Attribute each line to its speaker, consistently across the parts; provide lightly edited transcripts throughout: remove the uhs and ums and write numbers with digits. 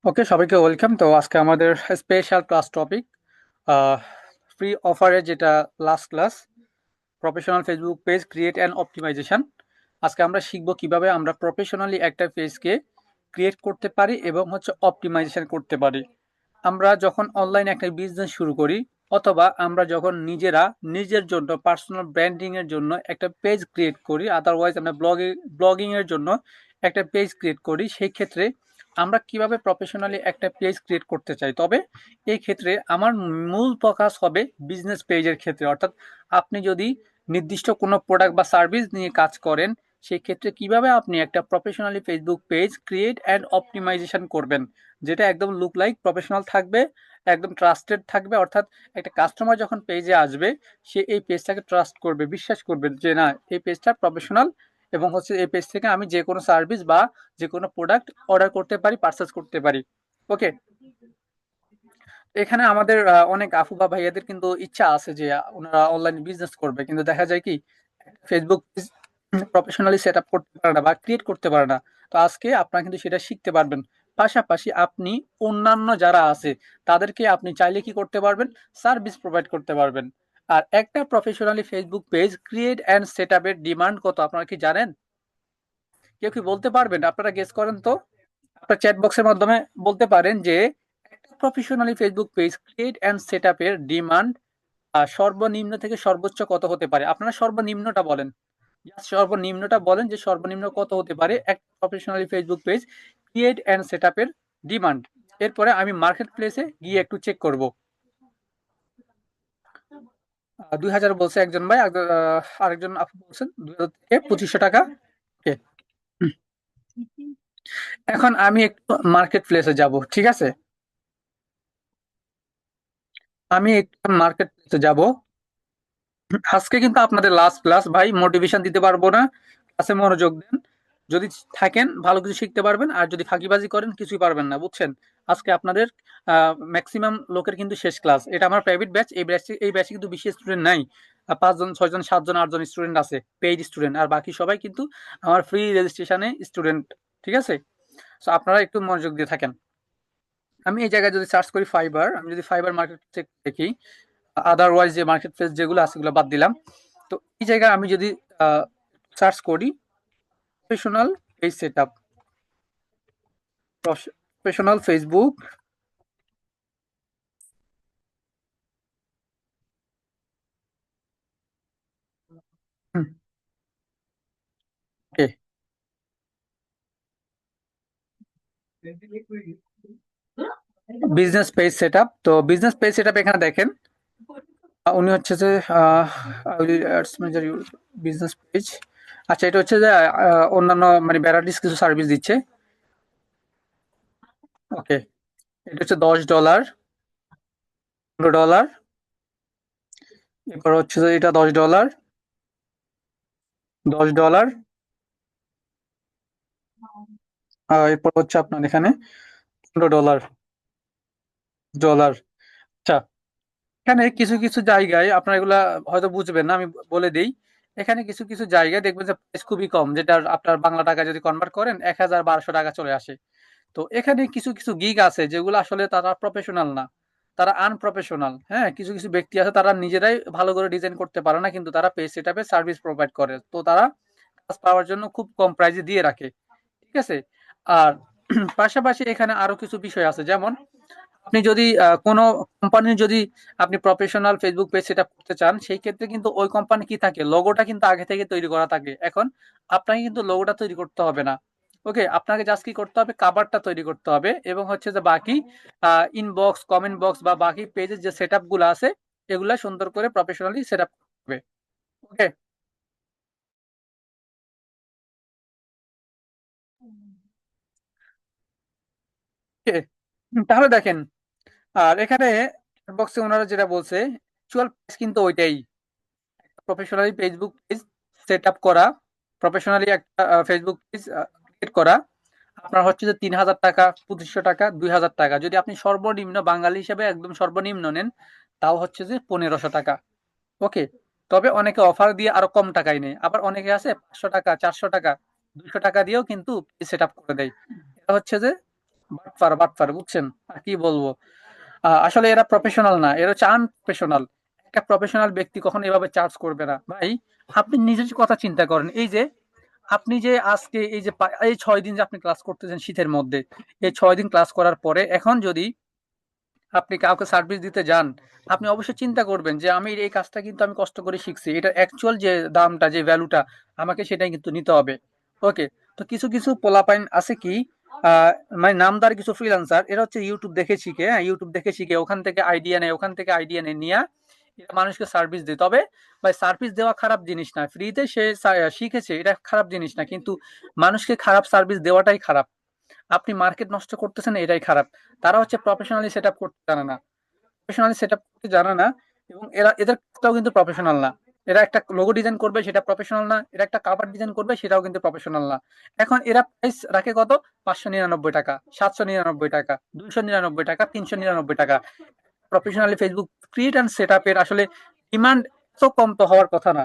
Speaker 1: ওকে, সবাইকে ওয়েলকাম। তো আজকে আমাদের স্পেশাল ক্লাস টপিক ফ্রি অফারে যেটা last class, professional Facebook page create and optimization. আজকে আমরা শিখব কিভাবে আমরা প্রফেশনালি একটা পেজকে ক্রিয়েট করতে পারি এবং অপটিমাইজেশন করতে পারি। আমরা যখন অনলাইন একটা বিজনেস শুরু করি অথবা আমরা যখন নিজেরা নিজের জন্য পার্সোনাল ব্র্যান্ডিং এর জন্য একটা পেজ ক্রিয়েট করি, আদারওয়াইজ আমরা ব্লগিং এর জন্য একটা পেজ ক্রিয়েট করি, সেই ক্ষেত্রে আমরা কিভাবে প্রফেশনালি একটা পেজ ক্রিয়েট করতে চাই। তবে এই ক্ষেত্রে আমার মূল ফোকাস হবে বিজনেস পেজের ক্ষেত্রে, অর্থাৎ আপনি যদি নির্দিষ্ট কোনো প্রোডাক্ট বা সার্ভিস নিয়ে কাজ করেন, সেই ক্ষেত্রে কিভাবে আপনি একটা professionally Facebook page create and optimization করবেন, যেটা একদম লুক লাইক প্রফেশনাল থাকবে, একদম ট্রাস্টেড থাকবে। অর্থাৎ একটা কাস্টমার যখন পেজে আসবে, সে এই পেজটাকে ট্রাস্ট করবে, বিশ্বাস করবে যে না, এই পেজটা প্রফেশনাল এবং এই পেজ থেকে আমি যে কোনো সার্ভিস বা যে কোনো প্রোডাক্ট অর্ডার করতে পারি, পারচেস করতে পারি। ওকে, এখানে আমাদের অনেক আফু বা ভাইয়াদের কিন্তু ইচ্ছা আছে যে ওনারা অনলাইন বিজনেস করবে, কিন্তু দেখা যায় কি ফেসবুক প্রফেশনালি সেট আপ করতে পারে না বা ক্রিয়েট করতে পারে না। তো আজকে আপনারা কিন্তু সেটা শিখতে পারবেন। পাশাপাশি আপনি অন্যান্য যারা আছে তাদেরকে আপনি চাইলে কি করতে পারবেন, সার্ভিস প্রোভাইড করতে পারবেন। আর একটা professionally Facebook page create and set আপের ডিমান্ড কত আপনারা কি জানেন? কেউ কি বলতে পারবেন? আপনারা গেস করেন তো। আপনার চ্যাট বক্সের মাধ্যমে বলতে পারেন যে একটা professionally Facebook page create and set আপের ডিমান্ড সর্বনিম্ন থেকে সর্বোচ্চ কত হতে পারে। আপনারা সর্বনিম্নটা বলেন, সর্বনিম্নটা বলেন যে সর্বনিম্ন কত হতে পারে এক professionally Facebook page create and set আপের ডিমান্ড। এরপরে আমি মার্কেট প্লেসে গিয়ে একটু চেক করব। 2000 বলছে একজন ভাই, আরেকজন আপু বলছেন 2000 থেকে 2500 টাকা। ওকে, এখন আমি একটু মার্কেট প্লেসে যাব, ঠিক আছে? আমি একটু মার্কেট প্লেসে যাব। আজকে কিন্তু আপনাদের লাস্ট ক্লাস ভাই, মোটিভেশন দিতে পারবো না, ক্লাসে মনোযোগ দেন। যদি থাকেন ভালো কিছু শিখতে পারবেন, আর যদি ফাঁকিবাজি করেন কিছুই পারবেন না, বুঝছেন? আজকে আপনাদের ম্যাক্সিমাম লোকের কিন্তু শেষ ক্লাস, এটা আমার প্রাইভেট ব্যাচ। এই ব্যাচে কিন্তু বেশি স্টুডেন্ট নাই, 5 জন 6 জন 7 জন 8 জন স্টুডেন্ট আছে, পেইড স্টুডেন্ট, আর বাকি সবাই কিন্তু আমার ফ্রি রেজিস্ট্রেশনে স্টুডেন্ট। ঠিক আছে, তো আপনারা একটু মনোযোগ দিয়ে থাকেন। আমি এই জায়গায় যদি সার্চ করি ফাইবার, আমি যদি ফাইবার মার্কেট দেখি, আদারওয়াইজ যে মার্কেট প্লেস যেগুলো আছে সেগুলো বাদ দিলাম। তো এই জায়গায় আমি যদি সার্চ করি professional page set up, professional Facebook, okay, business page set up. তো বিজনেস পেজ সেট আপ এখানে দেখেন, উনি হচ্ছে যে বিজনেস পেজ। আচ্ছা, এটা হচ্ছে যে অন্যান্য মানে ভ্যারাইটিস কিছু সার্ভিস দিচ্ছে। ওকে, এটা হচ্ছে $10, $15। এরপর হচ্ছে যে এটা $10, $10। এরপর হচ্ছে আপনার এখানে $15, ডলার। আচ্ছা, এখানে কিছু কিছু জায়গায় আপনার এগুলা হয়তো বুঝবেন না, আমি বলে দেই। এখানে কিছু কিছু জায়গায় দেখবেন যে প্রাইস খুবই কম, যেটা আপনার বাংলা টাকা যদি কনভার্ট করেন 1000-1200 টাকা চলে আসে। তো এখানে কিছু কিছু গিগ আছে যেগুলো আসলে তারা প্রফেশনাল না, তারা আনপ্রফেশনাল। হ্যাঁ, কিছু কিছু ব্যক্তি আছে তারা নিজেরাই ভালো করে ডিজাইন করতে পারে না, কিন্তু তারা পেজ সেট আপে সার্ভিস প্রোভাইড করে, তো তারা কাজ পাওয়ার জন্য খুব কম প্রাইসে দিয়ে রাখে। ঠিক আছে, আর পাশাপাশি এখানে আরো কিছু বিষয় আছে, যেমন আপনি যদি কোনো কোম্পানির যদি আপনি professional Facebook page set up করতে চান, সেই ক্ষেত্রে কিন্তু ওই কোম্পানি কি থাকে, লোগোটা কিন্তু আগে থেকে তৈরি করা থাকে। এখন আপনাকে কিন্তু লোগোটা তৈরি করতে হবে না। ওকে, আপনাকে জাস্ট কি করতে হবে, কাভারটা তৈরি করতে হবে, এবং হচ্ছে যে বাকি ইনবক্স, কমেন্ট বক্স বা বাকি পেজের যে সেট আপ গুলো আছে, এগুলা সুন্দর করে প্রফেশনালি সেট আপ করতে হবে। ওকে, তাহলে দেখেন, আর এখানে বক্সে ওনারা যেটা বলছে, অ্যাকচুয়াল প্রাইস কিন্তু ওইটাই। Professionally Facebook page set up করা, প্রফেশনালি একটা ফেসবুক পেজ ক্রিয়েট করা, আপনার হচ্ছে যে 3000 টাকা, 2500 টাকা, 2000 টাকা। যদি আপনি সর্বনিম্ন বাঙালি হিসেবে একদম সর্বনিম্ন নেন, তাও হচ্ছে যে 1500 টাকা। ওকে, তবে অনেকে অফার দিয়ে আরো কম টাকায় নেয়, আবার অনেকে আছে 500 টাকা, 400 টাকা, 200 টাকা দিয়েও কিন্তু পেজ সেট আপ করে দেয়। এটা হচ্ছে যে বাটপার বাটপার, বুঝছেন? আর কি বলবো? আসলে এরা প্রফেশনাল না, এরা হচ্ছে আনপ্রফেশনাল। একটা প্রফেশনাল ব্যক্তি কখনো এভাবে চার্জ করবে না ভাই। আপনি নিজের কথা চিন্তা করেন, এই যে আপনি যে আজকে এই যে এই 6 দিন যে আপনি ক্লাস করতেছেন শীতের মধ্যে, এই 6 দিন ক্লাস করার পরে এখন যদি আপনি কাউকে সার্ভিস দিতে যান, আপনি অবশ্যই চিন্তা করবেন যে আমি এই কাজটা কিন্তু আমি কষ্ট করে শিখছি, এটা অ্যাকচুয়াল যে দামটা, যে ভ্যালুটা আমাকে সেটাই কিন্তু নিতে হবে। ওকে। তো কিছু কিছু পোলাপাইন আছে কি, আহ, মানে নামদার কিছু ফ্রিল্যান্সার, এরা হচ্ছে ইউটিউব দেখে শিখে, হ্যাঁ ইউটিউব দেখে শিখে ওখান থেকে আইডিয়া নেয়, ওখান থেকে আইডিয়া নিয়ে নিয়ে এরা মানুষকে সার্ভিস দেয়। তবে ভাই সার্ভিস দেওয়া খারাপ জিনিস না, ফ্রিতে সে শিখেছে, এটা খারাপ জিনিস না, কিন্তু মানুষকে খারাপ সার্ভিস দেওয়াটাই খারাপ। আপনি মার্কেট নষ্ট করতেছেন, এটাই খারাপ। তারা হচ্ছে প্রফেশনালি সেট আপ করতে জানে না, প্রফেশনালি সেট আপ করতে জানে না, এবং এদের কাজটাও কিন্তু প্রফেশনাল না। এরা একটা লোগো ডিজাইন করবে, সেটা প্রফেশনাল না। এরা একটা কাভার ডিজাইন করবে, সেটাও কিন্তু প্রফেশনাল না। এখন এরা প্রাইস রাখে কত? 599 টাকা, 799 টাকা, 299 টাকা, 399 টাকা। Professionally Facebook create and set আপের আসলে ডিমান্ড এত কম তো হওয়ার কথা না।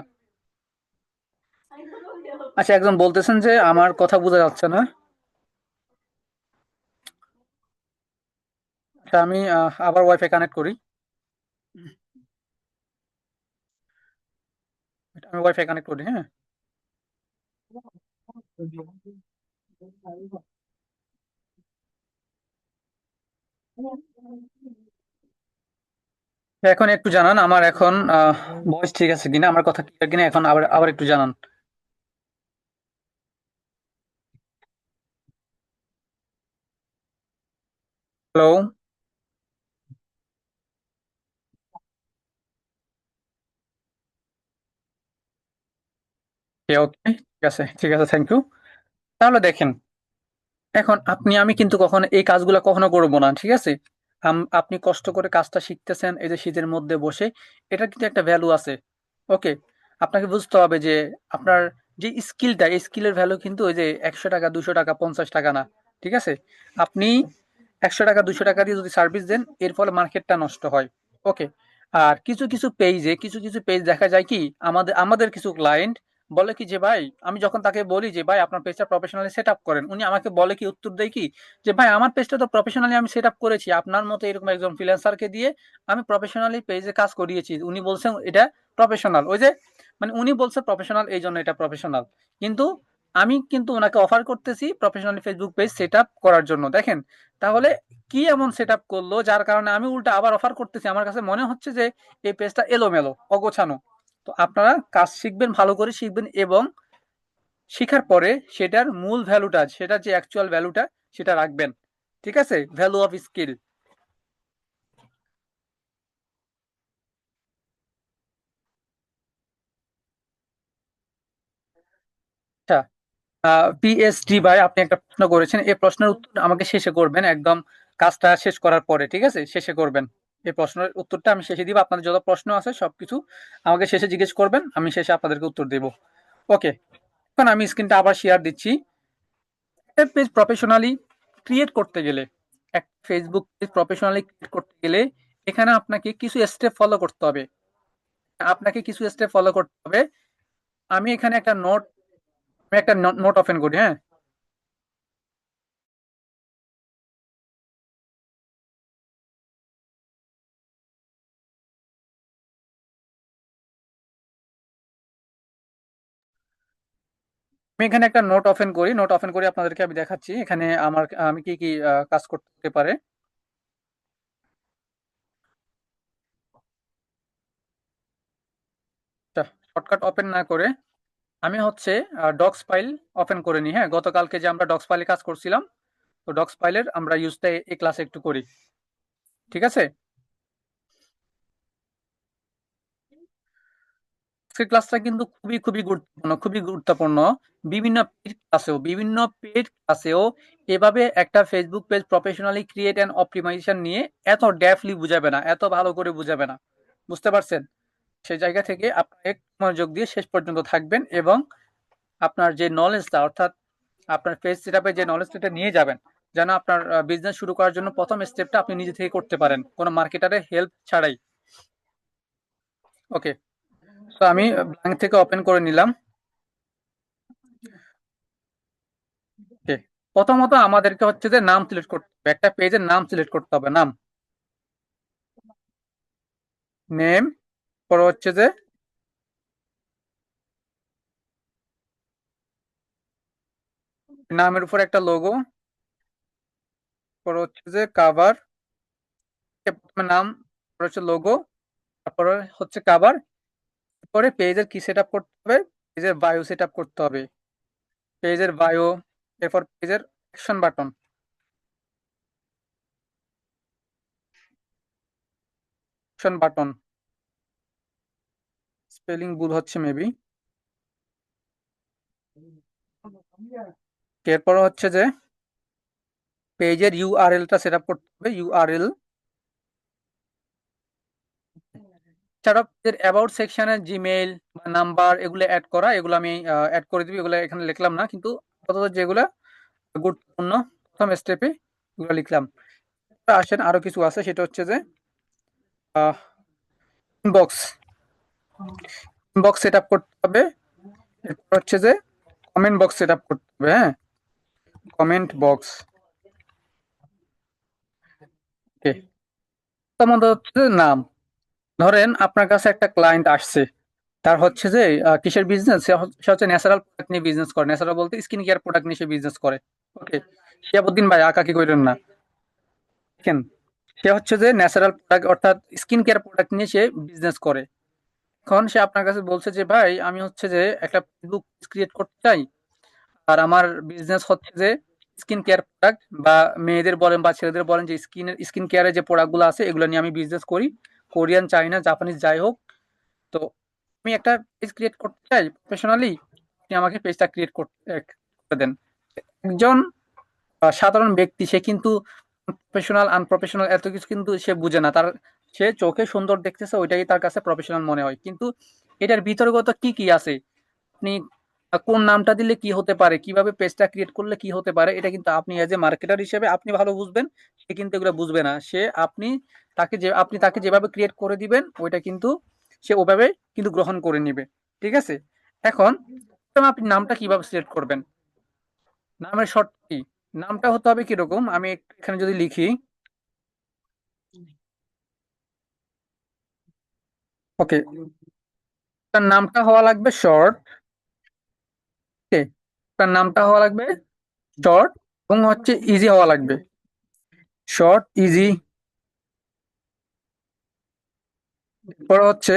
Speaker 1: আচ্ছা, একজন বলতেছেন যে আমার কথা বোঝা যাচ্ছে না। আচ্ছা, আমি আবার ওয়াইফাই কানেক্ট করি। আমি ওয়াইফাই কানেক্ট করি, হ্যাঁ। এখন একটু জানান আমার এখন ভয়েস ঠিক আছে কিনা, আমার কথা ক্লিয়ার কিনা, এখন আবার আবার একটু জানান। হ্যালো। ওকে ওকে, ঠিক আছে ঠিক আছে, থ্যাংক ইউ। তাহলে দেখেন, এখন আমি কিন্তু কখনো এই কাজগুলো কখনো করবো না, ঠিক আছে? আপনি কষ্ট করে কাজটা শিখতেছেন এই যে শীতের মধ্যে বসে, এটার কিন্তু একটা ভ্যালু আছে। ওকে। আপনাকে বুঝতে হবে যে আপনার যে স্কিলটা, এই স্কিলের ভ্যালু কিন্তু ওই যে 100 টাকা, 200 টাকা, 50 টাকা না। ঠিক আছে? আপনি 100 টাকা, 200 টাকা দিয়ে যদি সার্ভিস দেন, এর ফলে মার্কেটটা নষ্ট হয়। ওকে। আর কিছু কিছু পেজে, কিছু কিছু পেজ দেখা যায় কি, আমাদের আমাদের কিছু ক্লায়েন্ট বলে কি যে ভাই, আমি যখন তাকে বলি যে ভাই আপনার পেজটা প্রফেশনালি সেট আপ করেন, উনি আমাকে বলে কি, উত্তর দেয় কি, যে ভাই আমার পেজটা তো প্রফেশনালি আমি সেট আপ করেছি, আপনার মতো এরকম একজন ফ্রিল্যান্সারকে দিয়ে আমি প্রফেশনালি পেজে কাজ করিয়েছি, উনি বলছেন এটা প্রফেশনাল। ওই যে মানে উনি বলছে প্রফেশনাল, এই জন্য এটা প্রফেশনাল। কিন্তু আমি কিন্তু ওনাকে অফার করতেছি professionally Facebook page set up করার জন্য। দেখেন তাহলে কি এমন সেট আপ করলো যার কারণে আমি উল্টা আবার অফার করতেছি? আমার কাছে মনে হচ্ছে যে এই পেজটা এলোমেলো, অগোছানো। তো আপনারা কাজ শিখবেন, ভালো করে শিখবেন, এবং শিখার পরে সেটার মূল ভ্যালুটা, সেটার যে অ্যাকচুয়াল ভ্যালুটা, সেটা রাখবেন। ঠিক আছে? Value of skill. আচ্ছা, পিএইচডি ভাই, আপনি একটা প্রশ্ন করেছেন, এই প্রশ্নের উত্তর আমাকে শেষে করবেন, একদম কাজটা শেষ করার পরে, ঠিক আছে? শেষে করবেন। এই প্রশ্নের উত্তরটা আমি শেষে দিব, আপনাদের যত প্রশ্ন আছে সবকিছু আমাকে শেষে জিজ্ঞেস করবেন, আমি শেষে আপনাদেরকে উত্তর দেব। ওকে। এখন আমি স্ক্রিনটা আবার শেয়ার দিচ্ছি। একটা পেজ প্রফেশনালি ক্রিয়েট করতে গেলে, এক ফেসবুক পেজ প্রফেশনালি ক্রিয়েট করতে গেলে এখানে আপনাকে কিছু স্টেপ ফলো করতে হবে। আপনাকে কিছু স্টেপ ফলো করতে হবে। আমি এখানে একটা নোট, আমি একটা নোট ওপেন করি, হ্যাঁ। আমি এখানে একটা নোট ওপেন করি, নোট ওপেন করে আপনাদেরকে আমি দেখাচ্ছি এখানে আমার আমি কি কি কাজ করতে পারে। শর্টকাট ওপেন না করে আমি হচ্ছে ডক্স ফাইল ওপেন করে নিই, হ্যাঁ। গতকালকে যে আমরা ডক্স ফাইলে কাজ করছিলাম, তো ডক্স ফাইলের আমরা ইউজটা এই ক্লাসে একটু করি। ঠিক আছে? আজকের ক্লাসটা কিন্তু খুবই খুবই গুরুত্বপূর্ণ, খুবই গুরুত্বপূর্ণ। বিভিন্ন পেড ক্লাসেও এভাবে একটা Facebook page professionally create and optimization নিয়ে এত ডেপলি বুঝাবে না, এত ভালো করে বুঝাবে না। বুঝতে পারছেন? সেই জায়গা থেকে আপনি একটু মনোযোগ দিয়ে শেষ পর্যন্ত থাকবেন, এবং আপনার যে নলেজটা, অর্থাৎ আপনার পেজ সেটআপে যে নলেজটা নিয়ে যাবেন, যেন আপনার বিজনেস শুরু করার জন্য প্রথম স্টেপটা আপনি নিজে থেকে করতে পারেন, কোনো মার্কেটারের হেল্প ছাড়াই। ওকে। তো আমি ব্ল্যাঙ্ক থেকে ওপেন করে নিলাম। ওকে। প্রথমত আমাদেরকে হচ্ছে যে নাম সিলেক্ট করতে হবে, একটা পেজের নাম সিলেক্ট করতে হবে, নাম, নেম, পরে হচ্ছে যে নামের উপর একটা লোগো, পরে হচ্ছে যে কাভার, প্রথমে নাম, পরে হচ্ছে লোগো, তারপরে হচ্ছে কাভার, পরে পেজের কি সেট আপ করতে হবে, পেজের বায়ো সেট আপ করতে হবে, পেজের বায়ো, এরপর পেজের action button, action button, spelling ভুল হচ্ছে মেবি। এরপর হচ্ছে যে পেজের ইউআরএলটা সেট আপ করতে হবে, ইউআরএল, এছাড়াও পেজের অ্যাবাউট সেকশনে জিমেইল বা নাম্বার এগুলো অ্যাড করা, এগুলো আমি অ্যাড করে দিবি, এগুলো এখানে লিখলাম না, কিন্তু আপাতত যেগুলো গুরুত্বপূর্ণ প্রথম স্টেপে এগুলো লিখলাম। আসেন আরো কিছু আছে, সেটা হচ্ছে যে ইনবক্স, ইনবক্স সেট আপ করতে হবে, এরপর হচ্ছে যে কমেন্ট বক্স সেট আপ করতে হবে, হ্যাঁ, কমেন্ট বক্স, ওকে। প্রথমত হচ্ছে যে নাম, ধরেন আপনার কাছে একটা ক্লায়েন্ট আসছে, তার হচ্ছে যে কিসের বিজনেস, সে হচ্ছে ন্যাচারাল প্রোডাক্ট নিয়ে বিজনেস করে, ন্যাচারাল বলতে স্কিন কেয়ার প্রোডাক্ট নিয়ে সে বিজনেস করে, ওকে। শিয়াবুদ্দিন ভাই আঁকাকি কইরেন না, দেখেন, সে হচ্ছে যে ন্যাচারাল প্রোডাক্ট অর্থাৎ স্কিন কেয়ার প্রোডাক্ট নিয়ে সে বিজনেস করে। এখন সে আপনার কাছে বলছে যে ভাই আমি হচ্ছে যে একটা ফেসবুক ক্রিয়েট করতে চাই, আর আমার বিজনেস হচ্ছে যে স্কিন কেয়ার প্রোডাক্ট, বা মেয়েদের বলেন বা ছেলেদের বলেন যে স্কিন কেয়ারের যে প্রোডাক্টগুলো আছে এগুলো নিয়ে আমি বিজনেস করি, কোরিয়ান, চাইনা, জাপানিজ যাই হোক। তো আমি একটা পেজ ক্রিয়েট করতে চাই প্রফেশনালি, আপনি আমাকে পেজটা ক্রিয়েট করে দেন। একজন সাধারণ ব্যক্তি সে কিন্তু প্রফেশনাল আনপ্রফেশনাল এত কিছু কিন্তু সে বুঝে না, তার, সে চোখে সুন্দর দেখতেছে ওইটাই তার কাছে প্রফেশনাল মনে হয়, কিন্তু এটার ভিতরগত কি কি আছে, আপনি কোন নামটা দিলে কি হতে পারে, কিভাবে পেজটা ক্রিয়েট করলে কি হতে পারে, এটা কিন্তু আপনি এজ এ মার্কেটার হিসেবে আপনি ভালো বুঝবেন, সে কিন্তু এগুলো বুঝবে না, সে আপনি তাকে যেভাবে ক্রিয়েট করে দিবেন ওইটা কিন্তু সে ওভাবে কিন্তু গ্রহণ করে নিবে, ঠিক আছে। এখন আপনি নামটা কিভাবে সিলেক্ট করবেন, নামের শর্ত কি, নামটা হতে হবে কিরকম, আমি এখানে যদি লিখি, ওকে, তার নামটা হওয়া লাগবে শর্ট, ওকে, তার নামটা হওয়া লাগবে শর্ট, এবং হচ্ছে ইজি হওয়া লাগবে, শর্ট ইজি, পরে হচ্ছে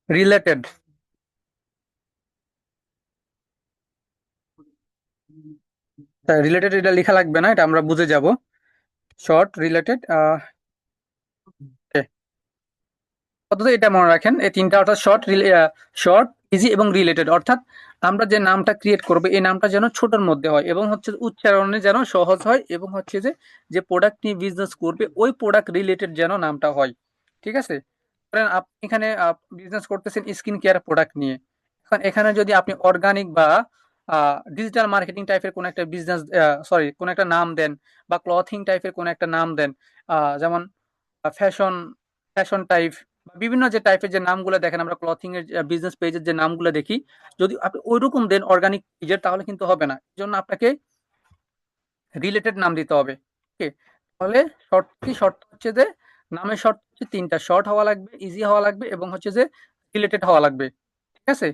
Speaker 1: রিলেটেড, রিলেটেড এটা লেখা লাগবে না, এটা আমরা বুঝে যাব, শর্ট রিলেটেড, অন্তত এটা মনে রাখেন এই তিনটা, অর্থাৎ শর্ট, ইজি এবং রিলেটেড, অর্থাৎ আমরা যে নামটা ক্রিয়েট করবো এই নামটা যেন ছোটর মধ্যে হয় এবং হচ্ছে উচ্চারণে যেন সহজ হয়, এবং হচ্ছে যে যে প্রোডাক্ট নিয়ে বিজনেস করবে ওই প্রোডাক্ট রিলেটেড যেন নামটা হয়, ঠিক আছে। ধরেন আপনি এখানে বিজনেস করতেছেন স্কিন কেয়ার প্রোডাক্ট নিয়ে, এখন এখানে যদি আপনি অর্গানিক বা ডিজিটাল মার্কেটিং টাইপের কোন একটা বিজনেস, সরি কোন একটা নাম দেন, বা ক্লথিং টাইপের কোন একটা নাম দেন, যেমন ফ্যাশন, টাইপ, বিভিন্ন যে টাইপের যে নামগুলো দেখেন আমরা ক্লথিং এর বিজনেস পেজের যে নামগুলো দেখি, যদি আপনি ওইরকম দেন অর্গানিক পেজের তাহলে কিন্তু হবে না, এই জন্য আপনাকে রিলেটেড নাম দিতে হবে, ওকে। তাহলে শর্ত হচ্ছে যে নামের শর্ত হচ্ছে তিনটা, শর্ট হওয়া লাগবে, ইজি হওয়া লাগবে, এবং হচ্ছে যে রিলেটেড হওয়া লাগবে, ঠিক আছে।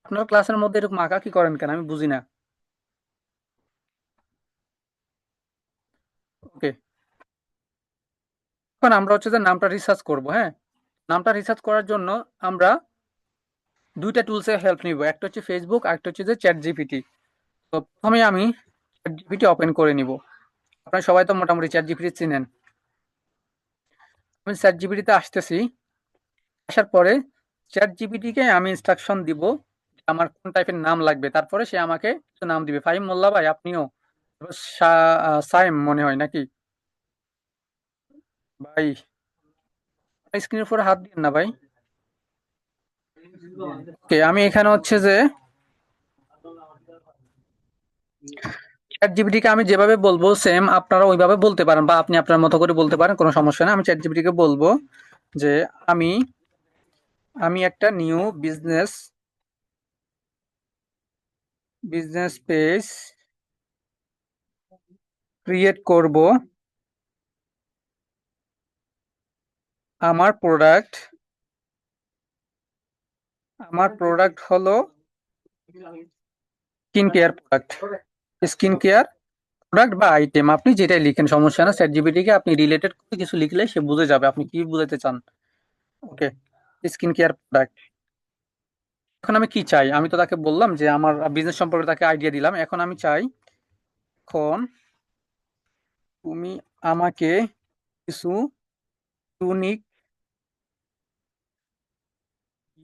Speaker 1: আপনার ক্লাসের মধ্যে এরকম আঁকা কি করেন কেন আমি বুঝি না, ওকে। এখন আমরা হচ্ছে যে নামটা রিসার্চ করব, হ্যাঁ, নামটা রিসার্চ করার জন্য আমরা দুইটা টুলসের হেল্প নিব, একটা হচ্ছে ফেসবুক আর একটা হচ্ছে যে চ্যাট জিপিটি। তো প্রথমে আমি চ্যাট জিপিটি ওপেন করে নিব, আপনারা সবাই তো মোটামুটি চ্যাট জিপিটি চিনেন, আমি চ্যাট জিপিটিতে আসতেছি, আসার পরে চ্যাট জিপিটিকে আমি ইনস্ট্রাকশন দিব যে আমার কোন টাইপের নাম লাগবে, তারপরে সে আমাকে কিছু নাম দিবে, ফাহিম মোল্লা ভাই আপনিও, তারপর সাইম মনে হয় নাকি ভাই, স্ক্রিনের উপর হাত দিন না ভাই, ওকে। আমি এখানে হচ্ছে যে চ্যাট জিপিটিকে আমি যেভাবে বলবো সেম আপনারা ওইভাবে বলতে পারেন, বা আপনি আপনার মতো করে বলতে পারেন, কোনো সমস্যা না। আমি চ্যাট জিপিটিকে বলবো যে আমি আমি একটা new business business page create করব আমার প্রোডাক্ট হলো skin care product. Skin care product বা আইটেম আপনি যেটাই লিখেন সমস্যা না, চ্যাট জিপিটি কে আপনি রিলেটেড করে কিছু লিখলে সে বুঝে যাবে আপনি কি বুঝাতে চান। ওকে, স্কিন কেয়ার প্রোডাক্ট। এখন আমি কি চাই, আমি তো তাকে বললাম যে আমার বিজনেস সম্পর্কে তাকে আইডিয়া দিলাম। এখন আমি চাই, এখন তুমি আমাকে কিছু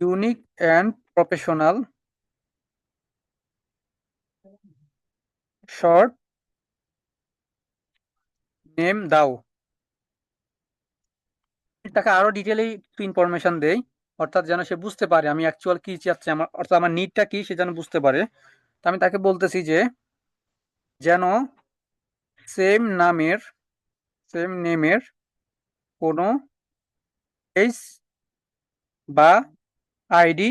Speaker 1: unique and professional short name দাও। তাকে আরো ডিটেইলি একটু ইনফরমেশন দেই, অর্থাৎ যেন সে বুঝতে পারে আমি অ্যাকচুয়াল কি চাচ্ছি, আমার অর্থাৎ আমার নিডটা কি সে যেন বুঝতে পারে। তো আমি তাকে বলতেছি যে যেন সেম নামের কোনো পেজ বা আইডি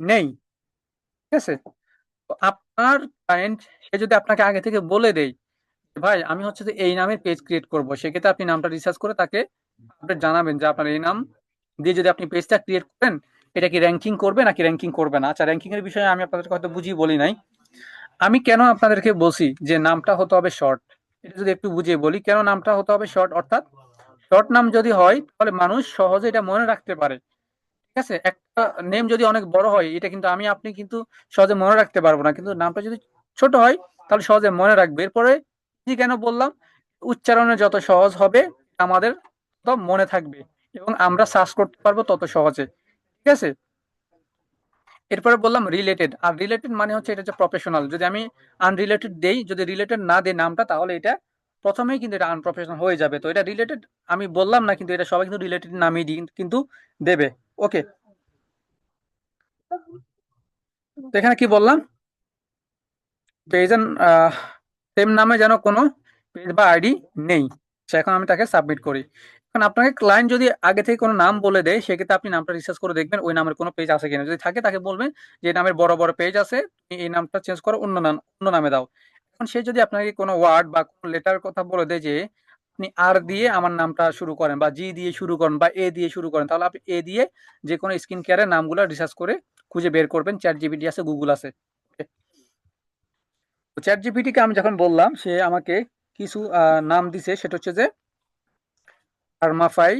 Speaker 1: নেই। ঠিক আছে? তো আপনার ক্লায়েন্ট সে যদি আপনাকে আগে থেকে বলে দেয় ভাই আমি হচ্ছে যে এই নামের পেজ ক্রিয়েট করব, সেক্ষেত্রে আপনি নামটা রিসার্চ করে তাকে আপনি জানাবেন যে আপনার এই নাম দিয়ে যদি আপনি পেজটা ক্রিয়েট করেন, এটা কি র্যাঙ্কিং করবে নাকি র্যাঙ্কিং করবে না। আচ্ছা, র্যাঙ্কিং এর বিষয়ে আমি আপনাদেরকে হয়তো বুঝিয়ে বলি নাই। আমি কেন আপনাদেরকে বলছি যে নামটা হতে হবে শর্ট, এটা যদি একটু বুঝিয়ে বলি কেন নামটা হতে হবে শর্ট। অর্থাৎ শর্ট নাম যদি হয় তাহলে মানুষ সহজে এটা মনে রাখতে পারে। ঠিক আছে? একটা নেম যদি অনেক বড় হয় এটা কিন্তু আমি আপনি কিন্তু সহজে মনে রাখতে পারবো না, কিন্তু নামটা যদি ছোট হয় তাহলে সহজে মনে রাখবে। এরপরে কি কেন বললাম, উচ্চারণে যত সহজ হবে আমাদের তত মনে থাকবে এবং আমরা সার্চ করতে পারবো তত সহজে। ঠিক আছে? এরপরে বললাম রিলেটেড, আর রিলেটেড মানে হচ্ছে এটা হচ্ছে প্রফেশনাল। যদি আমি আনরিলেটেড দেই, যদি রিলেটেড না দেই নামটা, তাহলে এটা প্রথমেই কিন্তু এটা আনপ্রফেশনাল হয়ে যাবে। তো এটা রিলেটেড আমি বললাম না, কিন্তু এটা সবাই কিন্তু রিলেটেড নামই কিন্তু দেবে। ওকে, তো এখানে কি বললাম, পেজ সেম নামে যেন কোনো পেজ বা আইডি নেই। আচ্ছা, এখন আমি তাকে সাবমিট করি। এখন আপনাকে ক্লায়েন্ট যদি আগে থেকে কোনো নাম বলে দেয় সেক্ষেত্রে আপনি নামটা রিসার্চ করে দেখবেন ওই নামের কোনো পেজ আছে কিনা। যদি থাকে তাকে বলবেন যে এই নামের বড় বড় পেজ আছে, তুমি এই নামটা চেঞ্জ করো, অন্য নামে দাও। এখন সে যদি আপনাকে কোনো ওয়ার্ড বা কোনো লেটার কথা বলে দেয় যে আপনি আর দিয়ে আমার নামটা শুরু করেন বা জি দিয়ে শুরু করেন বা এ দিয়ে শুরু করেন, তাহলে আপনি এ দিয়ে যে কোনো স্কিন কেয়ারের নামগুলো রিসার্চ করে খুঁজে বের করবেন। চ্যাট জিপিটি আছে, গুগল আছে। চ্যাট জিপিটিকে আমি যখন বললাম সে আমাকে কিছু নাম দিছে, সেটা হচ্ছে যে আর্মাফাই,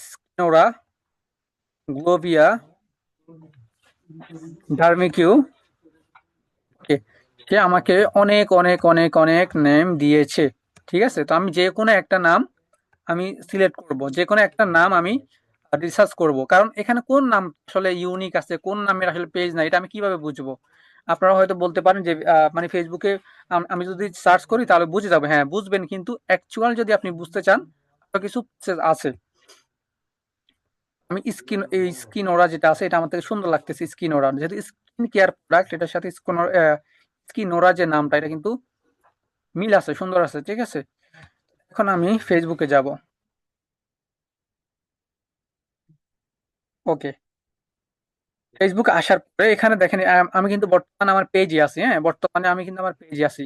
Speaker 1: স্কিনোরা, গ্লোভিয়া, ডার্মিকিউ। ওকে, সে আমাকে অনেক অনেক অনেক অনেক নেম দিয়েছে। ঠিক আছে? তো আমি যে কোনো একটা নাম আমি সিলেক্ট করব, যে কোনো একটা নাম আমি রিসার্চ করব, কারণ এখানে কোন নাম আসলে ইউনিক আছে, কোন নামের আসলে পেজ নাই, এটা আমি কিভাবে বুঝবো। আপনারা হয়তো বলতে পারেন যে মানে ফেসবুকে আমি যদি সার্চ করি তাহলে বুঝে যাবে, হ্যাঁ বুঝবেন, কিন্তু অ্যাকচুয়াল যদি আপনি বুঝতে চান আরো কিছু process আছে। আমি স্কিন ওরা যেটা আছে এটা আমার থেকে সুন্দর লাগতেছে, স্কিন ওরা যেহেতু স্কিন কেয়ার প্রোডাক্ট, এটার সাথে স্কিন ওরা যে নামটা এটা কিন্তু মিল আছে, সুন্দর আছে। ঠিক আছে? এখন আমি ফেসবুকে যাব। ওকে, ফেসবুক আসার পরে এখানে দেখেন আমি কিন্তু বর্তমানে আমার পেজে আছি। হ্যাঁ, বর্তমানে আমি কিন্তু আমার পেজে আছি।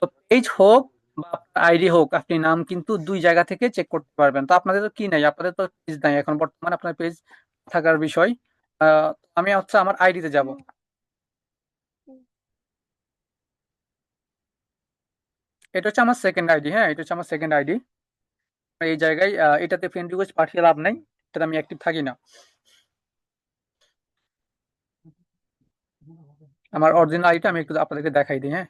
Speaker 1: তো পেজ হোক বা আইডি হোক, আপনি নাম কিন্তু দুই জায়গা থেকে চেক করতে পারবেন। তো আপনাদের তো কি নাই, আপনাদের তো পেজ নাই এখন বর্তমানে, আপনার পেজ থাকার বিষয়। আহ, আমি হচ্ছে আমার আইডিতে যাব। এটা হচ্ছে আমার সেকেন্ড আইডি। হ্যাঁ, এটা হচ্ছে আমার সেকেন্ড আইডি। এই জায়গায় এটাতে ফ্রেন্ড রিকোয়েস্ট পাঠিয়ে লাভ নাই, এটাতে আমি অ্যাক্টিভ থাকি না। আমার অরিজিনাল আইডিটা আমি একটু আপনাদেরকে দেখাই দিই, হ্যাঁ,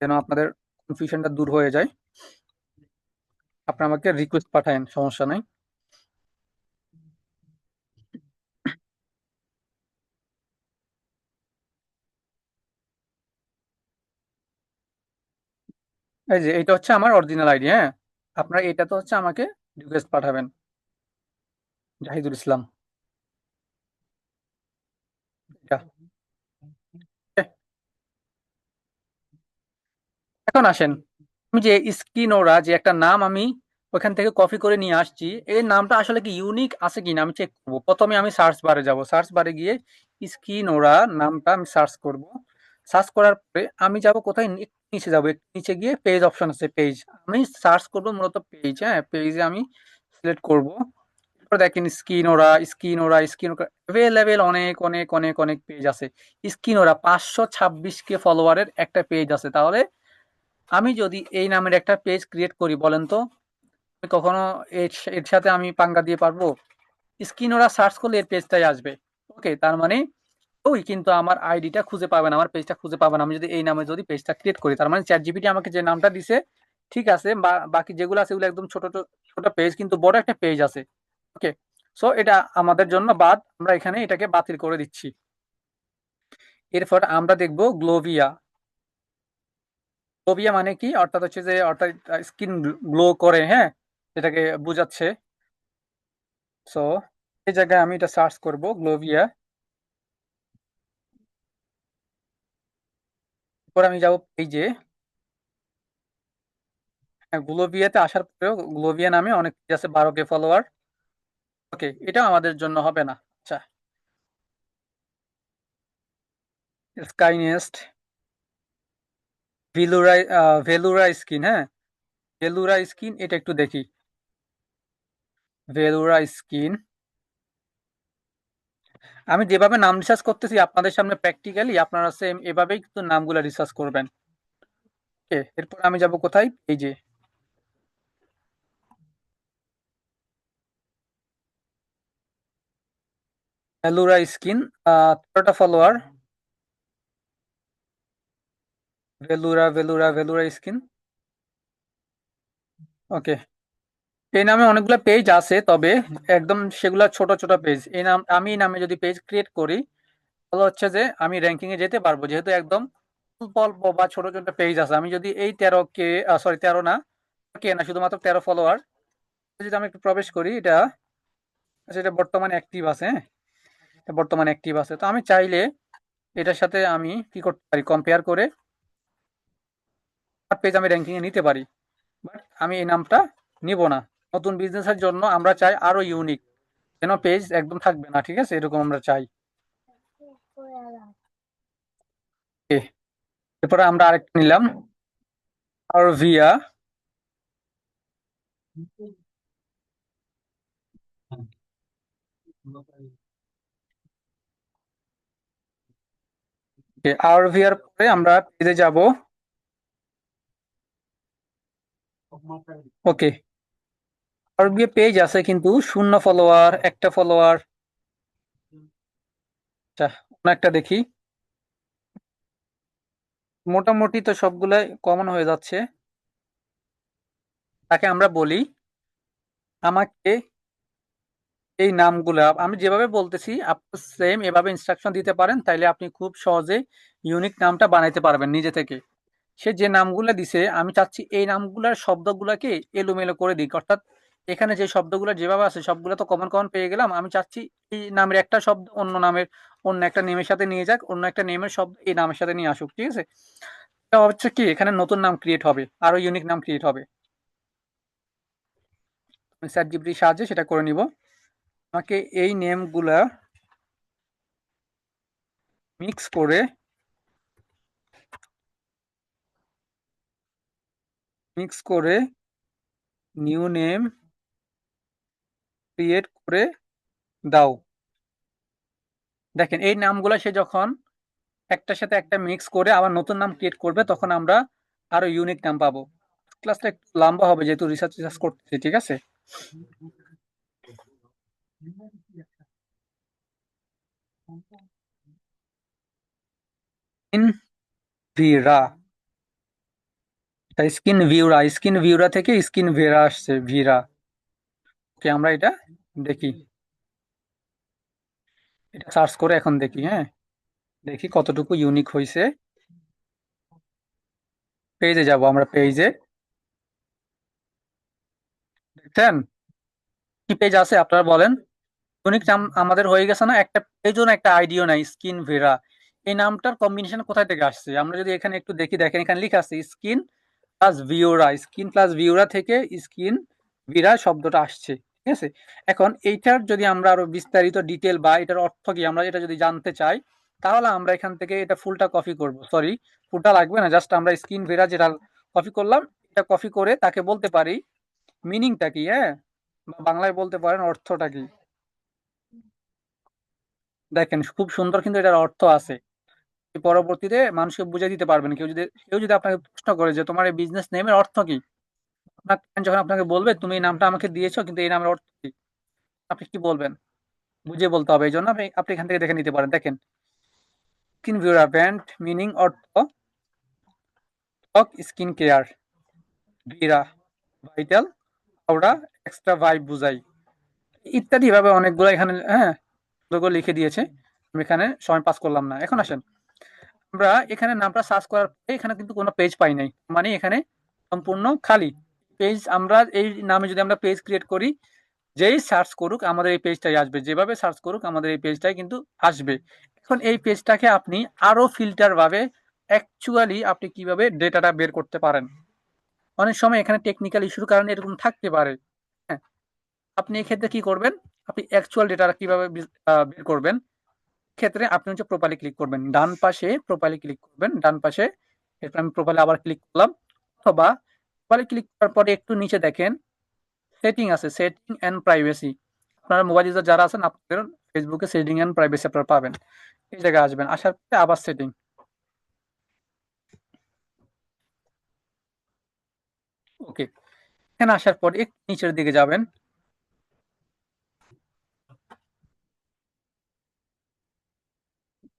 Speaker 1: যেন আপনাদের কনফিউশনটা দূর হয়ে যায়। আপনি আমাকে রিকোয়েস্ট পাঠায়েন, সমস্যা নাই। এই যে এটা হচ্ছে আমার অরিজিনাল আইডি। হ্যাঁ, আপনারা এটা তো হচ্ছে আমাকে রিকোয়েস্ট পাঠাবেন, জাহিদুল ইসলাম। এটা এখন আসেন, আমি যে স্কিনোরা যে একটা নাম আমি ওখান থেকে কপি করে নিয়ে আসছি, এই নামটা আসলে কি ইউনিক আছে কিনা আমি চেক করবো। প্রথমে আমি সার্চ বারে যাব, সার্চ বারে গিয়ে স্কিনোরা নামটা আমি সার্চ করব। সার্চ করার পরে আমি যাব কোথায়, একটু নিচে যাব, একটু নিচে গিয়ে পেজ অপশন আছে, পেজ। আমি সার্চ করব মূলত পেজ। হ্যাঁ, পেজে আমি সিলেক্ট করব। এরপর দেখেন স্কিন ওরা অ্যাভেলেবেল অনেক অনেক অনেক অনেক পেজ আছে। স্কিন ওরা 526 কে ফলোয়ারের একটা পেজ আছে। তাহলে আমি যদি এই নামের একটা পেজ ক্রিয়েট করি, বলেন তো আমি কখনো এর এর সাথে আমি পাঙ্গা দিয়ে পারবো? স্ক্রিন ওরা সার্চ করলে এর পেজটাই আসবে। ওকে, তার মানে ওই কিন্তু আমার আইডিটা খুঁজে পাবে না, আমার পেজটা খুঁজে পাবে না আমি যদি এই নামে যদি পেজটা ক্রিয়েট করি। তার মানে চ্যাট জিপিটি আমাকে যে নামটা দিছে ঠিক আছে, বা বাকি যেগুলো আছে এগুলো একদম ছোট ছোট ছোট পেজ, কিন্তু বড় একটা পেজ আছে। ওকে, সো এটা আমাদের জন্য বাদ, আমরা এখানে এটাকে বাতিল করে দিচ্ছি। এরপর আমরা দেখব গ্লোভিয়া। গ্লোভিয়া মানে কি, অর্থাৎ হচ্ছে যে অর্থাৎ স্কিন গ্লো করে, হ্যাঁ, এটাকে বোঝাচ্ছে। সো এই জায়গায় আমি এটা সার্চ করব গ্লোভিয়া। এরপর আমি যাব পেজে। হ্যাঁ, গ্লোভিয়াতে আসার পরেও গ্লোভিয়া নামে অনেক পেজ আছে, 12K ফলোয়ার। ওকে, এটা আমাদের জন্য হবে না। আচ্ছা, স্কাইনেস্ট, ভেলুরা, ভেলুরা স্কিন। হ্যাঁ, ভেলুরা স্কিন, এটা একটু দেখি। ভেলুরা স্কিন, আমি যেভাবে নাম রিসার্চ করতেছি আপনাদের সামনে প্র্যাকটিক্যালি আপনারা সেম এভাবেই কিন্তু নামগুলো রিসার্চ করবেন। ওকে, এরপর আমি যাব কোথায়, এই যে ভেলুরা স্কিন, 13টা ফলোয়ার। ভেলুরা স্কিন। ওকে, এই নামে অনেকগুলো পেজ আছে, তবে একদম সেগুলা ছোট ছোট পেজ। এই নাম, আমি এই নামে যদি পেজ ক্রিয়েট করি তাহলে হচ্ছে যে আমি র্যাঙ্কিং এ যেতে পারবো, যেহেতু একদম অল্প অল্প বা ছোট ছোট পেজ আছে। আমি যদি এই 13K, সরি 13 না, কে না, শুধুমাত্র 13 ফলোয়ার যদি আমি একটু প্রবেশ করি, এটা আচ্ছা, এটা বর্তমানে অ্যাক্টিভ আছে। হ্যাঁ, এটা বর্তমানে অ্যাক্টিভ আছে। তো আমি চাইলে এটার সাথে আমি কি করতে পারি, কম্পেয়ার করে পেজ আমি র্যাঙ্কিং এ নিতে পারি। বাট আমি এই নামটা নিব না। নতুন বিজনেসের জন্য আমরা চাই আরো ইউনিক, যেন পেজ একদম থাকবে না, ঠিক আছে, এরকম আমরা চাই। Okay, এরপরে আমরা আরেকটা নিলাম, আরভিয়া। আরভিয়ার পরে আমরা পেজে যাব। ওকে, আরবিএ পেজ আছে কিন্তু শূন্য ফলোয়ার, একটা ফলোয়ার। আচ্ছা, অন্য একটা দেখি। মোটামুটি তো সবগুলাই কমন হয়ে যাচ্ছে। তাকে আমরা বলি, আমাকে এই নামগুলা আমি যেভাবে বলতেছি আপনি সেম এভাবে ইনস্ট্রাকশন দিতে পারেন, তাইলে আপনি খুব সহজে ইউনিক নামটা বানাইতে পারবেন নিজে থেকে। সে যে নামগুলা দিছে আমি চাচ্ছি এই নামগুলার শব্দগুলাকে এলোমেলো করে দিক, অর্থাৎ এখানে যে শব্দগুলো যেভাবে আছে সবগুলো তো কমন কমন পেয়ে গেলাম। আমি চাচ্ছি এই নামের একটা শব্দ অন্য নামের, অন্য একটা নেমের সাথে নিয়ে যাক, অন্য একটা নেমের শব্দ এই নামের সাথে নিয়ে আসুক, ঠিক আছে। এটা হচ্ছে কি, এখানে নতুন নাম ক্রিয়েট হবে, আরো ইউনিক নাম ক্রিয়েট হবে। আমি চ্যাট জিপিটির সাহায্যে সেটা করে নিব। আমাকে এই নেমগুলা মিক্স করে মিক্স করে নিউ নেম ক্রিয়েট করে দাও। দেখেন এই নামগুলা সে যখন একটার সাথে একটা মিক্স করে আবার নতুন নাম ক্রিয়েট করবে, তখন আমরা আরো ইউনিক নাম পাবো। ক্লাসটা একটু লম্বা হবে যেহেতু রিসার্চ রিসার্চ করতেছি, ঠিক আছে। ইন ভিরা, স্কিন ভিউরা থেকে স্কিন ভেরা আসছে, ভিরা। ওকে, আমরা এটা দেখি, এটা সার্চ করে এখন দেখি। হ্যাঁ, দেখি কতটুকু ইউনিক হয়েছে। পেজে যাব আমরা, পেজে দেখছেন কি পেজ আছে আপনারা বলেন। ইউনিক নাম আমাদের হয়ে গেছে না, একটা পেজও না, একটা আইডিও নাই, স্কিন ভেরা। এই নামটার কম্বিনেশন কোথায় থেকে আসছে আমরা যদি এখানে একটু দেখি, দেখেন এখানে লেখা আছে স্কিন প্লাস ভিউরা থেকে স্কিন ভিরা শব্দটা আসছে, ঠিক আছে। এখন এইটার যদি আমরা আরো বিস্তারিত ডিটেল বা এটার অর্থ কি আমরা এটা যদি জানতে চাই, তাহলে আমরা এখান থেকে এটা ফুলটা কপি করব, সরি ফুলটা লাগবে না, জাস্ট আমরা স্ক্রিন ভেরা যেটা কপি করলাম এটা কপি করে তাকে বলতে পারি মিনিংটা কি, হ্যাঁ, বা বাংলায় বলতে পারেন অর্থটা কি। দেখেন খুব সুন্দর কিন্তু এটার অর্থ আছে। পরবর্তীতে মানুষকে বুঝিয়ে দিতে পারবেন। কেউ যদি আপনাকে প্রশ্ন করে যে তোমার এই বিজনেস নেমের অর্থ কি, আপনার client যখন আপনাকে বলবে তুমি এই নামটা আমাকে দিয়েছো কিন্তু এই নামের অর্থ কি, আপনি কি বলবেন? বুঝিয়ে বলতে হবে। এই জন্য আপনি এখান থেকে দেখে নিতে পারেন। দেখেন স্কিন ভিউরা ব্র্যান্ড মিনিং অর্থ ত্বক স্কিন কেয়ার, ভিরা ভাইটাল, হাওড়া এক্সট্রা ভাইব বুঝাই, ইত্যাদি ভাবে অনেকগুলো এখানে, হ্যাঁ, লোগো লিখে দিয়েছে। আমি এখানে সময় পাস করলাম না। এখন আসেন আমরা এখানে নামটা সার্চ করার পরে এখানে কিন্তু কোনো পেজ পাই নাই, মানে এখানে সম্পূর্ণ খালি পেজ। আমরা এই নামে যদি আমরা পেজ ক্রিয়েট করি, যেই সার্চ করুক আমাদের এই পেজটাই আসবে, যেভাবে সার্চ করুক আমাদের এই পেজটাই কিন্তু আসবে। এখন এই পেজটাকে আপনি আরো ফিল্টার ভাবে অ্যাকচুয়ালি আপনি কিভাবে ডেটাটা বের করতে পারেন। অনেক সময় এখানে টেকনিক্যাল ইস্যুর কারণে এরকম থাকতে পারে। হ্যাঁ, আপনি এক্ষেত্রে কি করবেন, আপনি অ্যাকচুয়াল ডেটা কিভাবে বের করবেন, ক্ষেত্রে আপনি হচ্ছে প্রোফাইলে ক্লিক করবেন, ডান পাশে প্রোফাইলে ক্লিক করবেন, ডান পাশে। এরপর আমি প্রোফাইলে আবার ক্লিক করলাম, অথবা প্রোফাইলে ক্লিক করার পরে একটু নিচে দেখেন সেটিং আছে, সেটিং এন্ড প্রাইভেসি। আপনারা মোবাইল ইউজার যারা আছেন আপনাদের ফেসবুকে সেটিং এন্ড প্রাইভেসি আপনারা পাবেন। এই জায়গায় আসবেন, আসার পরে আবার সেটিং। ওকে, এখানে আসার পর একটু নিচের দিকে যাবেন।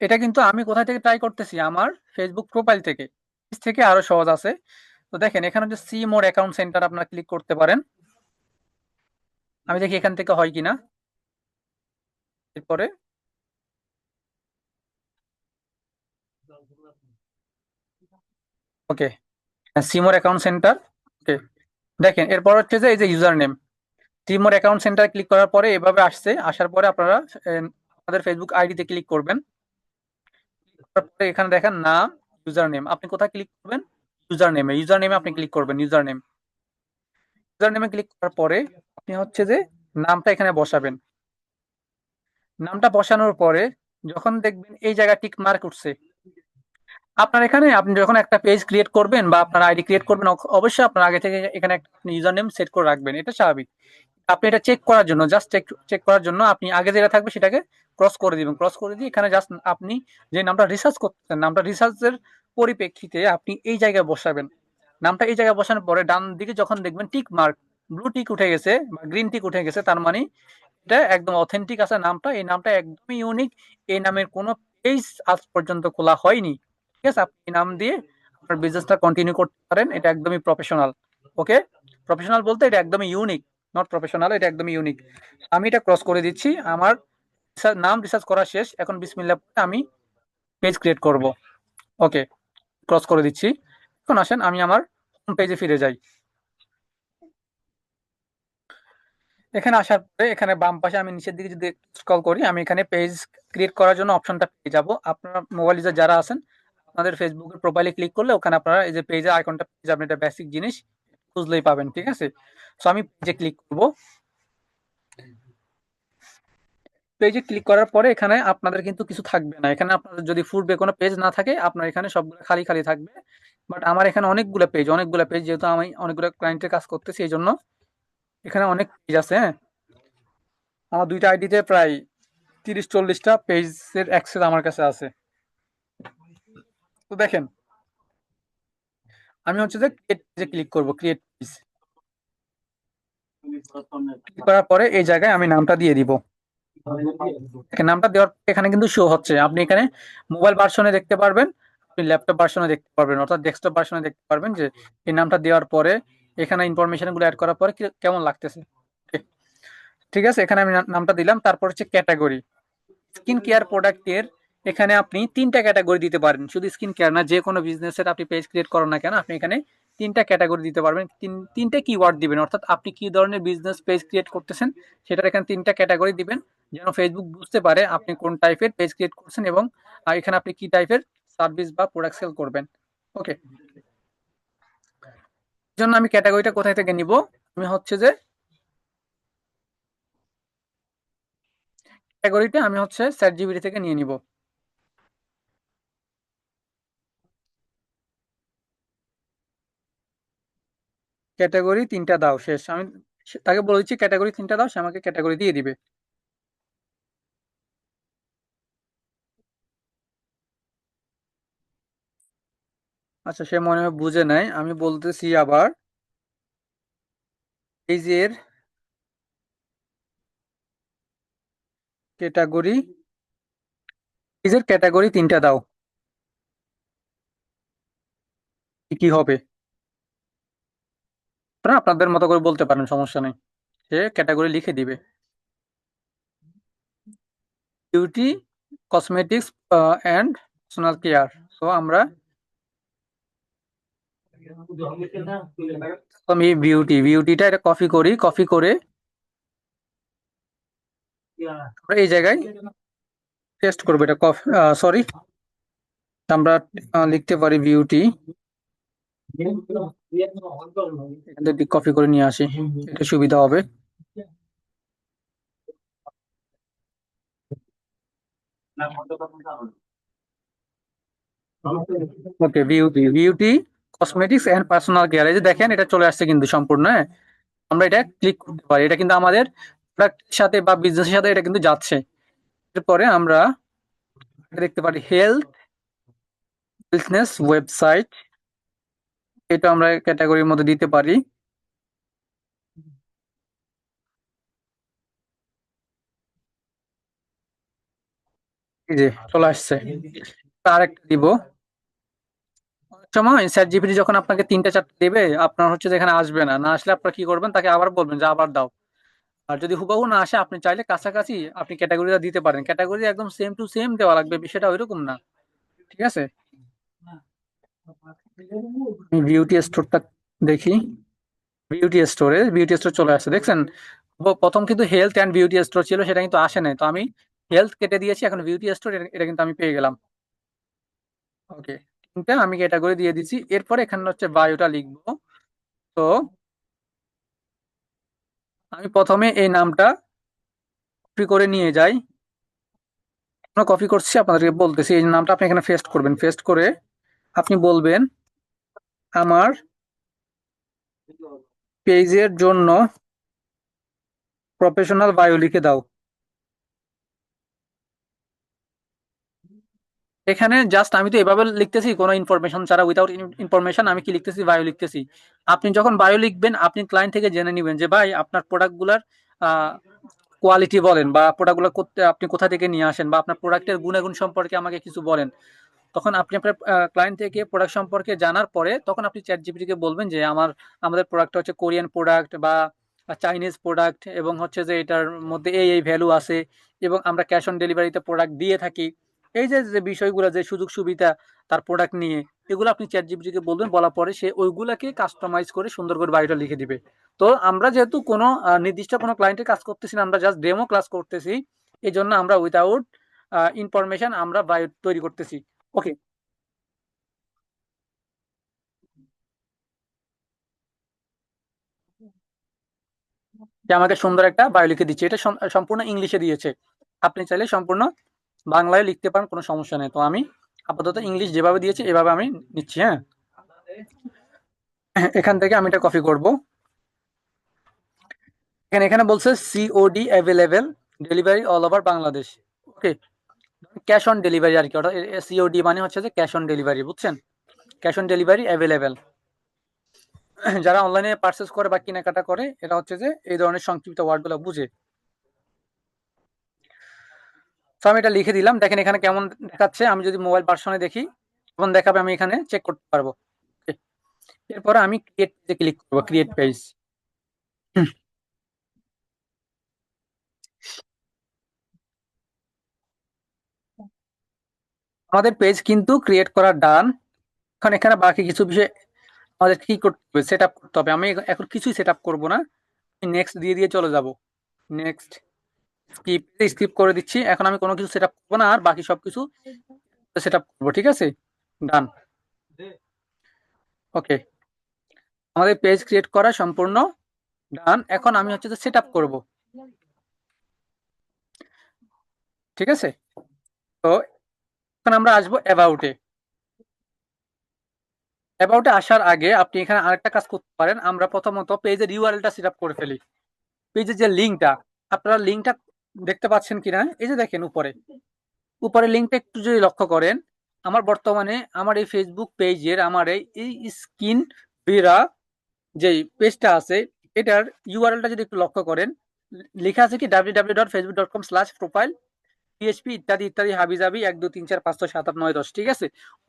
Speaker 1: এটা কিন্তু আমি কোথা থেকে ট্রাই করতেছি, আমার ফেসবুক প্রোফাইল থেকে। এর থেকে আরো সহজ আছে। তো দেখেন এখানে যে সি মোর অ্যাকাউন্ট সেন্টার আপনারা ক্লিক করতে পারেন। আমি দেখি এখান থেকে হয় কিনা। এরপরে ওকে, সিমোর অ্যাকাউন্ট সেন্টার। ওকে, দেখেন এরপর হচ্ছে যে এই যে user name, see more account centre click করার পরে এভাবে আসছে। আসার পরে আপনারা আমাদের ফেসবুক আইডিতে ক্লিক করবেন। তারপরে এখানে দেখেন নাম, ইউজার নেম, আপনি কোথায় ক্লিক করবেন? ইউজার নেমে আপনি ক্লিক করবেন। ইউজার নেমে ক্লিক করার পরে আপনি হচ্ছে যে নামটা এখানে বসাবেন। নামটা বসানোর পরে যখন দেখবেন এই জায়গায় টিক মার্ক উঠছে, আপনার এখানে আপনি যখন একটা পেজ ক্রিয়েট করবেন বা আপনার আইডি ক্রিয়েট করবেন, অবশ্যই আপনার আগে থেকে এখানে একটা ইউজার নেম সেট করে রাখবেন, এটা স্বাভাবিক। আপনি এটা চেক করার জন্য, জাস্ট চেক চেক করার জন্য আপনি আগে যেটা থাকবে সেটাকে ক্রস করে দিবেন। ক্রস করে দিয়ে এখানে জাস্ট আপনি যে নামটা রিসার্চ করতেছেন, নামটা রিসার্চের পরিপ্রেক্ষিতে আপনি এই জায়গায় বসাবেন। নামটা এই জায়গায় বসানোর পরে ডান দিকে যখন দেখবেন টিক মার্ক, ব্লু টিক উঠে গেছে বা গ্রিন টিক উঠে গেছে, তার মানে এটা একদম অথেন্টিক আছে নামটা, এই নামটা একদমই ইউনিক। এই নামের কোনো পেজ আজ পর্যন্ত খোলা হয়নি। ঠিক আছে, আপনি এই নাম দিয়ে আপনার বিজনেসটা কন্টিনিউ করতে পারেন, এটা একদমই প্রফেশনাল। ওকে, প্রফেশনাল বলতে এটা একদমই ইউনিক, নট প্রফেশনাল, এটা একদমই ইউনিক। আমি এটা ক্রস করে দিচ্ছি। আমার নাম রিসার্চ করা শেষ, এখন বিসমিল্লাহ বলে আমি পেজ ক্রিয়েট করব। ওকে, ক্রস করে দিচ্ছি। এখন আসেন আমি আমার হোম পেজে ফিরে যাই। এখানে আসার পরে এখানে বাম পাশে আমি নিচের দিকে যদি স্ক্রল করি, আমি এখানে পেজ ক্রিয়েট করার জন্য অপশনটা পেয়ে যাব। আপনার মোবাইল ইউজার যারা আছেন আপনাদের ফেসবুকের প্রোফাইলে ক্লিক করলে ওখানে আপনারা এই যে পেজের আইকনটা পেয়ে যাবেন, এটা বেসিক জিনিস, খুঁজলেই পাবেন। ঠিক আছে, সো আমি পেজে ক্লিক করব। পেজে ক্লিক করার পরে এখানে আপনাদের কিন্তু কিছু থাকবে না। এখানে আপনাদের যদি পূর্বে কোনো পেজ না থাকে আপনার এখানে সবগুলো খালি খালি থাকবে। বাট আমার এখানে অনেকগুলো পেজ যেহেতু আমি অনেকগুলো ক্লায়েন্টের কাজ করতেছি এই জন্য এখানে অনেক পেজ আছে। হ্যাঁ, আমার দুইটা আইডিতে প্রায় 30-40টা পেজের অ্যাক্সেস আমার কাছে আছে। তো দেখেন আমি হচ্ছে যে ক্রিয়েট পেজে ক্লিক করব, ক্রিয়েট পেজ ক্লিক করার পরে এই জায়গায় আমি নামটা দিয়ে দিব। এখানে নামটা দেওয়ার পরে এখানে কিন্তু শো হচ্ছে, আপনি এখানে মোবাইল ভার্সনে দেখতে পারবেন, আপনি ল্যাপটপ ভার্সনে দেখতে পারবেন, অর্থাৎ ডেস্কটপ ভার্সনে দেখতে পারবেন যে এই নামটা দেওয়ার পরে এখানে ইনফরমেশন গুলো অ্যাড করার পরে কেমন লাগতেছে। Okay, ঠিক আছে, এখানে আমি নামটা দিলাম। তারপর হচ্ছে ক্যাটাগরি, স্কিন কেয়ার প্রোডাক্টের এখানে আপনি 3টা ক্যাটাগরি দিতে পারেন। শুধু স্কিন কেয়ার না, যে কোনো বিজনেসের আপনি পেজ ক্রিয়েট করেন না কেন আপনি এখানে 3টা ক্যাটাগরি দিতে পারবেন। তিনটে কিওয়ার্ড দিবেন, অর্থাৎ আপনি কি ধরনের বিজনেস পেজ ক্রিয়েট করতেছেন সেটার এখানে 3টা ক্যাটাগরি দিবেন, যেন ফেসবুক বুঝতে পারে আপনি কোন টাইপের পেজ ক্রিয়েট করছেন এবং এখানে আপনি কি টাইপের সার্ভিস বা প্রোডাক্ট সেল করবেন। ওকে, জন্য আমি ক্যাটাগরিটা কোথায় থেকে নিব, আমি হচ্ছে যে ক্যাটাগরিটা আমি হচ্ছে চ্যাট জিপিটি থেকে নিয়ে নিব। ক্যাটাগরি ৩টা দাও, শেষ। আমি তাকে বলে দিচ্ছি ক্যাটাগরি ৩টা দাও, সে আমাকে ক্যাটাগরি দিয়ে দিবে। আচ্ছা, সে মনে হয় বুঝে নাই, আমি বলতেছি আবার। পেজের ক্যাটাগরি পেজের ক্যাটাগরি ৩টা দাও। কি কি হবে? আপনারা আপনাদের মতো করে বলতে পারেন, সমস্যা নেই। সে ক্যাটাগরি লিখে দিবে। Beauty, cosmetics and personal care. তো আমি বিউটিটা এটা কপি করি, কপি করে আমরা এই জায়গায় টেস্ট করবো। এটা সরি, আমরা লিখতে পারি বিউটি, এখান থেকে কপি করে নিয়ে আসি, এটা সুবিধা হবে। Okay, beauty cosmetics and personal care, এই যে দেখেন এটা চলে আসছে কিন্তু সম্পূর্ণ, হ্যাঁ। আমরা এটা ক্লিক করতে পারি, এটা কিন্তু আমাদের প্রোডাক্টের সাথে বা বিজনেসের সাথে এটা কিন্তু যাচ্ছে। এরপরে আমরা দেখতে পারি হেলথ, বিজনেস ওয়েবসাইট, এটা আমরা ক্যাটাগরির মধ্যে দিতে পারি। এই যে চলে আসছে। আরেকটা দিব। অনেক সময় চ্যাট জিপিটি যখন আপনাকে ৩টা ৪টা দেবে, আপনার হচ্ছে যে এখানে আসবে না, না আসলে আপনার কি করবেন, তাকে আবার বলবেন যে আবার দাও। আর যদি হুবহু না আসে, আপনি চাইলে কাছাকাছি আপনি ক্যাটাগরিটা দিতে পারেন। ক্যাটাগরি একদম সেম টু সেম দেওয়া লাগবে, বিষয়টা ওইরকম না। ঠিক আছে, আমি বিউটি স্টোরটা দেখি। বিউটি স্টোর চলে আসছে, দেখছেন? প্রথম কিন্তু হেলথ অ্যান্ড বিউটি স্টোর ছিল, সেটা কিন্তু আসে নাই, তো আমি হেলথ কেটে দিয়েছি, এখন বিউটি স্টোর, এটা কিন্তু আমি পেয়ে গেলাম। ওকে, তিনটা আমি ক্যাটাগরি দিয়ে দিচ্ছি। এরপরে এখানে হচ্ছে বায়োটা লিখবো। তো আমি প্রথমে এই নামটা কপি করে নিয়ে যাই। আমরা কপি করছি, আপনাদেরকে বলতেছি এই নামটা আপনি এখানে পেস্ট করবেন। পেস্ট করে আপনি বলবেন আমার পেজের জন্য প্রফেশনাল বায়ো লিখে দাও। এখানে জাস্ট আমি তো এভাবে লিখতেছি কোনো ইনফরমেশন ছাড়া, উইদাউট ইনফরমেশন আমি কি লিখতেছি, বায়ো লিখতেছি। আপনি যখন বায়ো লিখবেন, আপনি ক্লায়েন্ট থেকে জেনে নেবেন যে ভাই আপনার প্রোডাক্টগুলোর কোয়ালিটি বলেন, বা প্রোডাক্টগুলো করতে আপনি কোথা থেকে নিয়ে আসেন, বা আপনার প্রোডাক্টের গুণাগুণ সম্পর্কে আমাকে কিছু বলেন। তখন আপনি আপনার ক্লায়েন্ট থেকে প্রোডাক্ট সম্পর্কে জানার পরে তখন আপনি চ্যাট জিপিটিকে বলবেন যে আমাদের প্রোডাক্টটা হচ্ছে কোরিয়ান প্রোডাক্ট বা চাইনিজ প্রোডাক্ট, এবং হচ্ছে যে এটার মধ্যে এই ভ্যালু আছে, এবং আমরা ক্যাশ অন ডেলিভারিতে প্রোডাক্ট দিয়ে থাকি। এই যে যে বিষয়গুলো, যে সুযোগ সুবিধা তার প্রোডাক্ট নিয়ে, এগুলো আপনি চ্যাট জিপিটিকে বলবেন, বলার পরে সে ওইগুলাকে কাস্টমাইজ করে সুন্দর করে বায়োটা লিখে দিবে। তো আমরা যেহেতু কোনো নির্দিষ্ট কোনো ক্লায়েন্টের কাজ করতেছি না, আমরা জাস্ট ডেমো ক্লাস করতেছি, এই জন্য আমরা উইদাউট ইনফরমেশন আমরা বায়ো তৈরি করতেছি। ওকে, যে আমাকে সুন্দর একটা বায়ো লিখে দিচ্ছে, এটা সম্পূর্ণ ইংলিশে দিয়েছে। আপনি চাইলে সম্পূর্ণ বাংলায় লিখতে পারেন, কোনো সমস্যা নেই। তো আমি আপাতত ইংলিশ যেভাবে দিয়েছি এভাবে আমি নিচ্ছি, হ্যাঁ। এখান থেকে আমি এটা কপি করব। এখানে এখানে বলছে COD available, delivery all over Bangladesh. Okay, cash on delivery আর কি, ওটা সিওডি মানে হচ্ছে যে ক্যাশ অন ডেলিভারি, বুঝছেন? Cash on delivery available. যারা অনলাইনে পার্চেস করে বা কেনাকাটা করে, এটা হচ্ছে যে এই ধরনের সংক্ষিপ্ত ওয়ার্ডগুলো বুঝে। তো আমি এটা লিখে দিলাম, দেখেন এখানে কেমন দেখাচ্ছে। আমি যদি মোবাইল ভার্সনে দেখি তখন দেখাবে, আমি এখানে চেক করতে পারবো। Okay, এরপরে আমি ক্রিয়েট পেজে ক্লিক করবো, ক্রিয়েট পেজ। আমাদের পেজ কিন্তু ক্রিয়েট করা ডান। এখন এখানে বাকি কিছু বিষয় আমাদের কি করতে হবে, সেট আপ করতে হবে। আমি এখন কিছুই সেট আপ করবো না, আমি নেক্সট দিয়ে দিয়ে চলে যাব। নেক্সট, স্কিপ স্কিপ করে দিচ্ছি। এখন আমি কোনো কিছু সেট আপ করবো না, আর বাকি সবকিছু সেট আপ করবো। ঠিক আছে, ডান। ওকে, আমাদের পেজ ক্রিয়েট করা সম্পূর্ণ ডান। এখন আমি হচ্ছে যে সেট আপ করবো। ঠিক আছে, তো এখন আমরা আসবো অ্যাবাউটে। অ্যাবাউটে আসার আগে আপনি এখানে আরেকটা কাজ করতে পারেন। আমরা প্রথমত পেজের ইউআরএলটা সেট আপ করে ফেলি। পেজের যে লিঙ্কটা, আপনারা লিঙ্কটা দেখতে পাচ্ছেন কিনা, এই যে দেখেন উপরে, উপরে লিঙ্কটা একটু যদি লক্ষ্য করেন, আমার বর্তমানে আমার এই ফেসবুক পেজের আমার এই স্কিন ভিরা যে পেজটা আছে, এটার ইউআরএলটা যদি একটু লক্ষ্য করেন, লেখা আছে কি www.facebook.com/profile পিএইচপি ইত্যাদি ইত্যাদি হাবিজাবি 1 2 3 4 5 6 7 8 9 10, ঠিক আছে,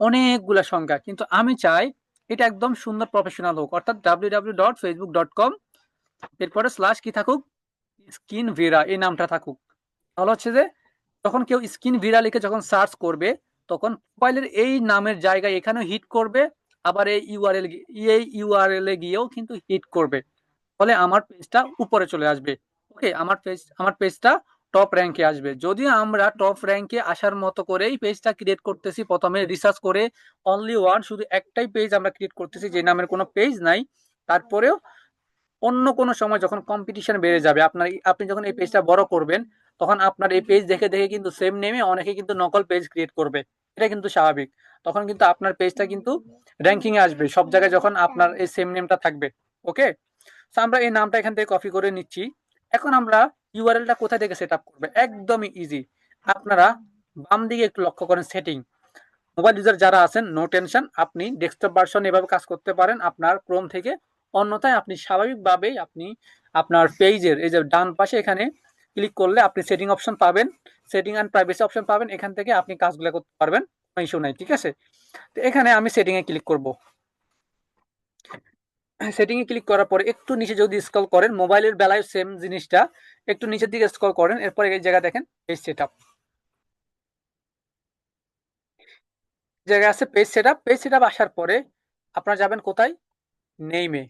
Speaker 1: অনেকগুলা সংখ্যা। কিন্তু আমি চাই এটা একদম সুন্দর প্রফেশনাল হোক, অর্থাৎ www.facebook.com এরপরে স্ল্যাশ কি থাকুক, স্কিন ভিরা এই নামটা থাকুক। তাহলে হচ্ছে যে যখন কেউ স্কিন ভিরা লিখে যখন সার্চ করবে, তখন প্রোফাইলের এই নামের জায়গায় এখানেও হিট করবে, আবার এই ইউআরএল এ গিয়েও কিন্তু হিট করবে। ফলে আমার পেজটা উপরে চলে আসবে। ওকে, আমার পেজটা টপ র্যাঙ্কে আসবে। যদিও আমরা টপ র্যাঙ্কে আসার মতো করেই পেজটা ক্রিয়েট করতেছি, প্রথমে রিসার্চ করে অনলি ওয়ান, শুধু একটাই পেজ আমরা ক্রিয়েট করতেছি যে নামের কোনো পেজ নাই। তারপরেও অন্য কোনো সময় যখন কম্পিটিশন বেড়ে যাবে, আপনি যখন এই পেজটা বড় করবেন, তখন আপনার এই পেজ দেখে দেখে কিন্তু সেম নেমে অনেকে কিন্তু নকল পেজ ক্রিয়েট করবে। এটা কিন্তু স্বাভাবিক। তখন কিন্তু আপনার পেজটা কিন্তু র্যাঙ্কিং এ আসবে সব জায়গায় যখন আপনার এই সেম নেমটা থাকবে। ওকে, তো আমরা এই নামটা এখান থেকে কপি করে নিচ্ছি। এখন আমরা ইউআরএলটা কোথা থেকে সেট আপ করবে, একদমই ইজি। আপনারা বাম দিকে একটু লক্ষ্য করেন, সেটিং। মোবাইল ইউজার যারা আছেন, নো টেনশন, আপনি ডেস্কটপ ভার্সন এভাবে কাজ করতে পারেন আপনার ক্রোম থেকে। অন্যথায় আপনি স্বাভাবিকভাবেই আপনি আপনার পেজের এই যে ডান পাশে এখানে ক্লিক করলে আপনি সেটিং অপশন পাবেন, সেটিং অ্যান্ড প্রাইভেসি অপশন পাবেন। এখান থেকে আপনি কাজগুলো করতে পারবেন, কোনো ইস্যু নাই, ঠিক আছে। তো এখানে আমি সেটিং এ ক্লিক করব। সেটিং এ ক্লিক করার পরে একটু নিচে যদি স্ক্রল করেন, মোবাইলের বেলায় সেম জিনিসটা, একটু নিচের দিকে স্ক্রল করেন, এরপরে এই জায়গা দেখেন পেজ সেটআপ, জায়গা আছে পেজ সেটআপ। পেজ সেটআপ আসার পরে আপনারা যাবেন কোথায়, নেমে,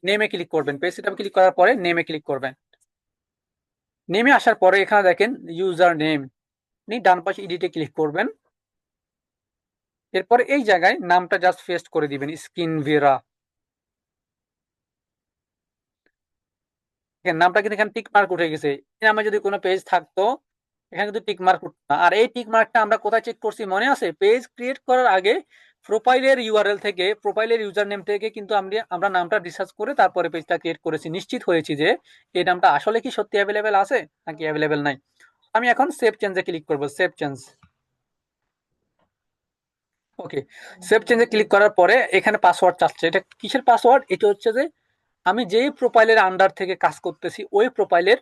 Speaker 1: নেমে ক্লিক করবেন। পেজ সেটআপ ক্লিক করার পরে নেমে ক্লিক করবেন। নেমে আসার পরে এখানে দেখেন ইউজার নেম, আপনি ডান পাশে এডিটে ক্লিক করবেন। এরপরে এই জায়গায় নামটা জাস্ট পেস্ট করে দিবেন, স্কিন ভেরা। নামটা কিন্তু এখানে টিক মার্ক উঠে গেছে। এই নামে যদি কোনো পেজ থাকতো, এখানে কিন্তু টিক মার্ক উঠতো না। আর এই টিক মার্কটা আমরা কোথায় চেক করছি মনে আছে, পেজ ক্রিয়েট করার আগে প্রোফাইলের ইউআরএল থেকে, প্রোফাইলের ইউজার নেম থেকে কিন্তু আমরা নামটা রিসার্চ করে তারপরে পেজটা ক্রিয়েট করেছি, নিশ্চিত হয়েছি যে এই নামটা আসলে কি সত্যি অ্যাভেলেবেল আছে নাকি অ্যাভেলেবেল নাই। আমি এখন সেভ চেঞ্জে ক্লিক করব, সেভ চেঞ্জ। ওকে, সেভ চেঞ্জে ক্লিক করার পরে এখানে পাসওয়ার্ড চাচ্ছে। এটা কিসের পাসওয়ার্ড, এটা হচ্ছে যে আমি যেই প্রোফাইলের আন্ডার থেকে কাজ করতেছি ওই প্রোফাইলের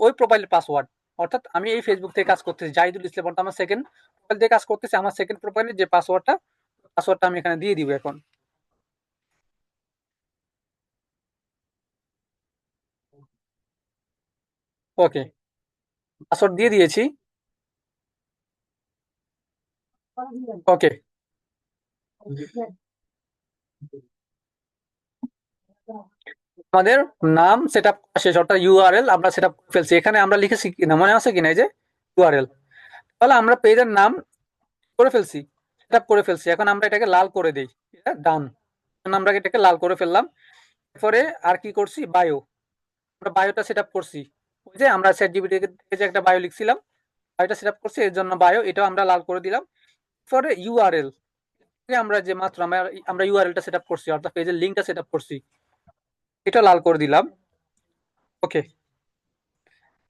Speaker 1: ওই প্রোফাইলের পাসওয়ার্ড। অর্থাৎ আমি এই ফেসবুক থেকে কাজ করতেছি, জাহিদুল ইসলাম, অর্থাৎ আমার সেকেন্ড প্রোফাইল থেকে কাজ করতেছি, আমার সেকেন্ড প্রোফাইলের যে পাসওয়ার্ডটা আমি এখানে দিয়ে দিব এখন। ওকে, পাসওয়ার্ড দিয়ে দিয়েছি। ওকে, আমাদের নাম সেট আপ শেষ, অর্থাৎ ইউআরএল আমরা সেট আপ করে ফেলছি। এখানে আমরা লিখেছি কিনা মনে আছে কিনা, এই যে ইউআরএল। তাহলে আমরা পেজের নাম করে ফেলছি, সেট আপ করে ফেলছি। এখন আমরা এটাকে লাল করে দিই, ডান। আমরা এটাকে লাল করে ফেললাম। এরপরে আর কি করছি, বায়ো, আমরা বায়োটা সেট আপ করছি। ওই যে আমরা চ্যাট জিপিটি থেকে যে একটা বায়ো লিখছিলাম, বায়োটা সেট আপ করছি, এর জন্য বায়ো এটাও আমরা লাল করে দিলাম। পরে ইউআরএল, আমরা যে মাত্র আমরা ইউআরএলটা সেট আপ করছি, অর্থাৎ পেজের লিঙ্কটা সেট আপ করছি, এটা লাল করে দিলাম। ওকে,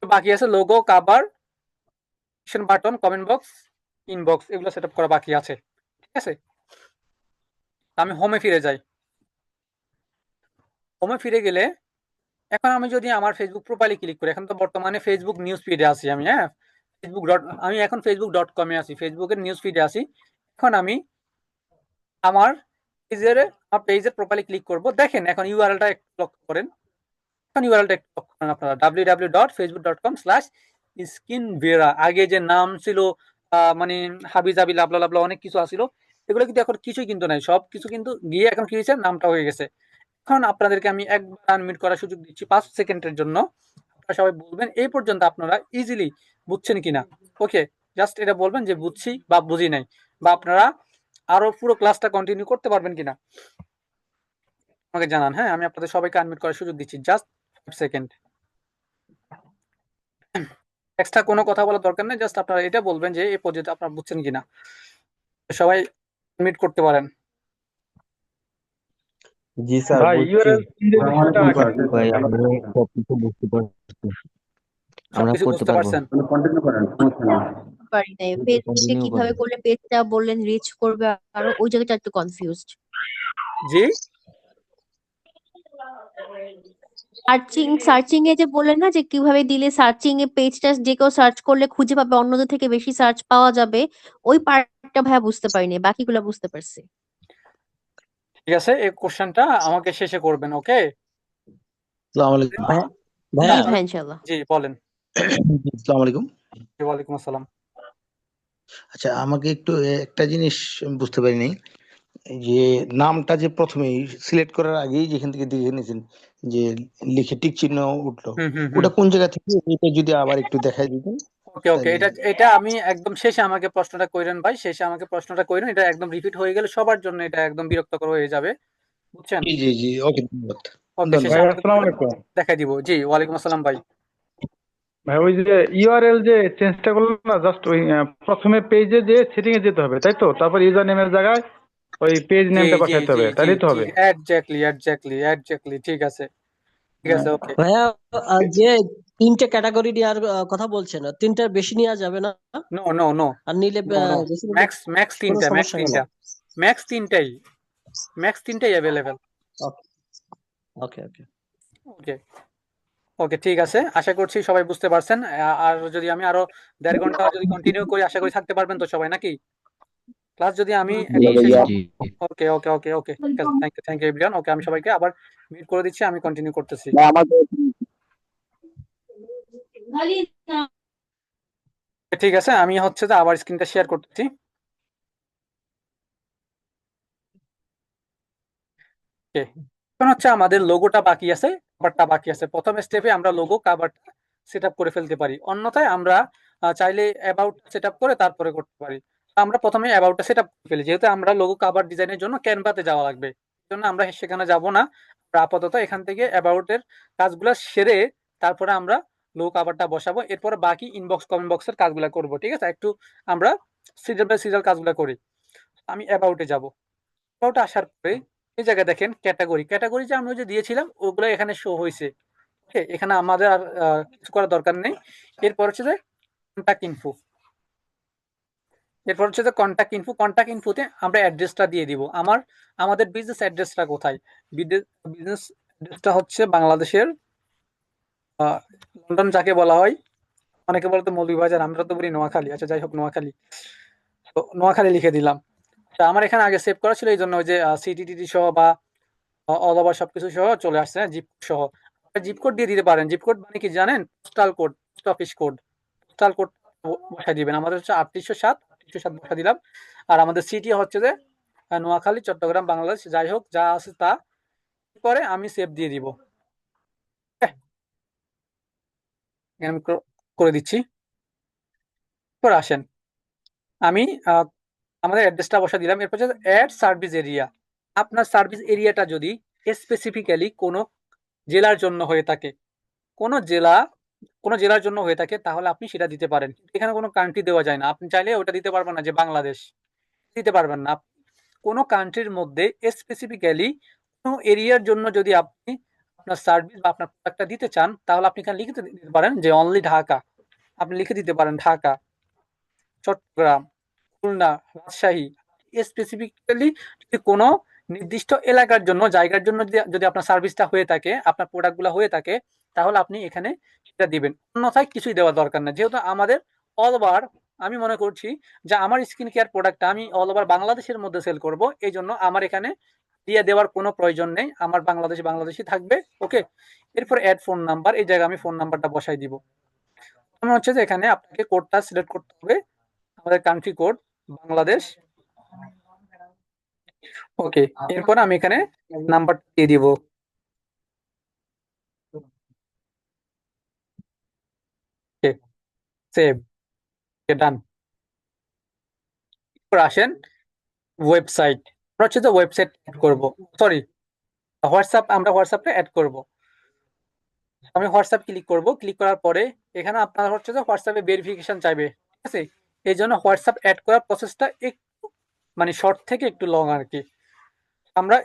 Speaker 1: বাকি আছে logo, cover, button, comment box, inbox, এগুলো সেট আপ করা বাকি আছে, ঠিক আছে। আমি হোমে ফিরে যাই। হোমে ফিরে গেলে এখন আমি যদি আমার ফেসবুক প্রোফাইলে ক্লিক করি, এখন তো বর্তমানে ফেসবুক নিউজ ফিডে আছি আমি, হ্যাঁ। আমি এখন ফেসবুক.কমে আছি, ফেসবুকের নিউজ ফিডে আছি। এখন আমি আমার পেজের প্রোফাইলে ক্লিক করব। দেখেন এখন ইউআরএলটা একটু লক্ষ্য করেন, এখন ইউআরএলটা একটু লক্ষ্য করেন আপনারা, www.facebook.com/skinvera। আগে যে নাম ছিল মানে হাবিজাবি লাবলা লাবলা অনেক কিছু আছিল, এগুলো কিন্তু এখন কিছুই কিন্তু নাই, সব কিছু কিন্তু গিয়ে এখন কি হয়েছে, নামটা হয়ে গেছে। এখন আপনাদেরকে আমি একবার আনমিউট করার সুযোগ দিচ্ছি 5 সেকেন্ডের জন্য। আপনারা সবাই বলবেন এই পর্যন্ত আপনারা ইজিলি বুঝছেন কিনা। ওকে, জাস্ট এটা বলবেন যে বুঝছি বা বুঝি নাই, বা আপনারা আরো পুরো ক্লাসটা কন্টিনিউ করতে পারবেন কিনা আমাকে জানান। হ্যাঁ, আমি আপনাদের সবাইকে আনমিউট করার সুযোগ দিচ্ছি, জাস্ট 5 সেকেন্ড। এক্সট্রা কোনো কথা বলার দরকার নেই, জাস্ট আপনারা এটা বলবেন যে এই পর্যন্ত আপনারা বুঝছেন কিনা। সবাই আনমিউট করতে পারেন।
Speaker 2: জি স্যার,
Speaker 3: ভাই
Speaker 2: বুঝছি।
Speaker 3: ইউআরএল চেঞ্জের বিষয়টা
Speaker 4: জি
Speaker 3: কেমন
Speaker 4: ভাই,
Speaker 3: হবে
Speaker 4: আমরা
Speaker 3: আমাকে একটু বলেন।
Speaker 4: সবকিছু বুঝতে পারছি, আমরা
Speaker 1: সবকিছু
Speaker 4: করতে
Speaker 1: বুঝতে
Speaker 4: পারবো।
Speaker 1: পারছেন?
Speaker 5: কন্টিনিউ করেন, সমস্যা নেই।
Speaker 6: পারি নাই পেজে
Speaker 4: কন্টিনিউ
Speaker 6: কিভাবে
Speaker 4: করেন।
Speaker 6: করলে পেজটা বললেন রিচ করবে, আরো ওই জায়গাটা একটু কনফিউজড।
Speaker 1: জি,
Speaker 6: সার্চিং সার্চিং এ যে বললেন না যে কিভাবে দিলে সার্চিং এ পেজটা যে কেউ সার্চ করলে খুঁজে পাবে, অন্যদের থেকে বেশি সার্চ পাওয়া যাবে, ওই পার্টটা ভাইয়া বুঝতে পারিনি, বাকিগুলো বুঝতে পারছি।
Speaker 1: ঠিক আছে, এই কোশ্চেনটা আমাকে শেষে করবেন, ওকে?
Speaker 7: আসসালামু আলাইকুম ভাইয়া।
Speaker 6: জি
Speaker 7: ভাইয়া,
Speaker 1: আপনার,
Speaker 6: ভাই ইনশাল্লাহ।
Speaker 1: জি বলেন।
Speaker 7: আসসালামু আলাইকুম।
Speaker 1: জি, ওয়ালাইকুম আসসালাম।
Speaker 7: আচ্ছা, আমাকে একটু একটা জিনিস আমি বুঝতে পারিনি। এই যে নামটা যে প্রথমেই সিলেক্ট করার আগেই যেখান থেকে দেখে নিয়েছেন যে লিখে টিক চিহ্ন উঠলো,
Speaker 1: হুম হুম হুম।
Speaker 7: ওটা কোন জায়গা থেকে, এটা যদি আবার একটু দেখাই দিতেন
Speaker 1: ওকে ওকে,
Speaker 7: তাহলে।
Speaker 1: এটা এটা আমি একদম শেষে আমাকে প্রশ্নটা কইরেন ভাই, শেষে আমাকে প্রশ্নটা কইরেন, এটা একদম রিপিট হয়ে গেলে সবার জন্য এটা একদম বিরক্তকর হয়ে যাবে, বুঝছেন?
Speaker 7: জি জি জি, ওকে, ধন্যবাদ।
Speaker 1: ওকে, শেষে
Speaker 3: ভাই
Speaker 7: ধন্যবাদ।
Speaker 1: আমাকে
Speaker 3: আসসালামু
Speaker 1: কইরেন,
Speaker 3: আলাইকুম।
Speaker 1: দেখাই দিব। জি, ওয়ালাইকুম আসসালাম ভাই।
Speaker 3: ভাই ওই যে ইউআরএল যে চেঞ্জটা করলো না, জাস্ট ওই প্রথমে পেজে যে সেটিং এ যেতে হবে তাই তো, তারপর ইউজার নেমের জায়গায় ওই পেজ
Speaker 1: জি
Speaker 3: নেমটা
Speaker 1: জি
Speaker 3: পাঠাইতে
Speaker 1: জি
Speaker 3: হবে,
Speaker 1: জি
Speaker 3: তাইলে তো
Speaker 1: জি,
Speaker 3: হবে।
Speaker 1: এক্স্যাক্টলি এক্স্যাক্টলি এক্স্যাক্টলি, ঠিক আছে, ঠিক আছে, ওকে।
Speaker 4: ভাইয়া, যে তিনটে ক্যাটাগরি নেওয়ার কথা বলছেন, তিনটার বেশি নেওয়া যাবে না?
Speaker 1: নো নো নো
Speaker 4: আর নিলে
Speaker 1: নো নো,
Speaker 4: বেশি নিলে
Speaker 1: ম্যাক্স ম্যাক্স
Speaker 4: কোনো
Speaker 1: তিনটা, ম্যাক্স
Speaker 4: সমস্যা কেন?
Speaker 1: তিনটা, ম্যাক্স তিনটাই, ম্যাক্স তিনটাই অ্যাভেলেবেল।
Speaker 4: ওকে ওকে।
Speaker 1: ওকে ওকে, ঠিক আছে, আশা করছি সবাই বুঝতে পারছেন। আর যদি আমি আরো 1.5 ঘন্টা যদি কন্টিনিউ করি, আশা করি থাকতে পারবেন তো সবাই নাকি? ক্লাস যদি আমি
Speaker 4: জি
Speaker 1: একদম শেষ,
Speaker 4: জি জি।
Speaker 1: ওকে ওকে ওকে ওকে, ঠিক আছে, থ্যাংক ইউ এভরিওয়ান। ওকে, আমি সবাইকে আবার মিট করে দিচ্ছি, আমি কন্টিনিউ করতেছি।
Speaker 5: না, আমাদের
Speaker 1: ঠিক আছে, আমি হচ্ছে যে আবার স্ক্রিনটা শেয়ার করতেছি। ওকে, এখন হচ্ছে আমাদের লোগোটা বাকি আছে, কভারটা বাকি আছে। প্রথম স্টেপে আমরা লোগো কভারটা সেট আপ করে ফেলতে পারি, অন্যথায় আমরা চাইলে অ্যাবাউট সেট আপ করে তারপরে করতে পারি। আমরা প্রথমে অ্যাবাউটটা সেট আপ করে ফেলি, যেহেতু আমরা লোগো কভার ডিজাইনের জন্য ক্যানভাতে যাওয়া লাগবে, এই জন্য আমরা সেখানে যাব না। আমরা আপাতত এখান থেকে অ্যাবাউটের কাজগুলো সেরে তারপরে আমরা লোগো কভারটা বসাবো, এরপরে বাকি ইনবক্স কমেন্ট বক্সের কাজগুলো করব, ঠিক আছে? একটু আমরা সিরিয়াল বাই সিরিয়াল কাজগুলো করি। আমি অ্যাবাউটে যাব। অ্যাবাউটে আসার পরে এই জায়গায় দেখেন ক্যাটাগরি, ক্যাটাগরি যে আমি ওই যে দিয়েছিলাম ওগুলো এখানে শো হয়েছে। ওকে, এখানে আমাদের আর কিছু করার দরকার নেই। এরপর হচ্ছে যে কন্টাক্ট ইনফো, এরপর হচ্ছে যে কন্টাক্ট ইনফো, কন্টাক্ট ইনফোতে আমরা অ্যাড্রেসটা দিয়ে দিব। আমাদের বিজনেস অ্যাড্রেসটা কোথায়? বিজনেস অ্যাড্রেসটা হচ্ছে বাংলাদেশের লন্ডন যাকে বলা হয়, অনেকে বলতো মৌলভীবাজার, আমরা তো বলি নোয়াখালী। আচ্ছা যাই হোক, নোয়াখালী, তো নোয়াখালী লিখে দিলাম। তা আমার এখানে আগে সেভ করা ছিল, এই জন্য ওই যে সিটিটিটি সহ বা অল ওভার সবকিছু সহ চলে আসছে, জিপ সহ। জিপ কোড দিয়ে দিতে পারেন। জিপ কোড মানে কি জানেন? Postal code, post office code. Postal code বসাই দিবেন। আমাদের হচ্ছে 3807, 3807 বসা দিলাম। আর আমাদের সিটি হচ্ছে যে নোয়াখালী, চট্টগ্রাম, বাংলাদেশ, যাই হোক যা আছে তা। পরে আমি সেভ দিয়ে দিব। আমি করে দিচ্ছি। এরপর আসেন, আমি আমাদের অ্যাড্রেসটা বসা দিলাম। এরপর হচ্ছে অ্যাড সার্ভিস এরিয়া। আপনার সার্ভিস এরিয়াটা যদি স্পেসিফিক্যালি কোনো জেলার জন্য হয়ে থাকে, কোনো জেলা কোনো জেলার জন্য হয়ে থাকে, তাহলে আপনি সেটা দিতে পারেন। এখানে কোনো কান্ট্রি দেওয়া যায় না, আপনি চাইলে ওটা দিতে পারবেন না যে বাংলাদেশ, দিতে পারবেন না। কোনো কান্ট্রির মধ্যে স্পেসিফিক্যালি কোনো এরিয়ার জন্য যদি আপনি আপনার সার্ভিস বা আপনার প্রোডাক্টটা দিতে চান, তাহলে আপনি এখানে লিখে দিতে পারেন যে অনলি ঢাকা। আপনি লিখে দিতে পারেন ঢাকা, চট্টগ্রাম, খুলনা, রাজশাহী। স্পেসিফিক্যালি যদি কোনো নির্দিষ্ট এলাকার জন্য, জায়গার জন্য যদি যদি আপনার সার্ভিসটা হয়ে থাকে, আপনার প্রোডাক্টগুলো হয়ে থাকে, তাহলে আপনি এখানে সেটা দিবেন। অন্যথায় কিছুই দেওয়ার দরকার না, যেহেতু আমাদের অল ওভার, আমি মনে করছি যে আমার স্কিন কেয়ার প্রোডাক্টটা আমি অল ওভার বাংলাদেশের মধ্যে সেল করব, এই জন্য আমার এখানে দিয়ে দেওয়ার কোনো প্রয়োজন নেই। আমার বাংলাদেশি থাকবে। ওকে, এরপর অ্যাড ফোন নাম্বার, এই জায়গায় আমি ফোন নাম্বারটা বসাই দিব। মনে হচ্ছে যে এখানে আপনাকে কোডটা সিলেক্ট করতে হবে, আমাদের কান্ট্রি কোড বাংলাদেশ। ওকে, এরপর আমি এখানে নাম্বার দিয়ে দিব। ওকে, সেভ, ডান। এরপর আসেন ওয়েবসাইট, আমরা হচ্ছে যে ওয়েবসাইট অ্যাড করব, সরি হোয়াটসঅ্যাপ, আমরা হোয়াটসঅ্যাপটা অ্যাড করব। আমি হোয়াটসঅ্যাপ ক্লিক করব, ক্লিক করার পরে এখানে আপনার হচ্ছে যে হোয়াটসঅ্যাপে ভেরিফিকেশন চাইবে, ঠিক আছে? এই জন্য হোয়াটসঅ্যাপ অ্যাড করার প্রসেসটা একটু মানে শর্ট থেকে একটু লং আর কি। আমরা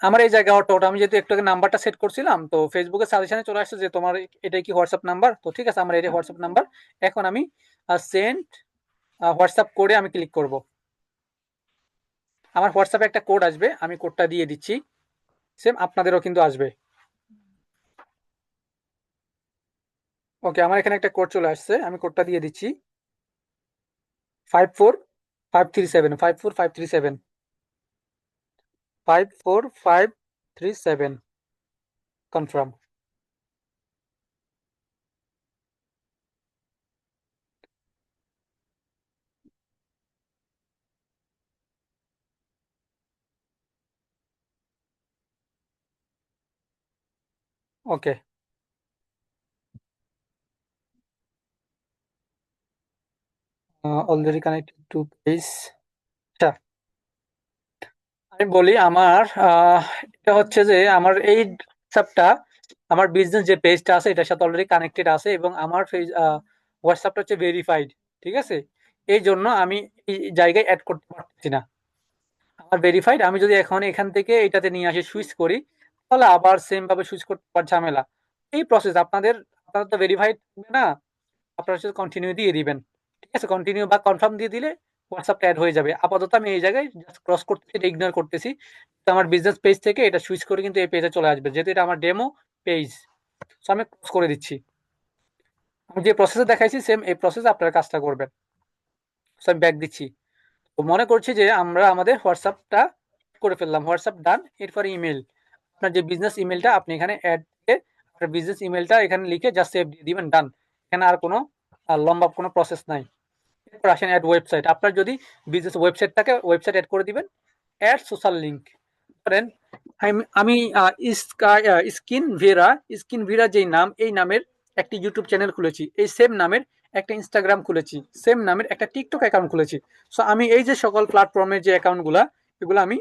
Speaker 1: আমার এই জায়গায় অটো আমি যেহেতু একটু আগে নাম্বারটা সেট করছিলাম, তো ফেসবুকে সাজেশনে চলে আসছে যে তোমার এটাই কি হোয়াটসঅ্যাপ নাম্বার। তো ঠিক আছে, আমার এটাই হোয়াটসঅ্যাপ নাম্বার। এখন আমি সেন্ড হোয়াটসঅ্যাপ কোডে আমি ক্লিক করব। আমার হোয়াটসঅ্যাপে একটা কোড আসবে, আমি কোডটা দিয়ে দিচ্ছি। সেম আপনাদেরও কিন্তু আসবে। ওকে, আমার এখানে একটা কোড চলে আসছে, আমি কোডটা দিয়ে দিচ্ছি। 54537, 54537, 54537, confirm. Okay, already connected to page. আচ্ছা, আমি বলি আমার এটা হচ্ছে যে আমার এই হোয়াটসঅ্যাপটা, আমার বিজনেস যে পেজটা আছে এটার সাথে অলরেডি কানেক্টেড আছে, এবং আমার হোয়াটসঅ্যাপটা হচ্ছে ভেরিফাইড। ঠিক আছে, এই জন্য আমি এই জায়গায় অ্যাড করতে পারছি না। আমার ভেরিফাইড, আমি যদি এখন এখান থেকে এটাতে নিয়ে আসি সুইচ করি, তাহলে আবার সেম ভাবে সুইচ করতে পার ঝামেলা। এই প্রসেস আপনাদের তো ভেরিফাইড না, আপনারা হচ্ছে কন্টিনিউ দিয়ে দিবেন। ঠিক আছে, কন্টিনিউ বা কনফার্ম দিয়ে দিলে হোয়াটসঅ্যাপটা অ্যাড হয়ে যাবে। আপাতত আমি এই জায়গায় জাস্ট ক্রস করতেছি, এটা ইগনোর করতেছি। তো আমার বিজনেস পেজ থেকে এটা সুইচ করে কিন্তু এই পেজে চলে আসবে, যেহেতু এটা আমার ডেমো পেজ। সো আমি ক্রস করে দিচ্ছি। আমি যে প্রসেসে দেখাইছি সেম এই প্রসেসে আপনারা কাজটা করবেন। সো আমি ব্যাক দিচ্ছি। তো মনে করছি যে আমরা আমাদের হোয়াটসঅ্যাপটা করে ফেললাম, হোয়াটসঅ্যাপ ডান। এরপর ইমেল, আপনার যে বিজনেস ইমেলটা আপনি এখানে অ্যাড দিয়ে আপনার বিজনেস ইমেলটা এখানে লিখে জাস্ট সেভ দিয়ে দিবেন, ডান। এখানে আর কোনো লম্বা কোনো প্রসেস নাই। এরপর আসেন অ্যাড ওয়েবসাইট। আপনার যদি বিজনেস ওয়েবসাইট থাকে ওয়েবসাইট অ্যাড করে দিবেন। অ্যাড সোশ্যাল লিঙ্ক করেন। আমি স্কিন ভিরা যেই নাম, এই নামের একটি ইউটিউব চ্যানেল খুলেছি, এই সেম নামের একটা ইনস্টাগ্রাম খুলেছি, সেম নামের একটা টিকটক অ্যাকাউন্ট খুলেছি। সো আমি এই যে সকল প্ল্যাটফর্মের যে অ্যাকাউন্টগুলা, এগুলো আমি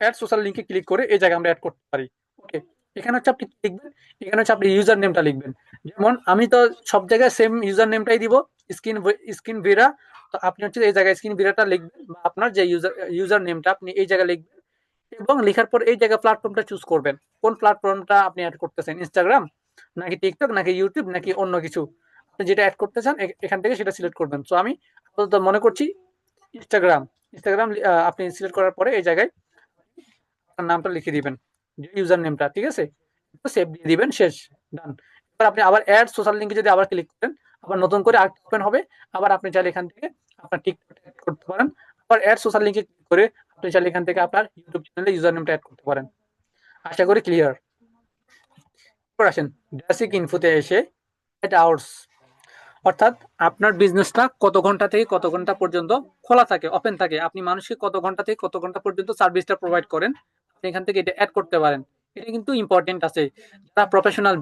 Speaker 1: অ্যাড সোশ্যাল লিঙ্কে ক্লিক করে এই জায়গায় আমরা অ্যাড করতে পারি। ওকে, এখানে হচ্ছে আপনি কি লিখবেন, এখানে হচ্ছে আপনি ইউজার নেমটা লিখবেন। যেমন আমি তো সব জায়গায় সেম ইউজার নেমটাই দিব, স্কিন স্কিন ভিরা। তো আপনি হচ্ছে এই জায়গায় স্কিন ভিরাটা লিখবেন, বা আপনার যে ইউজার নেমটা আপনি এই জায়গায় লিখবেন, এবং লেখার পর এই জায়গায় প্ল্যাটফর্মটা চুজ করবেন। কোন প্ল্যাটফর্মটা আপনি অ্যাড করতেছেন, ইনস্টাগ্রাম নাকি টিকটক নাকি ইউটিউব নাকি অন্য কিছু, আপনি যেটা অ্যাড করতে চান এখান থেকে সেটা সিলেক্ট করবেন। সো আমি আপাতত মনে করছি ইনস্টাগ্রাম। ইনস্টাগ্রাম আপনি সিলেক্ট করার পরে এই জায়গায় আপনার নামটা লিখে দিবেন, ইউজার নেমটা। ঠিক আছে, সেভ দিয়ে দিবেন, শেষ, ডান। এবার আপনি আবার অ্যাড সোশ্যাল লিঙ্কে যদি আবার ক্লিক করেন, আবার নতুন করে আরেকটা ওপেন হবে। আবার আপনি চাইলে এখান থেকে আপনার টিকটক অ্যাড করতে পারেন। আবার অ্যাড সোশ্যাল লিঙ্কে ক্লিক করে আপনি চাইলে এখান থেকে আপনার ইউটিউব চ্যানেলে ইউজার নেমটা অ্যাড করতে পারেন। আশা করি ক্লিয়ার। এরপর আসেন বেসিক ইনফোতে এসে অ্যাট আওয়ার্স, অর্থাৎ আপনার বিজনেসটা কত ঘন্টা থেকে কত ঘন্টা পর্যন্ত খোলা থাকে, ওপেন থাকে, আপনি মানুষকে কত ঘন্টা থেকে কত ঘন্টা পর্যন্ত সার্ভিসটা প্রোভাইড করেন, আপনি এখান থেকে এটা অ্যাড করতে পারেন। এটা কিন্তু ইম্পর্টেন্ট আছে। যারা প্রফেশনাল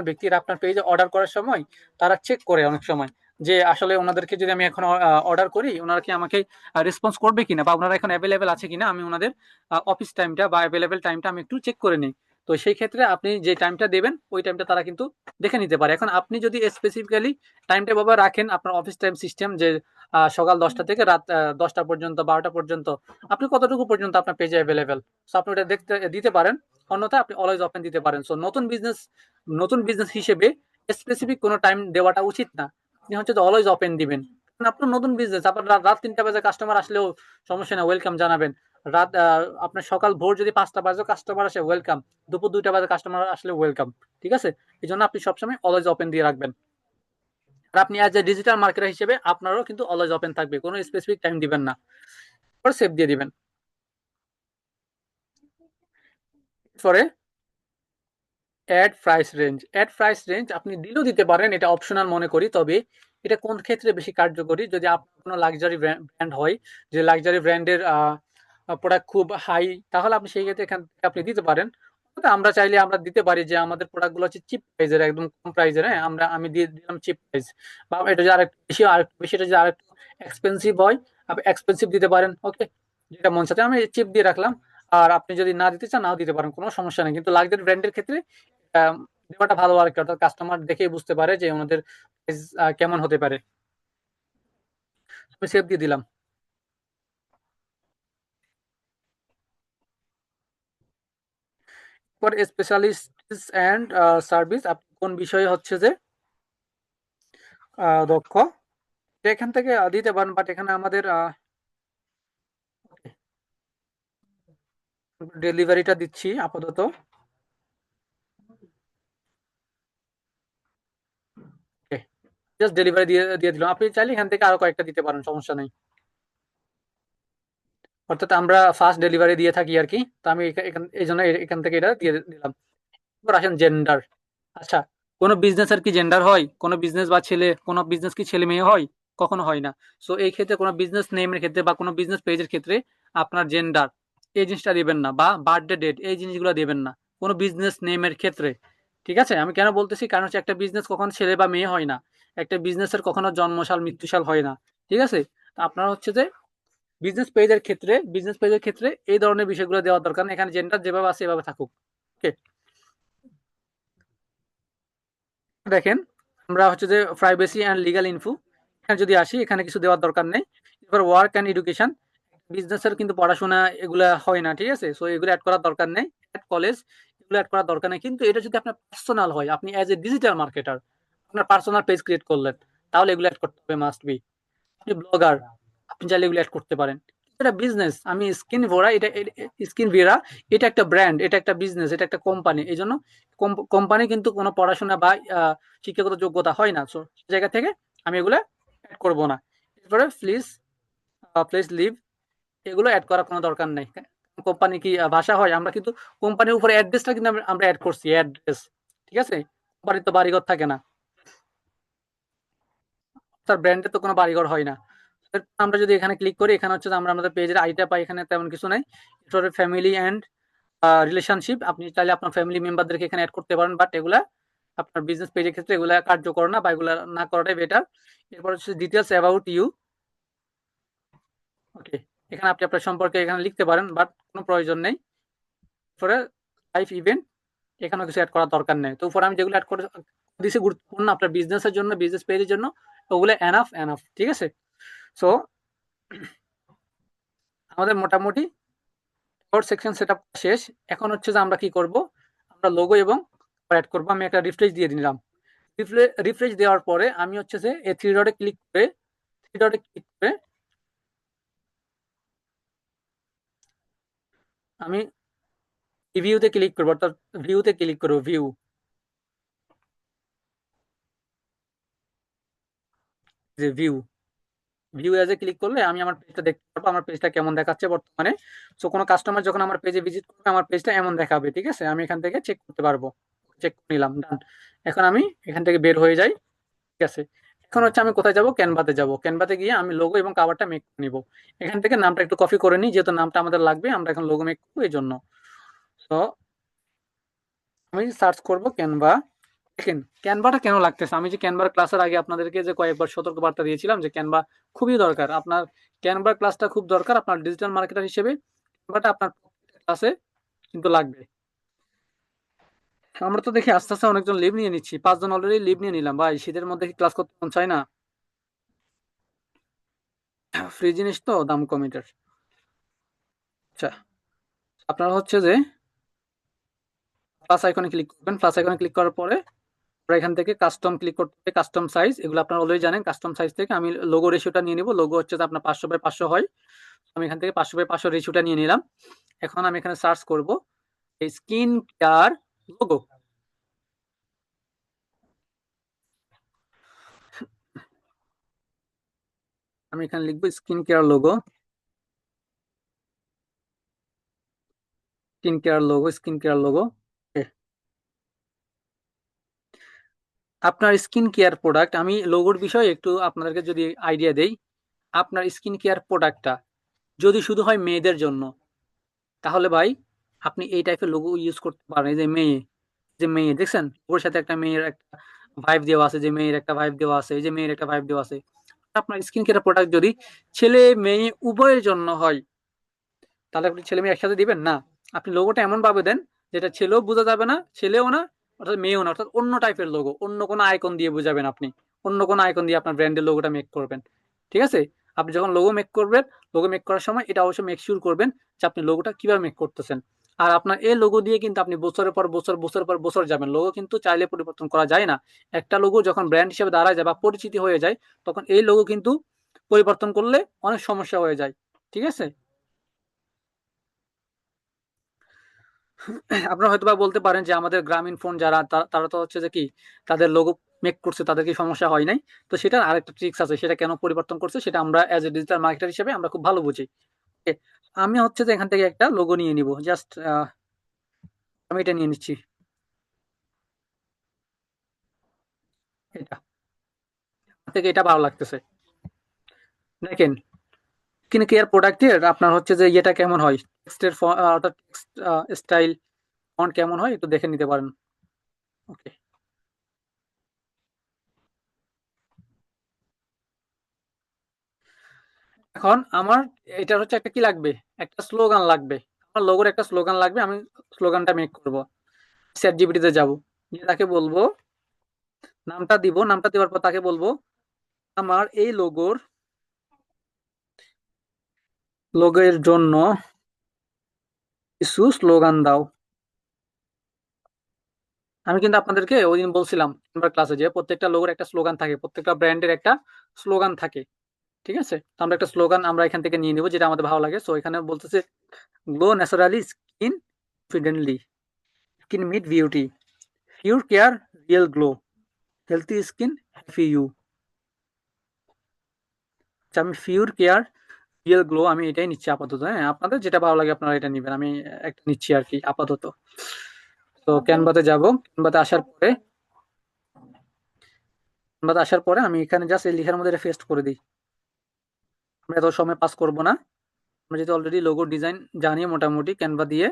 Speaker 1: ব্যক্তিরা আপনার পেজে অর্ডার করার সময় তারা চেক করে অনেক সময় যে আসলে ওনাদেরকে যদি আমি এখন অর্ডার করি, ওনারা কি আমাকে রেসপন্স করবে কিনা, বা ওনারা এখন অ্যাভেলেবেল আছে কিনা, আমি ওনাদের অফিস টাইমটা বা অ্যাভেলেবেল টাইমটা আমি একটু চেক করে নিই। তো সেই ক্ষেত্রে আপনি যে টাইমটা দেবেন ওই টাইমটা তারা কিন্তু দেখে নিতে পারে। এখন আপনি যদি স্পেসিফিক্যালি টাইমটা এভাবে রাখেন, আপনার অফিস টাইম সিস্টেম যে সকাল 10টা থেকে রাত 10টা পর্যন্ত, 12টা পর্যন্ত, আপনি কতটুকু পর্যন্ত আপনার পেজে অ্যাভেলেবেল, সো আপনি ওটা দেখতে দিতে পারেন। অন্যথায় আপনি অলওয়েজ ওপেন দিতে পারেন। সো নতুন বিজনেস হিসেবে স্পেসিফিক কোনো টাইম দেওয়াটা উচিত না। আপনি হচ্ছে অলওয়েজ ওপেন দিবেন। কারণ আপনার নতুন বিজনেস, আপনার রাত 3টা বাজে কাস্টমার আসলেও সমস্যা না, ওয়েলকাম জানাবেন। আপনার সকাল ভোর যদি 5টা বাজে কাস্টমার আসে, ওয়েলকাম। দুপুর 2টা বাজে কাস্টমার আসলে ওয়েলকাম। ঠিক আছে, এই জন্য আপনি সবসময় অলওয়েজ ওপেন দিয়ে রাখবেন। আর আপনি অ্যাজ এ ডিজিটাল মার্কেটার হিসেবে আপনারও কিন্তু অলওয়েজ ওপেন থাকবে, কোনো স্পেসিফিক টাইম দিবেন না। পরে সেভ দিয়ে দিবেন। পরে অ্যাড প্রাইস রেঞ্জ আপনি দিলেও দিতে পারেন, এটা অপশনাল মনে করি। তবে এটা কোন ক্ষেত্রে বেশি কার্যকরী, যদি আপনার কোনো লাক্সারি ব্র্যান্ড হয়, যে লাক্সারি ব্র্যান্ডের প্রোডাক্ট খুব হাই, তাহলে আপনি সেই ক্ষেত্রে এখান থেকে আপনি দিতে পারেন। আমরা চাইলে আমরা দিতে পারি যে আমাদের প্রোডাক্টগুলো হচ্ছে চিপ প্রাইজের, একদম কম প্রাইজের। হ্যাঁ, আমি দিয়ে দিলাম চিপ প্রাইস। বা এটা যদি আরেকটু বেশি এটা যদি আরেকটু এক্সপেন্সিভ হয়, আপনি এক্সপেন্সিভ দিতে পারেন। ওকে, যেটা মন চাচ্ছে আমি চিপ দিয়ে রাখলাম। আর আপনি যদি না দিতে চান নাও দিতে পারেন, কোনো সমস্যা নেই। কিন্তু লাক্সারি ব্র্যান্ডের ক্ষেত্রে দেওয়াটা ভালো আর কি, অর্থাৎ কাস্টমার দেখেই বুঝতে পারে যে ওনাদের প্রাইস কেমন হতে পারে। আমি সেভ দিয়ে দিলাম। ফর স্পেশালিস্ট অ্যান্ড সার্ভিস, আপনি কোন বিষয়ে হচ্ছে যে দক্ষ, এটা এখান থেকে দিতে পারেন। বাট এখানে আমাদের ডেলিভারিটা দিচ্ছি আপাতত। জাস্ট ডেলিভারি দিয়ে দিয়ে দিলাম। আপনি চাইলে এখান থেকে আরো কয়েকটা দিতে পারেন, সমস্যা নেই। অর্থাৎ আমরা ফার্স্ট ডেলিভারি দিয়ে থাকি আর কি। তো আমি এই জন্য এখান থেকে এটা দিয়ে দিলাম। এবার আসেন জেন্ডার। আচ্ছা, কোনো বিজনেসের কি জেন্ডার হয়? কোনো বিজনেস বা কোনো বিজনেস কি ছেলে মেয়ে হয়? কখনো হয় না। সো এই ক্ষেত্রে কোনো বিজনেস নেমের ক্ষেত্রে বা কোনো বিজনেস পেজের ক্ষেত্রে আপনার জেন্ডার এই জিনিসটা দিবেন না, বা বার্থডে ডেট এই জিনিসগুলো দিবেন না কোনো বিজনেস নেমের ক্ষেত্রে। ঠিক আছে, আমি কেন বলতেছি, কারণ হচ্ছে একটা বিজনেস কখনো ছেলে বা মেয়ে হয় না। একটা বিজনেসের কখনো জন্মসাল মৃত্যুসাল হয় না। ঠিক আছে, তো আপনার হচ্ছে যে বিজনেস পেজের ক্ষেত্রে এই ধরনের বিষয়গুলো দেওয়ার দরকার নেই। এখানে জেন্ডার যেভাবে আছে এভাবে থাকুক। ওকে, দেখেন আমরা হচ্ছে যে প্রাইভেসি অ্যান্ড লিগ্যাল ইনফো, এখানে যদি আসি এখানে কিছু দেওয়ার দরকার নেই। এবার ওয়ার্ক অ্যান্ড এডুকেশন, বিজনেসের কিন্তু পড়াশোনা এগুলা হয় না, ঠিক আছে। সো এগুলো অ্যাড করার দরকার নেই। অ্যাট কলেজ এগুলো অ্যাড করার দরকার নেই। কিন্তু এটা যদি আপনার পার্সোনাল হয়, আপনি অ্যাজ এ ডিজিটাল মার্কেটার আপনার পার্সোনাল পেজ ক্রিয়েট করলেন, তাহলে এগুলো অ্যাড করতে হবে, মাস্ট বি। আপনি ব্লগার, আপনি চাইলে এগুলো অ্যাড করতে পারেন। এটা বিজনেস, আমি স্কিন ভরা এটা স্কিন ভেরা, এটা একটা ব্র্যান্ড, এটা একটা বিজনেস, এটা একটা কোম্পানি। এই জন্য কোম্পানি কিন্তু কোনো পড়াশোনা বা শিক্ষাগত যোগ্যতা হয় না। সো সেই জায়গা থেকে আমি এগুলো অ্যাড করবো না। এরপরে প্লিজ প্লিজ লিভ, এগুলো অ্যাড করার কোনো দরকার নেই। কোম্পানি কি ভাষা হয়? আমরা কিন্তু কোম্পানির উপরে অ্যাড্রেসটা কিন্তু আমরা অ্যাড করছি, অ্যাড্রেস। ঠিক আছে, কোম্পানির তো বাড়িঘর থাকে না, তার ব্র্যান্ডের তো কোনো বাড়িঘর হয় না। আমরা যদি এখানে ক্লিক করি, এখানে হচ্ছে যে আমরা আমাদের পেজের আইডিটা পাই, এখানে তেমন কিছু নাই। এরপরে ফ্যামিলি অ্যান্ড রিলেশনশিপ, আপনি চাইলে আপনার ফ্যামিলি মেম্বারদেরকে এখানে অ্যাড করতে পারেন, বাট এগুলা আপনার বিজনেস পেজের ক্ষেত্রে এগুলা কার্যকর না, বা এগুলা না করাটাই বেটার। এরপর হচ্ছে ডিটেলস অ্যাবাউট ইউ। ওকে, এখানে আপনি আপনার সম্পর্কে এখানে লিখতে পারেন, বাট কোনো প্রয়োজন নেই। এরপরে লাইফ ইভেন্ট, এখানেও কিছু অ্যাড করার দরকার নেই। তো উপরে আমি যেগুলো অ্যাড করে দিছি গুরুত্বপূর্ণ আপনার বিজনেসের জন্য, বিজনেস পেজের জন্য, ওগুলো এনাফ এনাফ। ঠিক আছে, সো আমাদের মোটামুটি কোড সেকশন সেটআপ শেষ। এখন হচ্ছে যে আমরা কি করব, আমরা লোগো এবং অ্যাড করব। আমি একটা রিফ্রেশ দিয়ে দিলাম। রিফ্রেশ দেওয়ার পরে আমি হচ্ছে যে এই থ্রি ডটে ক্লিক করে আমি ভিউতে ক্লিক করবো, অর্থাৎ ভিউতে ক্লিক করবো, view view as a click করলে আমি আমার পেজটা দেখতে পারবো, আমার পেজটা কেমন দেখাচ্ছে বর্তমানে। সো কোনো কাস্টমার যখন আমার পেজে ভিজিট করবে, আমার পেজটা এমন দেখাবে। ঠিক আছে, আমি এখান থেকে চেক করতে পারবো। চেক করে নিলাম, ডান। এখন আমি এখান থেকে বের হয়ে যাই। ঠিক আছে, এখন হচ্ছে আমি কোথায় যাব, ক্যানভাতে যাব। ক্যানভাতে গিয়ে আমি লোগো এবং কাভারটা মেক করে নিব। এখান থেকে নামটা একটু কপি করে নিই, যেহেতু নামটা আমাদের লাগবে, আমরা এখন লোগো মেক করবো এই জন্য। তো আমি সার্চ করব ক্যানভা। দেখেন ক্যানভাটা কেন লাগতেছে, আমি যে ক্যানভার ক্লাসের আগে আপনাদেরকে যে কয়েকবার সতর্ক বার্তা দিয়েছিলাম যে ক্যানভা খুবই দরকার। আপনার ক্যানভার ক্লাসটা খুব দরকার, আপনার ডিজিটাল মার্কেটার হিসেবে ক্যানভাটা আপনার ক্লাসে কিন্তু লাগবে। আমরা তো দেখি আস্তে আস্তে অনেকজন লিভ নিয়ে নিচ্ছি, 5 জন অলরেডি লিভ নিয়ে নিলাম। ভাই শীতের মধ্যে কি ক্লাস করতে মন চায় না? ফ্রি জিনিস তো দাম কম এটার। আচ্ছা, আপনারা হচ্ছে যে প্লাস আইকনে ক্লিক করবেন। প্লাস আইকনে ক্লিক করার পরে আমরা এখান থেকে কাস্টম ক্লিক করতে হবে। কাস্টম সাইজ, এগুলো আপনারা অলরেডি জানেন। কাস্টম সাইজ থেকে আমি লোগো রেশিওটা নিয়ে নিব। লোগো হচ্ছে যে আপনার 500/500 হয়। আমি এখান থেকে 500/500 রেশিওটা নিয়ে নিলাম। এখন আমি এখানে সার্চ করব স্কিন কেয়ার লোগো। আমি এখানে লিখবো skin care logo, skin care logo, skin care logo. আপনার স্কিন কেয়ার প্রোডাক্ট, আমি লোগোর বিষয়ে একটু আপনাদেরকে যদি আইডিয়া দেই, আপনার স্কিন কেয়ার প্রোডাক্টটা যদি শুধু হয় মেয়েদের জন্য, তাহলে ভাই আপনি এই টাইপের লোগো ইউজ করতে পারেন। এই যে মেয়ে, যে মেয়ে দেখছেন ওর সাথে একটা মেয়ের একটা ভাইব দেওয়া আছে, যে মেয়ের একটা ভাইব দেওয়া আছে, এই যে মেয়ের একটা ভাইব দেওয়া আছে। আপনার স্কিন কেয়ার প্রোডাক্ট যদি ছেলে মেয়ে উভয়ের জন্য হয়, তাহলে আপনি ছেলে মেয়ে একসাথে দিবেন না। আপনি লোগোটা এমন ভাবে দেন যেটা ছেলেও বোঝা যাবে না, ছেলেও না, অর্থাৎ মেয়েও না, অর্থাৎ অন্য টাইপের লোগো, অন্য কোনো আইকন দিয়ে বুঝাবেন আপনি। অন্য কোনো আইকন দিয়ে আপনার ব্র্যান্ডের লোগোটা মেক করবেন। ঠিক আছে, আপনি যখন লোগো মেক করবেন, লোগো মেক করার সময় এটা অবশ্যই মেক শিওর করবেন যে আপনি লোগোটা কিভাবে মেক করতেছেন। আর আপনার এই লোগো দিয়ে কিন্তু আপনি বছরের পর বছর বছরের পর বছর যাবেন। লোগো কিন্তু চাইলে পরিবর্তন করা যায় না। একটা লোগো যখন ব্র্যান্ড হিসেবে দাঁড়ায় যায় বা পরিচিতি হয়ে যায়, তখন এই লোগো কিন্তু পরিবর্তন করলে অনেক সমস্যা হয়ে যায়। ঠিক আছে? আপনারা হয়তোবা বলতে পারেন যে আমাদের গ্রামীণ ফোন যারা তারা তো হচ্ছে যে কি তাদের লোগো মেক করছে, তাদের কি সমস্যা হয় নাই? তো সেটার আরেকটা ট্রিক্স আছে, সেটা কেন পরিবর্তন করছে সেটা আমরা অ্যাজ এ ডিজিটাল মার্কেটার হিসেবে আমরা খুব ভালো বুঝি। Okay, আমি হচ্ছে যে এখান থেকে একটা লোগো নিয়ে নিব জাস্ট। আমি এটা নিয়ে নিচ্ছি, এটা আমার থেকে এটা ভালো লাগতেছে। দেখেন, স্কিন কেয়ার প্রোডাক্টের আপনার হচ্ছে যে ইয়েটা কেমন হয়, টেক্সটের অর্থাৎ টেক্সট স্টাইল ফন্ট কেমন হয় একটু দেখে নিতে পারেন। ওকে, এখন আমার এটা হচ্ছে একটা কি লাগবে, একটা স্লোগান লাগবে। আমার লোগোর একটা স্লোগান লাগবে, আমি স্লোগানটা মেক করব। চ্যাট জিপিটিতে যাব, গিয়ে তাকে বলবো, নামটা দিব, নামটা দেওয়ার পর তাকে বলবো আমার এই লোগোর জন্য কিছু স্লোগান দাও। আমি কিন্তু আপনাদেরকে ওই দিন বলছিলাম আমরা ক্লাসে যে প্রত্যেকটা লোগোর একটা স্লোগান থাকে, প্রত্যেকটা ব্র্যান্ডের একটা স্লোগান থাকে। ঠিক আছে? তো আমরা একটা স্লোগান আমরা এখান থেকে নিয়ে নিব যেটা আমাদের ভালো লাগে। সো এখানে বলতেছে glow naturally skin confidently, skin meet beauty, pure care real glow, healthy skin happy you. আচ্ছা, আমি পিওর কেয়ার রিয়েল গ্লো আমি এটাই নিচ্ছি আপাতত। হ্যাঁ, আপনাদের যেটা ভালো লাগে আপনারা এটা নিবেন, আমি একটা নিচ্ছি আর কি আপাতত। তো ক্যানভাতে যাব, ক্যানভাতে আসার পরে আমি এখানে জাস্ট এই লেখার মধ্যে এটা পেস্ট করে দিই। আমরা এত সময় পাস করব না, আমরা যেহেতু অলরেডি লোগো ডিজাইন জানি মোটামুটি ক্যানভা দিয়ে।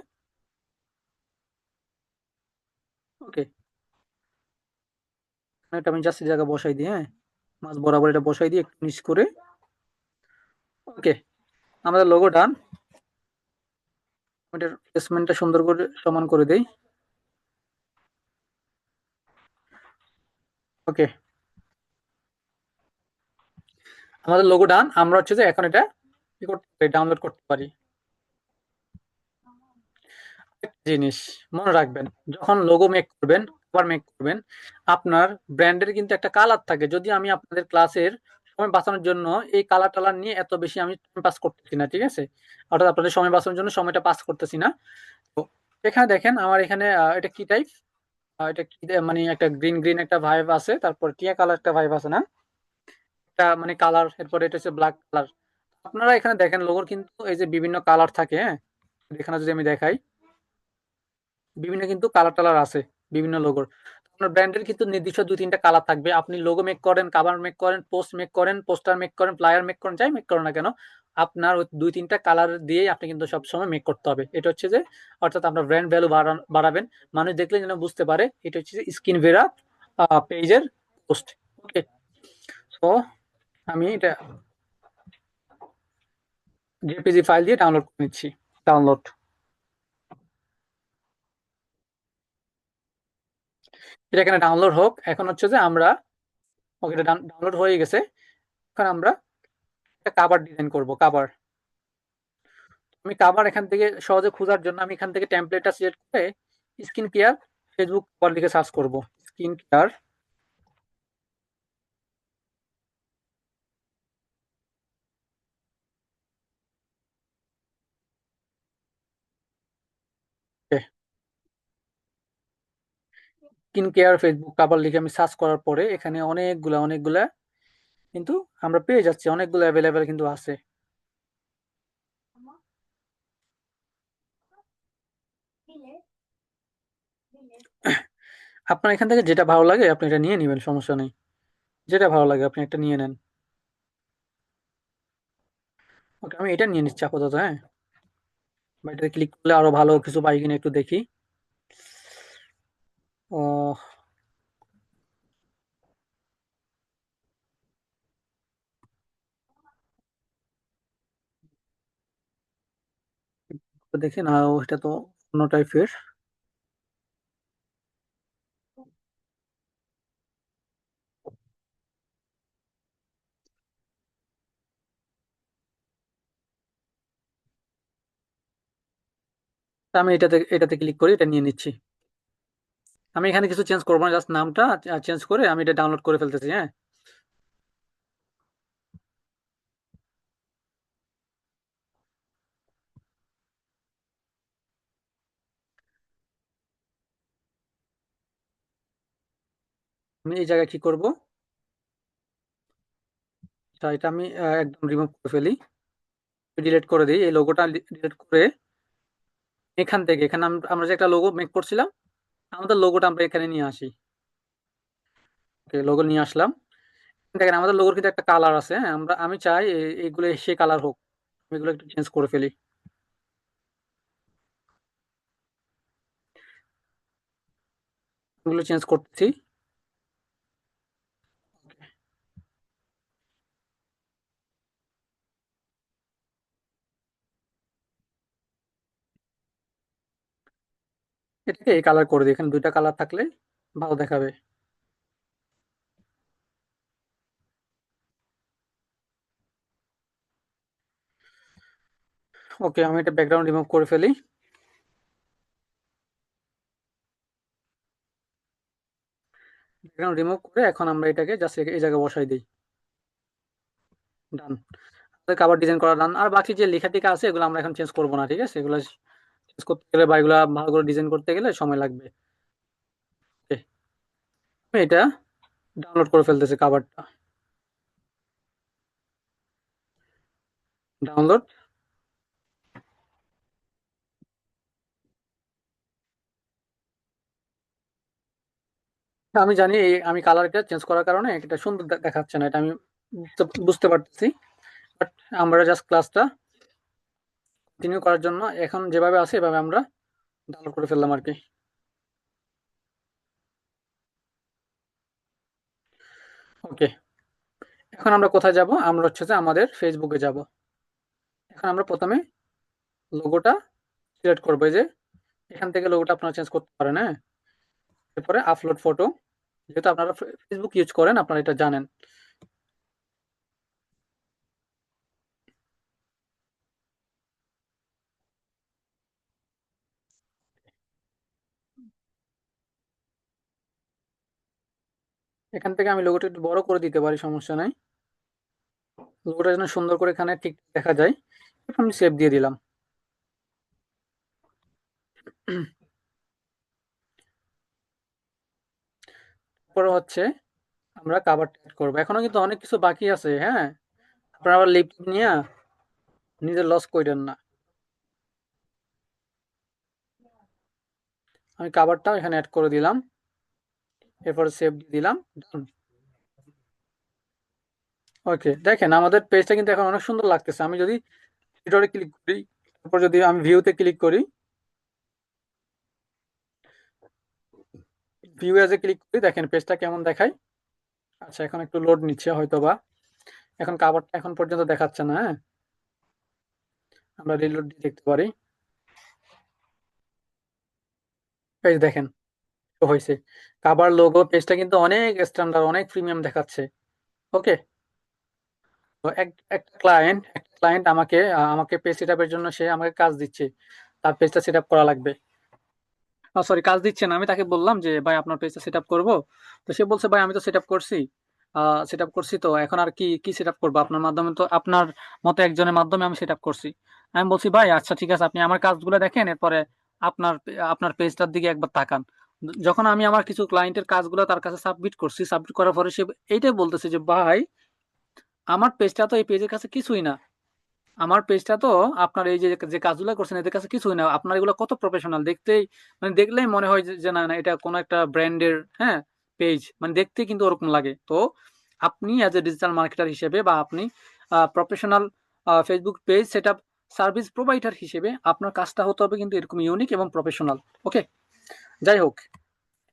Speaker 1: ওকে, এটা আমি জাস্ট এই জায়গায় বসাই দিই। হ্যাঁ, মাঝ বরাবর এটা বসাই দিয়ে একটু নিচ করে। ওকে, আমাদের লোগো ডান। এটার প্লেসমেন্টটা সুন্দর করে সমান করে দেই। ওকে, আমাদের লোগো ডান। আমরা হচ্ছে যে এখন এটা কি করতে পারি, ডাউনলোড করতে পারি। একটা জিনিস মনে রাখবেন, যখন লোগো মেক করবেন, কভার মেক করবেন, আপনার ব্র্যান্ডের কিন্তু একটা কালার থাকে। যদি আমি আপনাদের ক্লাসের সময় বাঁচানোর জন্য এই কালার টালার নিয়ে এত বেশি আমি পাস করতেছি না। ঠিক আছে? অর্থাৎ আপনাদের সময় বাঁচানোর জন্য সময়টা পাস করতেছি না। তো এখানে দেখেন আমার এখানে এটা কি টাইপ, এটা কি মানে একটা গ্রিন গ্রিন একটা ভাইব আছে, তারপর টিয়া কালার একটা ভাইব আছে না, একটা মানে কালার, এরপরে এটা হচ্ছে ব্ল্যাক কালার। আপনারা এখানে দেখেন লোগোর কিন্তু এই যে বিভিন্ন কালার থাকে। হ্যাঁ, এখানে যদি আমি দেখাই, বিভিন্ন কিন্তু কালার টালার আছে বিভিন্ন লোগোর। আপনার ব্র্যান্ডের কিন্তু নির্দিষ্ট দুই তিনটা কালার থাকবে। আপনি লোগো মেক করেন, কাভার মেক করেন, পোস্ট মেক করেন, পোস্টার মেক করেন, ফ্লায়ার মেক করেন, যাই মেক করেন না কেন, আপনার ওই দুই তিনটা কালার দিয়েই আপনি কিন্তু সবসময় মেক করতে হবে। এটা হচ্ছে যে অর্থাৎ আপনার ব্র্যান্ড ভ্যালু বাড়াবেন, মানুষ দেখলে যেন বুঝতে পারে এটা হচ্ছে যে স্কিন ভেরা পেজের পোস্ট। ওকে, তো আমি এটা জেপিজি ফাইল দিয়ে ডাউনলোড করে নিচ্ছি। ডাউনলোড, এটা এখানে ডাউনলোড হোক। এখন হচ্ছে যে আমরা, ওকে, এটা ডাউনলোড হয়ে গেছে। এখন আমরা একটা কাভার ডিজাইন করব। কাভার, আমি কাভার এখান থেকে সহজে খোঁজার জন্য আমি এখান থেকে টেমপ্লেটটা সিলেক্ট করে স্কিন কেয়ার ফেসবুক কভার লিখে সার্চ করব। Skin care, skin care Facebook cover লিখে আমি সার্চ করার পরে এখানে অনেকগুলা অনেকগুলা কিন্তু আমরা পেয়ে যাচ্ছি, অনেকগুলো অ্যাভেলেবেল কিন্তু আছে। আপনার এখান থেকে যেটা ভালো লাগে আপনি এটা নিয়ে নেবেন, সমস্যা নেই। যেটা ভালো লাগে আপনি একটা নিয়ে নেন। ওকে, আমি এটা নিয়ে নিচ্ছি আপাতত। হ্যাঁ, বা এটাতে ক্লিক করলে আরো ভালো কিছু পাই কিনা একটু দেখি। ও, তো দেখি না, এটা তো অন্য টাইপের। আমি এটাতে ক্লিক করি, এটা নিয়ে নিচ্ছি। আমি এখানে কিছু চেঞ্জ করবো না, জাস্ট নামটা চেঞ্জ করে আমি এটা ডাউনলোড করে ফেলতেছি। হ্যাঁ, আমি এই জায়গায় কি করব, এটা আমি একদম রিমুভ করে ফেলি, ডিলিট করে দিই। এই লোগোটা ডিলিট করে এখান থেকে, এখানে আমরা যে একটা লোগো মেক করছিলাম, আমাদের লোগোটা আমরা এখানে নিয়ে আসি। ওকে, লোগো নিয়ে আসলাম। দেখেন আমাদের লোগোর কিন্তু একটা কালার আছে। হ্যাঁ, আমি চাই এইগুলো সে কালার হোক। আমি এগুলো একটু চেঞ্জ করে ফেলি। এগুলো চেঞ্জ করতেছি। এটাকে এই কালার করে দিই, এখানে দুইটা কালার থাকলে ভালো দেখাবে। ওকে, আমি এটা ব্যাকগ্রাউন্ড রিমুভ করে ফেলি। ব্যাকগ্রাউন্ড রিমুভ করে এখন আমরা এটাকে জাস্ট এই জায়গায় বসাই দিই। ডান। আমাদের আবার ডিজাইন করা ডান। আর বাকি যে লেখা টেখা আছে এগুলো আমরা এখন চেঞ্জ করবো না, ঠিক আছে? এগুলো চেঞ্জ করতে গেলে বা এগুলা ভালো করে ডিজাইন করতে গেলে সময় লাগবে। Okay, আমি এটা ডাউনলোড করে ফেলতেছি কাভারটা। ডাউনলোড। আমি জানি আমি কালারটা চেঞ্জ করার কারণে এটা সুন্দর দেখাচ্ছে না, এটা আমি বুঝতে পারতেছি। বাট আমরা জাস্ট ক্লাসটা কন্টিনিউ করার জন্য এখন যেভাবে আছে এভাবে আমরা ডাউনলোড করে ফেললাম আর কি। ওকে, এখন আমরা কোথায় যাব? আমরা হচ্ছে যে আমাদের ফেসবুকে যাব। এখন আমরা প্রথমে লোগোটা সিলেক্ট করবো, এই যে এখান থেকে লোগোটা আপনারা চেঞ্জ করতে পারেন। হ্যাঁ, এরপরে আপলোড ফটো, যেহেতু আপনারা ফেসবুক ইউজ করেন আপনারা এটা জানেন। এখান থেকে আমি লোগোটা একটু বড় করে দিতে পারি, সমস্যা নাই। লোগোটা যেন সুন্দর করে এখানে ঠিক দেখা যায়। এরপর আমি সেভ দিয়ে দিলাম। তারপরে হচ্ছে আমরা কাভার অ্যাড করবো। এখনো কিন্তু অনেক কিছু বাকি আছে। হ্যাঁ, আপনারা আবার লিপ নিয়ে নিজের লস কইরেন না। আমি কাভারটাও এখানে অ্যাড করে দিলাম, এরপরে সেভ দিয়ে দিলাম। ওকে, দেখেন আমাদের পেজটা কিন্তু এখন অনেক সুন্দর লাগতেছে। আমি যদি এডিটরে ক্লিক করি, তারপর যদি আমি ভিউতে ক্লিক করি, ভিউ এজে ক্লিক করি, দেখেন পেজটা কেমন দেখায়। আচ্ছা, এখন একটু লোড নিচ্ছে হয়তো বা, এখন কাভারটা এখন পর্যন্ত দেখাচ্ছে না। হ্যাঁ, আমরা রিলোড দিয়ে দেখতে পারি। এই যে দেখেন হয়েছে, কাভার লোগো পেজটা কিন্তু অনেক স্ট্যান্ডার্ড, অনেক প্রিমিয়াম দেখাচ্ছে। ওকে, তো একটা ক্লায়েন্ট আমাকে পেজ সেটআপের জন্য সে আমাকে কাজ দিচ্ছে, তার পেজটা সেটআপ করা লাগবে। সরি, কাজ দিচ্ছে না, আমি তাকে বললাম যে ভাই আপনার পেজটা সেটআপ করব। তো সে বলছে ভাই আমি তো সেটআপ করছি, তো এখন আর কি কি সেটআপ করবো? আপনার মাধ্যমে, তো আপনার মতো একজনের মাধ্যমে আমি সেটআপ করছি। আমি বলছি ভাই আচ্ছা ঠিক আছে, আপনি আমার কাজগুলো দেখেন, এরপরে আপনার পেজটার দিকে একবার তাকান। যখন আমি আমার কিছু ক্লায়েন্টের কাজগুলো তার কাছে সাবমিট করছি, সাবমিট করার পরে সে এইটাই বলতেছে যে ভাই আমার পেজটা তো এই পেজের কাছে কিছুই না, আমার পেজটা তো আপনার এই যে যে কাজগুলো করছেন এদের কাছে কিছুই না, আপনার এগুলো কত প্রফেশনাল দেখতেই, মানে দেখলেই মনে হয় যে না না এটা কোনো একটা ব্র্যান্ডের, হ্যাঁ, পেজ, মানে দেখতে কিন্তু ওরকম লাগে। তো আপনি অ্যাজ এ ডিজিটাল মার্কেটার হিসেবে বা আপনি professional Facebook page setup service provider হিসেবে আপনার কাজটা হতে হবে কিন্তু এরকম ইউনিক এবং প্রফেশনাল। ওকে, যাই হোক,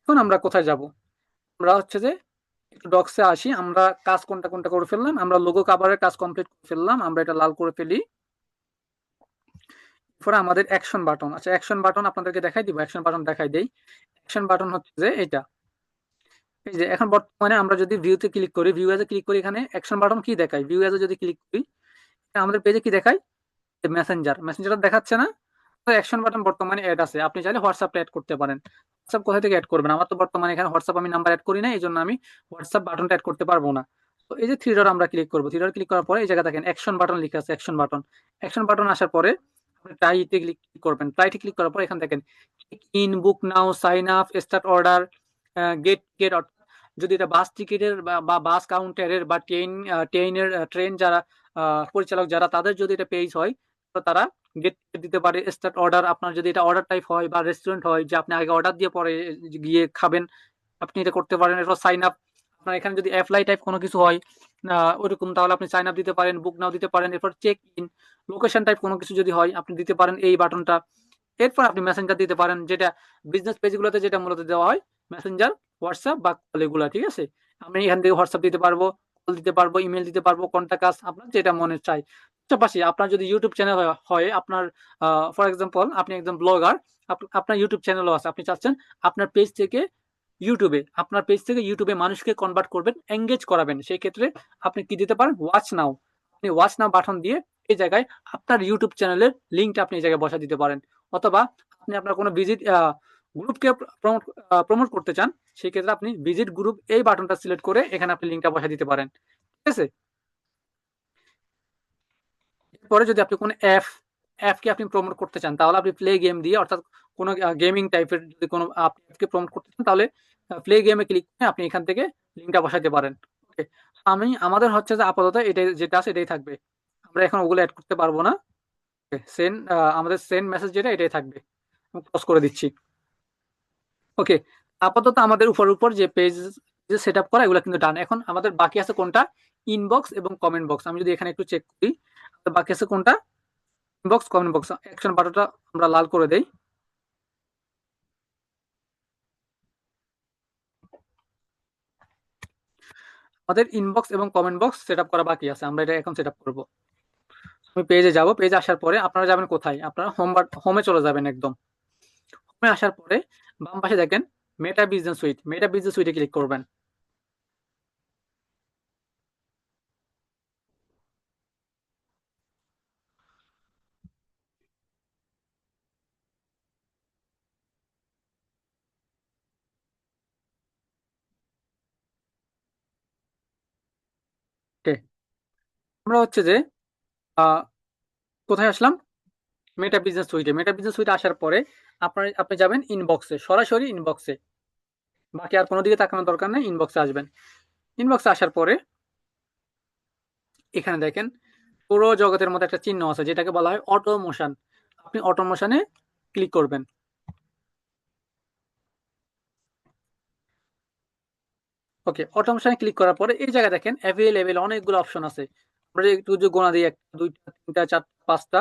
Speaker 1: এখন আমরা কোথায় যাব? আমরা হচ্ছে যে একটু ডক্সে আসি। আমরা কাজ কোনটা কোনটা করে ফেললাম, আমরা লোগো কাভারের কাজ কমপ্লিট করে ফেললাম, আমরা এটা লাল করে ফেলি। এরপরে আমাদের অ্যাকশন বাটন। আচ্ছা, অ্যাকশন বাটন আপনাদেরকে দেখাই দিব, অ্যাকশন বাটন দেখাই দেই। অ্যাকশন বাটন হচ্ছে যে এটা, এই যে এখন বর্তমানে আমরা যদি ভিউতে ক্লিক করি, ভিউ এজে ক্লিক করি, এখানে অ্যাকশন বাটন কি দেখায়? ভিউ এজে যদি ক্লিক করি আমাদের পেজে কি দেখায়? মেসেঞ্জার দেখাচ্ছে না? অ্যাকশন বাটন বর্তমানে অ্যাড আছে, আপনি চাইলে হোয়াটসঅ্যাপটা অ্যাড করতে পারেন। হোয়াটসঅ্যাপ কোথা থেকে অ্যাড করবেন? আমার তো বর্তমানে এখানে হোয়াটসঅ্যাপ আমি নাম্বার অ্যাড করি না, এই জন্য আমি হোয়াটসঅ্যাপ বাটনটা অ্যাড করতে পারবো না। তো এই যে থ্রি ডট আমরা ক্লিক করবো, থ্রি ডট ক্লিক করার পরে এই জায়গা দেখেন অ্যাকশন বাটন লিখে আছে, অ্যাকশন বাটন। অ্যাকশন বাটন আসার পরে আপনি ট্রাইতে ক্লিক করবেন। ট্রাইতে ক্লিক করার পর এখানে দেখেন in, book now, sign up, start order, get get. যদি এটা বাস টিকিটের বা বাস কাউন্টারের বা ট্রেনের ট্রেন যারা পরিচালক যারা, তাদের যদি এটা পেজ হয় তো তারা গেট দিতে পারে। স্টার্ট অর্ডার, আপনার যদি এটা অর্ডার টাইপ হয় বা রেস্টুরেন্ট হয় যে আপনি আগে অর্ডার দিয়ে পরে গিয়ে খাবেন, আপনি এটা করতে পারেন। এরপর সাইন আপ, আপনার এখানে যদি অ্যাপ্লাই টাইপ কোনো কিছু হয় ওরকম, তাহলে আপনি সাইন আপ দিতে পারেন, বুক নাও দিতে পারেন। এরপর চেক ইন, লোকেশন টাইপ কোনো কিছু যদি হয় আপনি দিতে পারেন এই বাটনটা। এরপর আপনি মেসেঞ্জার দিতে পারেন, যেটা বিজনেস পেজগুলোতে যেটা মূলত দেওয়া হয়, মেসেঞ্জার, হোয়াটসঅ্যাপ বা কল, এগুলা। ঠিক আছে, আমি এখান থেকে হোয়াটসঅ্যাপ দিতে পারবো, কল দিতে পারবো, ইমেল দিতে পারবো, কন্টাক্ট আস, আপনার যেটা মনে চাই। পাশাপাশি আপনার যদি ইউটিউব চ্যানেল হয় আপনার, ফর এক্সাম্পল আপনি একজন ব্লগার, আপনার ইউটিউব চ্যানেলও আছে, আপনি চাচ্ছেন আপনার পেজ থেকে ইউটিউবে মানুষকে কনভার্ট করবেন, এঙ্গেজ করাবেন, সেই ক্ষেত্রে আপনি কি দিতে পারেন? ওয়াচ নাও। আপনি ওয়াচ নাও বাটন দিয়ে এই জায়গায় আপনার ইউটিউব চ্যানেলের লিঙ্কটা আপনি এই জায়গায় বসা দিতে পারেন। অথবা আপনি আপনার কোনো ভিজিট গ্রুপকে প্রমোট করতে চান, সেই ক্ষেত্রে আপনি ভিজিট গ্রুপ এই বাটনটা সিলেক্ট করে এখানে আপনি লিঙ্কটা বসা দিতে পারেন। ঠিক আছে, এরপরে যদি আপনি কোনো অ্যাপকে আপনি প্রমোট করতে চান, তাহলে আপনি প্লে গেম দিয়ে, অর্থাৎ কোনো গেমিং টাইপের যদি কোনো অ্যাপকে প্রমোট করতে চান, তাহলে প্লে গেমে ক্লিক করে আপনি এখান থেকে লিঙ্কটা বসাতে পারেন। ওকে, আমাদের হচ্ছে যে আপাতত এটাই যেটা আছে এটাই থাকবে, আমরা এখন ওগুলো অ্যাড করতে পারবো না। সেন্ড, আমাদের সেন্ড মেসেজ যেটা এটাই থাকবে। আমি ক্লোজ করে দিচ্ছি। ওকে, আপাতত আমাদের উপর যে পেজ সেট আপ করা, এগুলো কিন্তু ডান। এখন আমাদের বাকি আছে কোনটা? ইনবক্স এবং কমেন্ট বক্স। আমি যদি এখানে একটু চেক করি, বাকি আছে কোনটা? Inbox, comment box. অ্যাকশন বাটনটা আমরা লাল করে দেই। আমাদের ইনবক্স এবং কমেন্ট বক্স সেট আপ করা বাকি আছে, আমরা এটা এখন সেট আপ করবো। আমি পেজে যাব, পেজে আসার পরে আপনারা যাবেন কোথায়? আপনারা হোমে চলে যাবেন। একদম হোমে আসার পরে বাম পাশে দেখেন Meta business suite, Meta business সুইটে ক্লিক করবেন। ওকে, আমরা হচ্ছে যে আহ, কোথায় আসলাম? মেটা বিজনেস সুইটে। মেটা বিজনেস সুইটে আসার পরে আপনি যাবেন ইনবক্সে, সরাসরি ইনবক্সে। বাকি আর কোনো দিকে তাকানোর দরকার নেই, ইনবক্সে আসবেন। ইনবক্সে আসার পরে এখানে দেখেন পুরো জগতের মধ্যে একটা চিহ্ন আছে যেটাকে বলা হয় অটোমোশন। আপনি অটোমোশনে ক্লিক করবেন। ওকে, অটোমেশনে ক্লিক করার পরে এই জায়গায় দেখেন অ্যাভেলেবেল অনেকগুলো অপশন আছে। আমরা একটু যদি গোনা দিই, একটা, দুইটা, তিনটা, চারটা, পাঁচটা,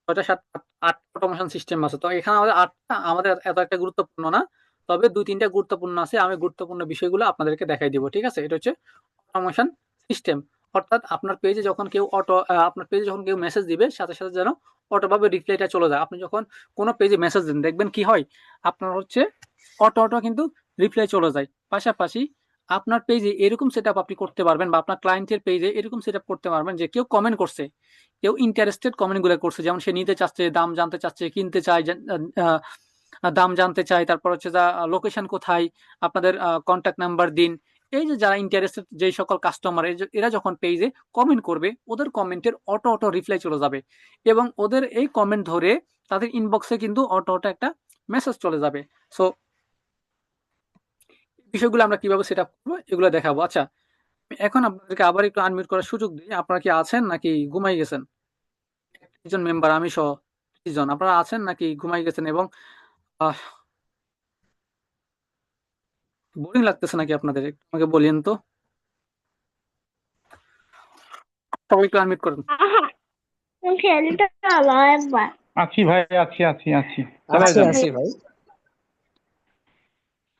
Speaker 1: ছয়টা, সাতটা, আটটা অটোমেশন সিস্টেম আছে। তো এখানে আমাদের আটটা, আমাদের এত একটা গুরুত্বপূর্ণ না, তবে দুই তিনটা গুরুত্বপূর্ণ আছে। আমি গুরুত্বপূর্ণ বিষয়গুলো আপনাদেরকে দেখাই দিব। ঠিক আছে, এটা হচ্ছে অটোমেশন সিস্টেম। অর্থাৎ আপনার পেজে যখন কেউ মেসেজ দিবে, সাথে সাথে যেন অটোভাবে রিপ্লাইটা চলে যায়। আপনি যখন কোনো পেজে মেসেজ দেন, দেখবেন কি হয়, আপনার হচ্ছে অটো কিন্তু রিপ্লাই চলে যায়। পাশাপাশি আপনার পেজে এরকম সেটআপ আপনি করতে পারবেন, বা আপনার ক্লায়েন্টের পেজে এরকম সেটআপ করতে পারবেন যে কেউ কমেন্ট করছে, কেউ ইন্টারেস্টেড কমেন্ট গুলো করছে, যেমন সে নিতে চাচ্ছে, দাম জানতে চাচ্ছে, কিনতে চায়, দাম জানতে চায়, তারপর হচ্ছে লোকেশন কোথায়, আপনাদের কন্ট্যাক্ট নাম্বার দিন। এই যে যারা ইন্টারেস্টেড, যেই সকল কাস্টমার, এরা যখন পেজে কমেন্ট করবে, ওদের কমেন্টের অটো রিপ্লাই চলে যাবে, এবং ওদের এই কমেন্ট ধরে তাদের ইনবক্সে কিন্তু অটো একটা মেসেজ চলে যাবে। সো বিষয়গুলো আমরা কিভাবে সেট আপ করবো এগুলো দেখাবো। আচ্ছা, এখন আপনাদেরকে আবার একটু আনমিউট করার সুযোগ দিই। আপনারা কি আছেন নাকি ঘুমাই গেছেন? 30 জন মেম্বার, আমি সহ 30 জন, আপনারা আছেন নাকি ঘুমাই গেছেন? এবং বোরিং লাগতেছে নাকি আপনাদের? একটু আমাকে বলেন তো, সবাই একটু আনমিউট করেন।
Speaker 2: খেলতে হলো একবার।
Speaker 3: আছি ভাই, আছি চালাই
Speaker 4: আছি
Speaker 3: যান।
Speaker 4: আছি ভাই।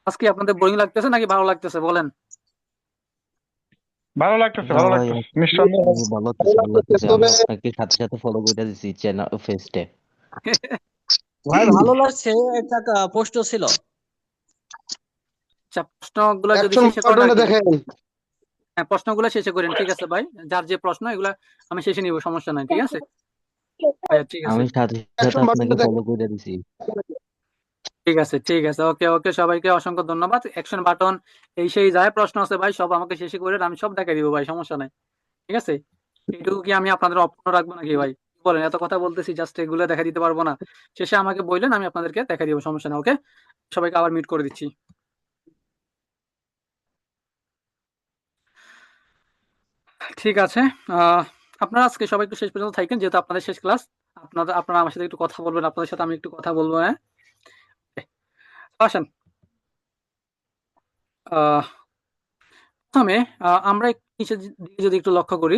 Speaker 1: আজকে আপনাদের বোরিং লাগতেছে নাকি ভালো লাগতেছে বলেন?
Speaker 3: ভালো লাগতেছে,
Speaker 5: না
Speaker 3: ভালো
Speaker 5: ভাই,
Speaker 3: লাগতেছে নিঃসন্দেহে।
Speaker 5: ভালো লাগতেছে। আমি আপনাকে সাথে সাথে ফলো করে দিছি চ্যানেল ফেসটে।
Speaker 4: ভাই ভালো লাগছে, একটা প্রশ্ন ছিল।
Speaker 1: আচ্ছা, প্রশ্নগুলো যদি
Speaker 7: অ্যাকশন
Speaker 1: শেষে করেন আর
Speaker 7: বাটনটা
Speaker 1: কি।
Speaker 7: দেখেন।
Speaker 1: হ্যাঁ, প্রশ্নগুলো শেষে করেন। ঠিক আছে ভাই, যার যে প্রশ্ন এগুলা আমি শেষে নিব, সমস্যা নাই। ঠিক আছে, ভাইয়া ঠিক আছে,
Speaker 5: আমি সাথে সাথে
Speaker 7: অ্যাকশন
Speaker 5: আপনাকে
Speaker 7: বাটনটা
Speaker 5: ফলো করে দিছি।
Speaker 1: ঠিক আছে, ঠিক আছে। ওকে, ওকে, সবাইকে অসংখ্য ধন্যবাদ। অ্যাকশন বাটন এই সেই যায় প্রশ্ন আছে ভাই, সব আমাকে শেষে করে আমি সব দেখাই দিব ভাই, সমস্যা নাই। ঠিক আছে, এইটুকু কি আমি আপনাদের অপূর্ণ রাখবো নাকি ভাই? কি বলেন, এত কথা বলতেছি, জাস্ট এগুলো দেখা দিতে পারবো না? শেষে আমাকে বললেন, আমি আপনাদেরকে দেখা দিব, সমস্যা না। ওকে, সবাইকে আবার মিট করে দিচ্ছি। ঠিক আছে, আহ আপনারা আজকে সবাই একটু শেষ পর্যন্ত থাকেন, যেহেতু আপনাদের শেষ ক্লাস। আপনারা আমার সাথে একটু কথা বলবেন, আপনাদের সাথে আমি একটু কথা বলবো, হ্যাঁ? আসেন, আহ প্রথমে আমরা একটু নিচের দিকে যদি একটু লক্ষ্য করি,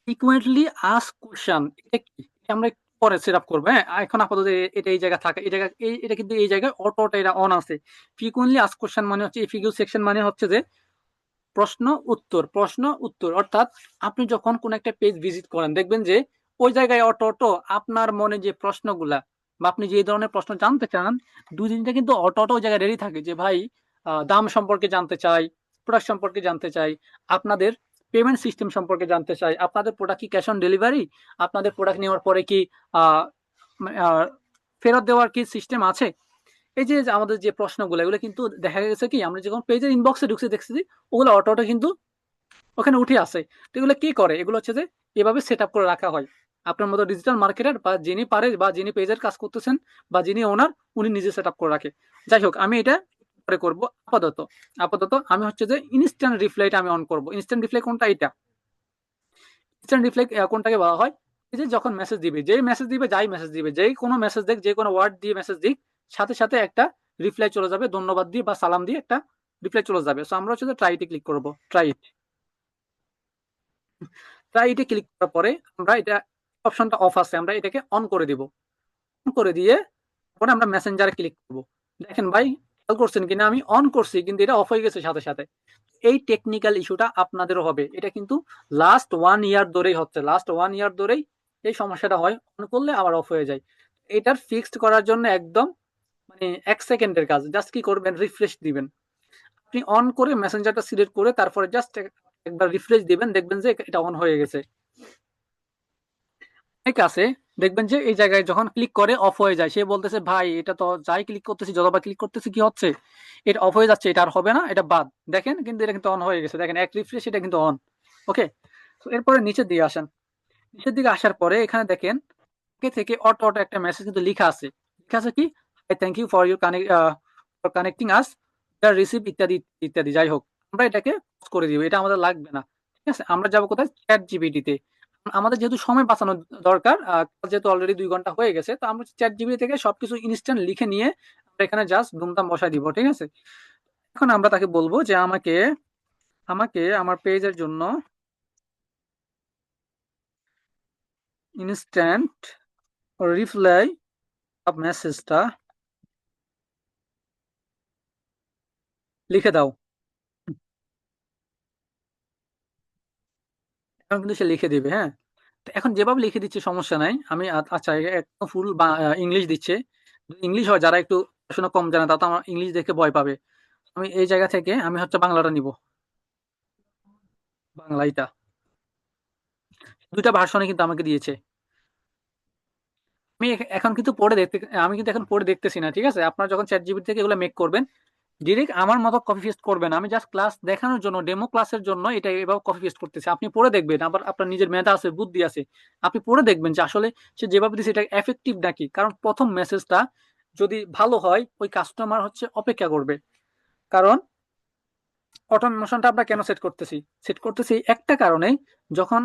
Speaker 1: ফ্রিকুয়েন্টলি আস্ক কোশ্চেন, এটা কি? এটা আমরা একটু পরে সেট আপ করবো, হ্যাঁ? এখন আপাতত এটা এই জায়গা থাকে, এই জায়গা এটা কিন্তু এই জায়গায় অটোটা এটা অন আছে। ফ্রিকুয়েন্টলি আস্ক কোশ্চেন মানে হচ্ছে, এফিকিউ সেকশন মানে হচ্ছে যে প্রশ্ন উত্তর, প্রশ্ন উত্তর। অর্থাৎ আপনি যখন কোন একটা পেজ ভিজিট করেন, দেখবেন যে ওই জায়গায় অটো অটো আপনার মনে যে প্রশ্নগুলা বা আপনি যে ধরনের প্রশ্ন জানতে চান, দুই তিনটা কিন্তু অটো অটো ওই জায়গায় রেডি থাকে, যে ভাই দাম সম্পর্কে জানতে চাই, প্রোডাক্ট সম্পর্কে জানতে চাই, আপনাদের পেমেন্ট সিস্টেম সম্পর্কে জানতে চাই, আপনাদের প্রোডাক্ট কি ক্যাশ অন ডেলিভারি, আপনাদের প্রোডাক্ট নেওয়ার পরে কি আহ, আহ, ফেরত দেওয়ার কি সিস্টেম আছে। এই যে যে আমাদের যে প্রশ্নগুলো, এগুলো কিন্তু দেখা গেছে কি, আমরা যখন পেজের ইনবক্সে ঢুকছি দেখছি যে ওগুলো অটো অটো কিন্তু ওখানে উঠে আসে। তো এগুলো কি করে, এগুলো হচ্ছে যে এভাবে সেট আপ করে রাখা হয়। আপনার মতো ডিজিটাল মার্কেটার বা যিনি পারে বা যিনি পেজের কাজ করতেছেন বা যিনি ওনার, উনি নিজে সেট আপ করে রাখে। যাই হোক, আমি এটা পরে করবো। আপাতত আপাতত আমি হচ্ছে যে ইনস্ট্যান্ট রিপ্লাইটা আমি অন করবো। ইনস্ট্যান্ট রিপ্লাই কোনটা? এটা ইনস্ট্যান্ট রিপ্লাই কোনটাকে বলা হয়? এই যে যখন মেসেজ দিবে, যেই মেসেজ দিবে, যাই মেসেজ দিবে, যেই কোনো মেসেজ দিক, যে কোনো ওয়ার্ড দিয়ে মেসেজ দিক, সাথে সাথে একটা রিপ্লাই চলে যাবে, ধন্যবাদ দিয়ে বা সালাম দিয়ে একটা রিপ্লাই চলে যাবে। সো আমরা হচ্ছে যে ট্রাইটে ক্লিক করবো, ট্রাইট। ট্রাইটে ক্লিক করার পরে আমরা এটা অপশনটা অফ আছে, আমরা এটাকে অন করে দিব। অন করে দিয়ে পরে আমরা মেসেঞ্জারে ক্লিক করব। দেখেন ভাই, খেয়াল করছেন কিনা, আমি অন করছি কিন্তু এটা অফ হয়ে গেছে সাথে সাথে। এই টেকনিক্যাল ইস্যুটা আপনাদেরও হবে। এটা কিন্তু লাস্ট 1 ইয়ার ধরেই হচ্ছে, লাস্ট 1 ইয়ার ধরেই এই সমস্যাটা হয়, অন করলে আবার অফ হয়ে যায়। এটার ফিক্সড করার জন্য একদম মানে 1 সেকেন্ডের কাজ। জাস্ট কি করবেন, রিফ্রেশ দিবেন। আপনি অন করে মেসেঞ্জারটা সিলেক্ট করে তারপরে জাস্ট একবার রিফ্রেশ দিবেন, দেখবেন যে এটা অন হয়ে গেছে। ঠিক আছে, দেখবেন যে এই জায়গায় যখন ক্লিক করে অফ হয়ে যায়, সে বলতেছে ভাই এটা তো যাই ক্লিক করতেছি, যতবার ক্লিক করতেছি কি হচ্ছে, এটা অফ হয়ে যাচ্ছে, এটা আর হবে না, এটা বাদ। দেখেন কিন্তু এটা কিন্তু অন হয়ে গেছে, দেখেন এক রিফ্রেশ এটা কিন্তু অন। ওকে, তো এরপরে নিচের দিকে আসেন। নিচের দিকে আসার পরে এখানে দেখেন আগে থেকে অটো অটো একটা মেসেজ কিন্তু লেখা আছে। লেখা আছে কি, I thank you for your connecting us, receive ইত্যাদি ইত্যাদি। যাই হোক, আমরা এটাকে pause করে দিব, এটা আমাদের লাগবে না। ঠিক আছে, আমরা যাবো কোথায়, চ্যাট জিপিটিতে। আমাদের যেহেতু সময় বাঁচানো দরকার, যেহেতু অলরেডি 2 ঘন্টা হয়ে গেছে, তো আমরা চ্যাট জিপিটি থেকে সবকিছু ইনস্ট্যান্ট লিখে নিয়ে আমরা এখানে জাস্ট দুমদাম বসাই দিব। ঠিক আছে, এখন আমরা তাকে বলবো যে আমাকে আমাকে আমার পেজের জন্য ইনস্ট্যান্ট রিপ্লাই মেসেজটা লিখে দাও। এখন কিন্তু সে লিখে দিবে, হ্যাঁ? তো এখন যেভাবে লিখে দিচ্ছে সমস্যা নাই। আমি আচ্ছা, একদম ফুল ইংলিশ দিচ্ছে। ইংলিশ হয়, যারা একটু পড়াশোনা কম জানে তারা তো আমার ইংলিশ দেখে ভয় পাবে। আমি এই জায়গা থেকে আমি হচ্ছে বাংলাটা নিব, বাংলা এটা। দুইটা ভার্সনে কিন্তু আমাকে দিয়েছে। আমি এখন কিন্তু পড়ে দেখতে, আমি কিন্তু এখন পড়ে দেখতেছি না। ঠিক আছে, আপনারা যখন চ্যাট জিপিটি থেকে এগুলো মেক করবেন, ডিরেক্ট আমার মতো কপি পেস্ট করবেন। আমি জাস্ট ক্লাস দেখানোর জন্য, ডেমো ক্লাসের জন্য এটা এভাবে কপি পেস্ট করতেছি। আপনি পড়ে দেখবেন, আবার আপনার নিজের মেধা আছে, বুদ্ধি আছে, আপনি পড়ে দেখবেন যে আসলে সে যেভাবে দিচ্ছে এটা এফেক্টিভ নাকি। কারণ প্রথম মেসেজটা যদি ভালো হয়, ওই কাস্টমার হচ্ছে অপেক্ষা করবে। কারণ অটোমেশনটা আমরা কেন সেট করতেছি, সেট করতেছি একটা কারণে, যখন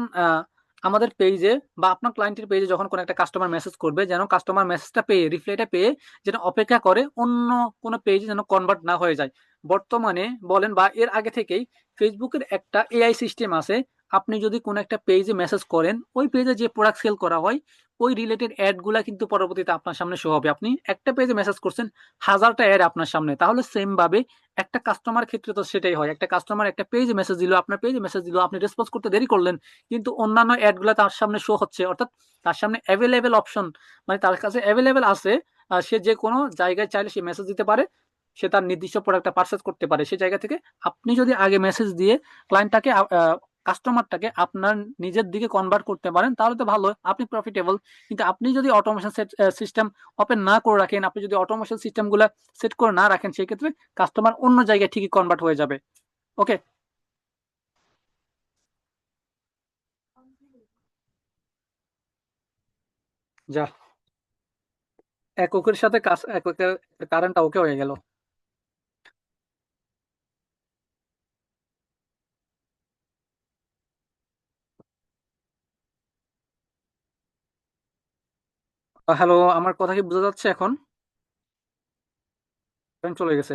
Speaker 1: আমাদের পেজে বা আপনার ক্লায়েন্টের পেজে যখন কোনো একটা কাস্টমার মেসেজ করবে, যেন কাস্টমার মেসেজটা পেয়ে, রিপ্লাইটা পেয়ে যেন অপেক্ষা করে অন্য কোনো পেজে যেন কনভার্ট না হয়ে যায়। বর্তমানে বলেন বা এর আগে থেকেই ফেসবুকের একটা এআই সিস্টেম আছে। আপনি যদি কোনো একটা পেজে মেসেজ করেন, ওই পেজে যে প্রোডাক্ট সেল করা হয় ওই রিলেটেড অ্যাড গুলা কিন্তু পরবর্তীতে আপনার সামনে শো হবে। আপনি একটা পেজে মেসেজ করছেন, হাজারটা অ্যাড আপনার সামনে, তাহলে সেম ভাবে একটা কাস্টমার ক্ষেত্রে তো সেটাই হয়। একটা কাস্টমার একটা পেজে মেসেজ দিল, আপনার পেজে মেসেজ দিল, আপনি রেসপন্স করতে দেরি করলেন, কিন্তু অন্যান্য অ্যাড গুলা তার সামনে শো হচ্ছে। অর্থাৎ তার সামনে অ্যাভেলেবেল অপশন, মানে তার কাছে অ্যাভেলেবেল আছে। সে যে কোনো জায়গায় চাইলে সে মেসেজ দিতে পারে, সে তার নির্দিষ্ট প্রোডাক্টটা পারচেজ করতে পারে। সে জায়গা থেকে আপনি যদি আগে মেসেজ দিয়ে ক্লায়েন্টটাকে কাস্টমারটাকে আপনার নিজের দিকে কনভার্ট করতে পারেন তাহলে তো ভালো, আপনি প্রফিটেবল। কিন্তু আপনি যদি অটোমেশন সিস্টেম ওপেন না করে রাখেন, আপনি যদি অটোমেশন সিস্টেমগুলো সেট করে না রাখেন, সেই ক্ষেত্রে কাস্টমার অন্য জায়গায় ঠিকই কনভার্ট হয়ে যাবে। ওকে, যা এককের সাথে এককের কারেন্টটা ওকে হয়ে গেল। হ্যালো, আমার কথা কি বোঝা যাচ্ছে এখন? কারেন্ট চলে গেছে,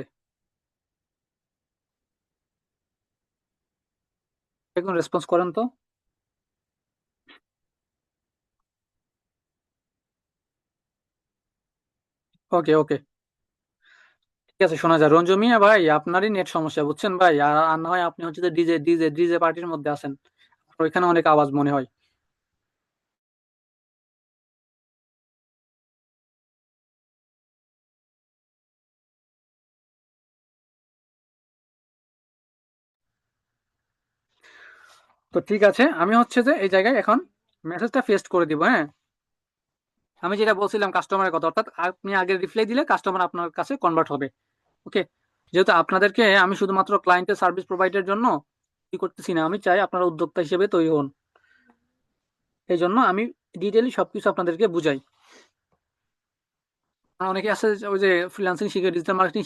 Speaker 1: এখন রেসপন্স করেন তো। ওকে ওকে, ঠিক আছে, শোনা যায়। রঞ্জু মিয়া ভাই, আপনারই নেট সমস্যা বুঝছেন ভাই। আর না হয় আপনি হচ্ছে যে ডিজে ডিজে ডিজে পার্টির মধ্যে আছেন, ওইখানে অনেক আওয়াজ মনে হয়। তো ঠিক আছে, আমি হচ্ছে যে এই জায়গায় এখন মেসেজটা পেস্ট করে দিব। হ্যাঁ, আমি যেটা বলছিলাম কাস্টমারের কথা, অর্থাৎ আপনি আগে রিপ্লাই দিলে কাস্টমার আপনার কাছে কনভার্ট হবে। ওকে, যেহেতু আপনাদেরকে আমি শুধুমাত্র ক্লায়েন্টের সার্ভিস প্রোভাইডের জন্য কি করতেছি না, আমি চাই আপনারা উদ্যোক্তা হিসেবে তৈরি হন। এই জন্য আমি ডিটেইলি সবকিছু আপনাদেরকে বুঝাই। অনেকে আছে যে ওই যে ফ্রিল্যান্সিং শিখে, ডিজিটাল মার্কেটিং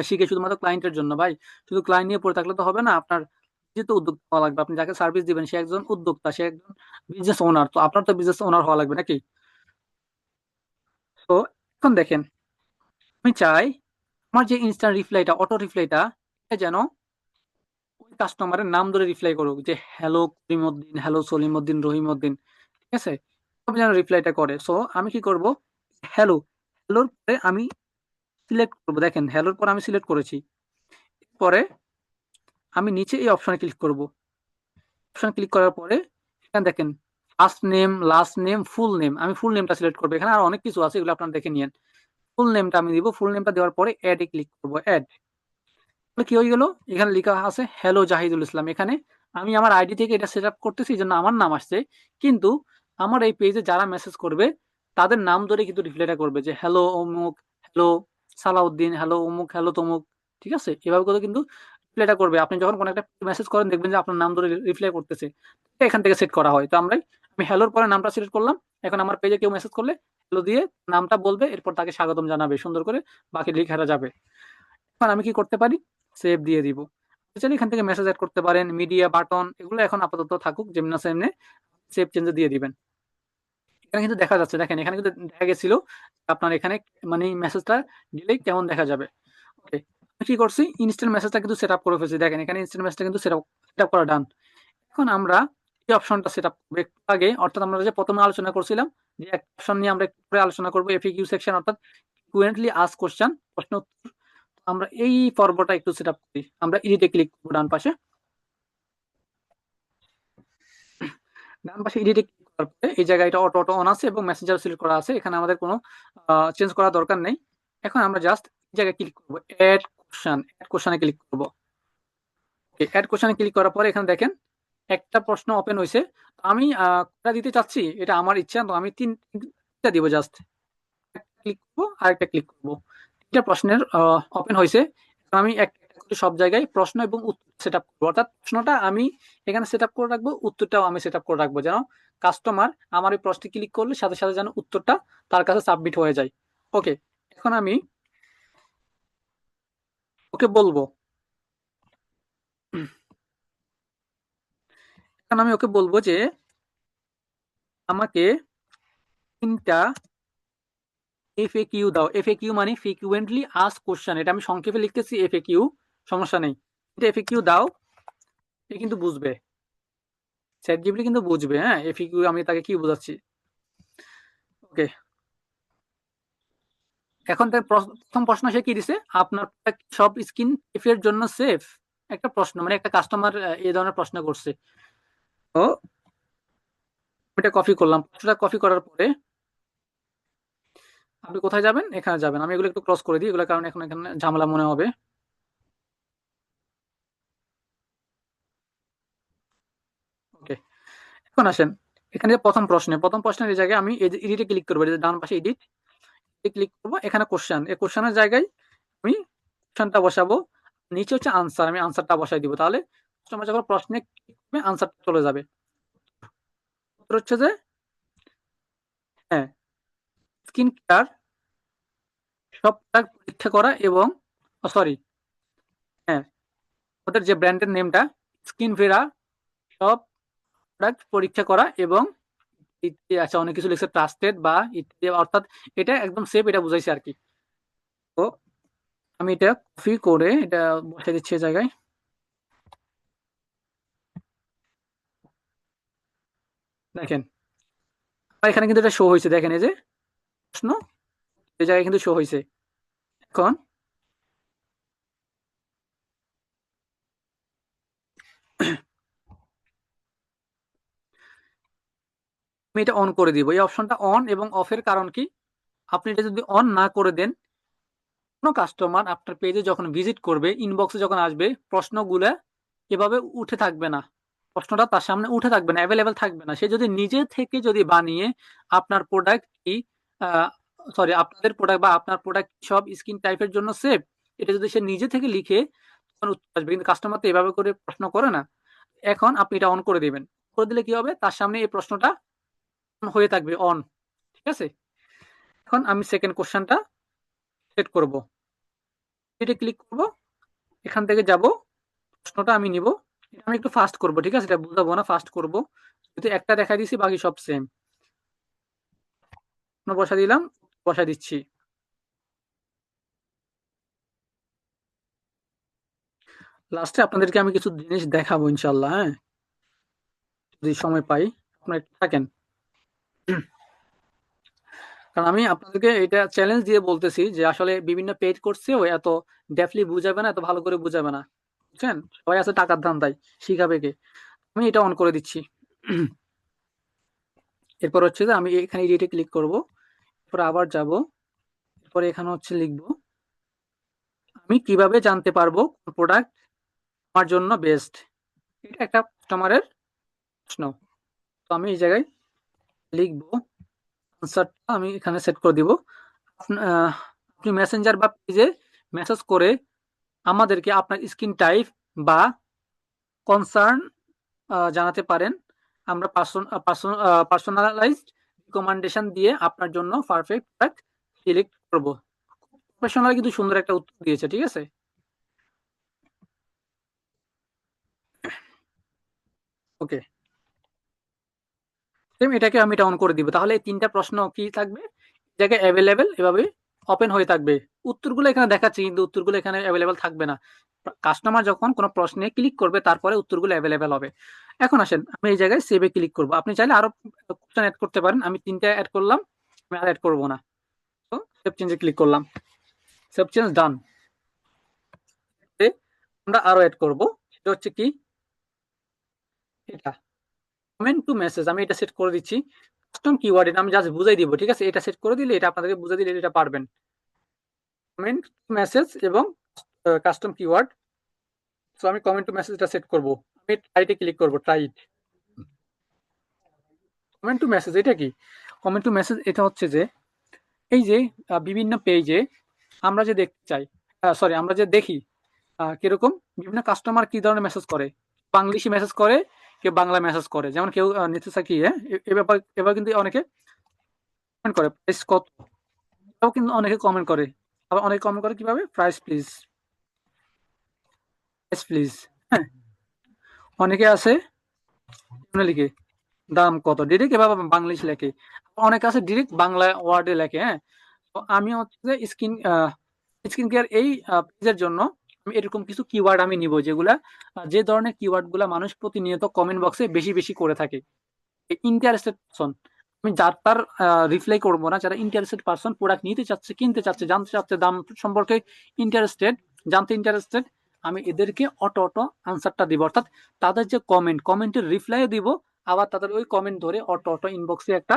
Speaker 1: শিখে শুধুমাত্র ক্লায়েন্টের জন্য। ভাই, শুধু ক্লায়েন্ট নিয়ে পড়ে থাকলে তো হবে না, আপনার যেহেতু উদ্যোক্তা হওয়া লাগবে। আপনি যাকে সার্ভিস দিবেন সে একজন উদ্যোক্তা, সে একজন বিজনেস ওনার, তো আপনার তো বিজনেস ওনার হওয়া লাগবে নাকি? তো এখন দেখেন, আমি চাই আমার যে ইনস্ট্যান্ট রিপ্লাইটা, অটো রিপ্লাইটা, এটা যেন ওই কাস্টমারের নাম ধরে রিপ্লাই করুক, যে হ্যালো করিমউদ্দিন, হ্যালো সলিমউদ্দিন, রহিমউদ্দিন, ঠিক আছে, তবে যেন রিপ্লাইটা করে। সো আমি কি করব, হ্যালো, হ্যালোর পরে আমি সিলেক্ট করব। দেখেন, হ্যালোর পরে আমি সিলেক্ট করেছি, পরে আমি নিচে এই অপশনে ক্লিক করব। অপশন ক্লিক করার পরে এখানে দেখেন first name, last name, full name. আমি ফুল নেমটা সিলেক্ট করবো, এখানে আর অনেক কিছু আছে, এগুলো আপনারা দেখে নিন। ফুল নেমটা আমি দিব, ফুল নেমটা দেওয়ার পরে অ্যাডে ক্লিক করবো। অ্যাড কি হয়ে গেল, এখানে লেখা আছে হ্যালো জাহিদুল ইসলাম। এখানে আমি আমার আইডি থেকে এটা সেট আপ করতেছি, এই জন্য আমার নাম আসছে, কিন্তু আমার এই পেজে যারা মেসেজ করবে তাদের নাম ধরে কিন্তু রিপ্লাইটা করবে, যে হ্যালো অমুক, হ্যালো সালাউদ্দিন, হ্যালো অমুক, হ্যালো তমুক। ঠিক আছে, এভাবে করে কিন্তু রিপ্লাইটা করবে। আপনি যখন কোনো একটা মেসেজ করেন দেখবেন যে আপনার নাম ধরে রিপ্লাই করতেছে, এটা এখান থেকে সেট করা হয়। তো আমি হ্যালোর পরে নামটা সিলেক্ট করলাম। এখন আমার পেজে কেউ মেসেজ করলে হ্যালো দিয়ে নামটা বলবে, এরপর তাকে স্বাগতম জানাবে সুন্দর করে, বাকি লেখাটা যাবে। এখন আমি কি করতে পারি, সেভ দিয়ে দিব। চাইলে এখান থেকে মেসেজ অ্যাড করতে পারেন, মিডিয়া বাটন, এগুলো এখন আপাতত থাকুক যেমন আছে এমনি, সেভ চেঞ্জে দিয়ে দিবেন। এখানে কিন্তু দেখা যাচ্ছে, দেখেন এখানে কিন্তু দেখা গেছিল আপনার এখানে মানে মেসেজটা দিলেই কেমন দেখা যাবে। ওকে, আমি কি করছি, ইনস্ট্যান্ট মেসেজটা কিন্তু সেট আপ করে ফেলছি। দেখেন এখানে ইনস্ট্যান্ট মেসেজটা কিন্তু সেট আপ করা ডান। এখন আমরা এই অপশনটা সেট আপ করবো একটু আগে, অর্থাৎ আমরা যে প্রথমে আলোচনা করছিলাম যে একটা অপশন নিয়ে আমরা একটু পরে আলোচনা করবো, এফএকিউ সেকশন, অর্থাৎ ফ্লুয়েন্টলি আস্ক কোশ্চেন, প্রশ্ন উত্তর। আমরা এই পর্বটা একটু সেট আপ করি। আমরা এডিটে ক্লিক করবো ডান পাশে। ডান পাশে এডিটে ক্লিক করার পরে এই জায়গায় এটা অটো অটো অন আছে এবং মেসেঞ্জার সিলেক্ট করা আছে, এখানে আমাদের কোনো চেঞ্জ করার দরকার নেই। এখন আমরা জাস্ট এই জায়গায় ক্লিক করবো, অ্যাড কোশ্চেনে ক্লিক করবো। অ্যাড কোশ্চেনে ক্লিক করার পরে এখানে দেখেন একটা প্রশ্ন ওপেন হয়েছে। আমি কোনটা দিতে চাচ্ছি এটা আমার ইচ্ছা, তো আমি তিনটা দিব। জাস্ট ক্লিক করবো, আরেকটা ক্লিক করবো, তিনটা প্রশ্নের ওপেন হয়েছে। আমি একটা করে সব জায়গায় প্রশ্ন এবং উত্তর সেট আপ করবো, অর্থাৎ প্রশ্নটা আমি এখানে সেট আপ করে রাখবো, উত্তরটাও আমি সেট আপ করে রাখবো, যেন কাস্টমার আমার এই প্রশ্নে ক্লিক করলে সাথে সাথে যেন উত্তরটা তার কাছে সাবমিট হয়ে যায়। ওকে, এখন আমি ওকে বলবো, এখন আমি ওকে বলবো যে আমাকে 3টা এফএকিউ দাও। এফএকিউ মানে ফ্রিকুয়েন্টলি আস্ক কোশ্চেন, এটা আমি সংক্ষেপে লিখতেছি এফএকিউ, সমস্যা নেই। এটা এফএকিউ দাও, এ কিন্তু বুঝবে, চ্যাট জিপিটি কিন্তু বুঝবে। হ্যাঁ, এফএকিউ আমি তাকে কি বোঝাচ্ছি। ওকে, এখন তার প্রথম প্রশ্ন সে কি দিছে, আপনার সব স্ক্রিন এর জন্য সেফ, একটা প্রশ্ন, মানে একটা কাস্টমার এই ধরনের প্রশ্ন করছে। তো এটা কপি করলাম, প্রশ্নটা কপি করার পরে আপনি কোথায় যাবেন, এখানে যাবেন। আমি এগুলো একটু ক্রস করে দিই, এগুলো কারণ এখন এখানে ঝামেলা মনে হবে। এখন আসেন এখানে যে প্রথম প্রশ্নের এই জায়গায় আমি এডিটে ক্লিক করবো, এই যে ডান পাশে এডিট ক্লিক করবো, এখানে কোশ্চেন, এই কোশ্চেনের জায়গায় আমি কোশ্চেনটা বসাবো, নিচে হচ্ছে আনসার, আমি আনসারটা বসাই দিব, তাহলে কাস্টমার যখন প্রশ্নে ক্লিক করবে আনসারটা চলে যাবে। উত্তর হচ্ছে যে হ্যাঁ, স্কিন কেয়ার সব প্রোডাক্ট পরীক্ষা করা এবং সরি হ্যাঁ, ওদের যে ব্র্যান্ডের নেমটা স্কিন ভেরা সব প্রোডাক্ট পরীক্ষা করা এবং ইত্যাদি আছে, অনেক কিছু লিখছে ট্রাস্টেড বা ইত্যাদি, অর্থাৎ এটা একদম সেফ, এটা বুঝাইছে আর কি। তো আমি এটা কপি করে এটা বসাই দিচ্ছি এই জায়গায়। দেখেন আমার এখানে কিন্তু এটা শো হয়েছে, দেখেন এই যে প্রশ্ন এই জায়গায় কিন্তু শো হয়েছে। এখন আমি এটা অন করে দিব, এই অপশনটা অন এবং অফের কারণ কি, আপনি এটা যদি অন না করে দেন, কোনো কাস্টমার আপনার পেজে যখন ভিজিট করবে, ইনবক্সে যখন আসবে, প্রশ্নগুলো এভাবে উঠে থাকবে না, প্রশ্নটা তার সামনে উঠে থাকবে না, অ্যাভেলেবেল থাকবে না। সে যদি নিজে থেকে যদি বানিয়ে আপনার প্রোডাক্ট কি সরি আপনাদের প্রোডাক্ট বা আপনার প্রোডাক্ট সব স্কিন টাইপের জন্য সেফ, এটা যদি সে নিজে থেকে লিখে তখন উত্তর আসবে, কিন্তু কাস্টমার তো এভাবে করে প্রশ্ন করে না। এখন আপনি এটা অন করে দিবেন, করে দিলে কি হবে, তার সামনে এই প্রশ্নটা হয়ে থাকবে অন, ঠিক আছে। এখন আমি সেকেন্ড কোশ্চেনটা সেট করব, এটা ক্লিক করব, এখান থেকে যাব, প্রশ্নটা আমি নিব, এটা আমি একটু ফাস্ট করব, ঠিক আছে, এটা বুঝাবো না, ফাস্ট করব, যেহেতু একটা দেখা দিয়েছি বাকি সব সেম। বসা দিলাম, বসা দিচ্ছি। লাস্টে আপনাদেরকে আমি কিছু জিনিস দেখাবো ইনশাল্লাহ, হ্যাঁ, যদি সময় পাই, আপনারা একটু থাকেন, কারণ আমি আপনাদেরকে এটা চ্যালেঞ্জ দিয়ে বলতেছি যে আসলে বিভিন্ন পেজ করছে ও এত ডেফলি বুঝাবে না, এত ভালো করে বুঝাবে না, বুঝছেন, সবাই আছে টাকার ধান্দায়, শিখাবে কে। আমি এটা অন করে দিচ্ছি। এরপর হচ্ছে যে আমি এখানে এডিটে ক্লিক করব, এরপর আবার যাব, এরপরে এখানে হচ্ছে লিখবো আমি কিভাবে জানতে পারবো কোন প্রোডাক্ট আমার জন্য বেস্ট, এটা একটা কাস্টমারের প্রশ্ন। তো আমি এই জায়গায় লিখবো, আনসারটা আমি এখানে সেট করে দিব। আপনি মেসেঞ্জার বা পেজে মেসেজ করে আমাদেরকে আপনার স্কিন টাইপ বা কনসার্ন জানাতে পারেন, আমরা পার্সোনালাইজড রিকমেন্ডেশন দিয়ে আপনার জন্য পারফেক্ট প্রোডাক্ট সিলেক্ট করব। প্রফেশনাল কিন্তু সুন্দর একটা উত্তর দিয়েছে, ঠিক আছে। ওকে, এটাকে আমি এটা অন করে দিব, তাহলে এই তিনটা প্রশ্ন কি থাকবে জায়গায় অ্যাভেলেবেল, এভাবে ওপেন হয়ে থাকবে। উত্তরগুলো এখানে দেখাচ্ছি কিন্তু উত্তরগুলো এখানে অ্যাভেলেবেল থাকবে না, কাস্টমার যখন কোনো প্রশ্নে ক্লিক করবে তারপরে উত্তরগুলো অ্যাভেলেবেল হবে। এখন আসেন আমি এই জায়গায় সেভে ক্লিক করব, আপনি চাইলে আরো কোশ্চেন অ্যাড করতে পারেন, আমি তিনটা অ্যাড করলাম, আমি আর অ্যাড করবো না। তো সেভ চেঞ্জে ক্লিক করলাম, সেভ চেঞ্জ ডান। আমরা আরো অ্যাড করব, সেটা হচ্ছে কি, এটা কমেন্ট টু মেসেজ, আমি এটা সেট করে দিচ্ছি। কাস্টম কিওয়ার্ড, এটা আমি জাস্ট বুঝাই দিব, ঠিক আছে, এটা সেট করে দিলে এটা আপনাদেরকে বুঝাই দিলে এটা পারবেন। কমেন্ট টু মেসেজ এবং কাস্টম কিওয়ার্ড। সো আমি কমেন্ট টু মেসেজটা সেট করব, আমি ট্রাইটে ক্লিক করব, ট্রাইট। কমেন্ট টু মেসেজ এটা কি, কমেন্ট টু মেসেজ এটা হচ্ছে যে এই যে বিভিন্ন পেজে আমরা যে দেখতে চাই, সরি আমরা যে দেখি কিরকম বিভিন্ন কাস্টমার কি ধরনের মেসেজ করে, বাংলিশি মেসেজ করে, কেউ বাংলা মেসেজ করে, যেমন কেউ নিতে চাই কি, হ্যাঁ এবার কিন্তু অনেকে কমেন্ট করে প্রাইস কত, এটাও কিন্তু অনেকে কমেন্ট করে, আবার অনেকে কমেন্ট করে কিভাবে, প্রাইস প্লিজ, প্রাইস প্লিজ, হ্যাঁ। অনেকে আছে লিখে দাম কত, ডিরেক্ট এভাবে বাংলিশ লেখে, অনেকে আছে ডিরেক্ট বাংলা ওয়ার্ডে লেখে, হ্যাঁ। তো আমি হচ্ছে যে স্কিন কেয়ার এই পেজের জন্য আমি এরকম কিছু কিওয়ার্ড আমি নিব, যেগুলা যে ধরনের কিওয়ার্ড গুলা মানুষ প্রতিনিয়ত কমেন্ট বক্সে বেশি বেশি করে থাকে, ইন্টারেস্টেড পারসন, আমি যার তার রিপ্লাই করবো না, যারা ইন্টারেস্টেড পারসন, প্রোডাক্ট নিতে চাচ্ছে, কিনতে চাচ্ছে, জানতে চাচ্ছে, দাম সম্পর্কে ইন্টারেস্টেড, জানতে ইন্টারেস্টেড, আমি এদেরকে অটো আনসারটা দিব, অর্থাৎ তাদের যে কমেন্টের রিপ্লাইও দিব, আবার তাদের ওই কমেন্ট ধরে অটো ইনবক্সে একটা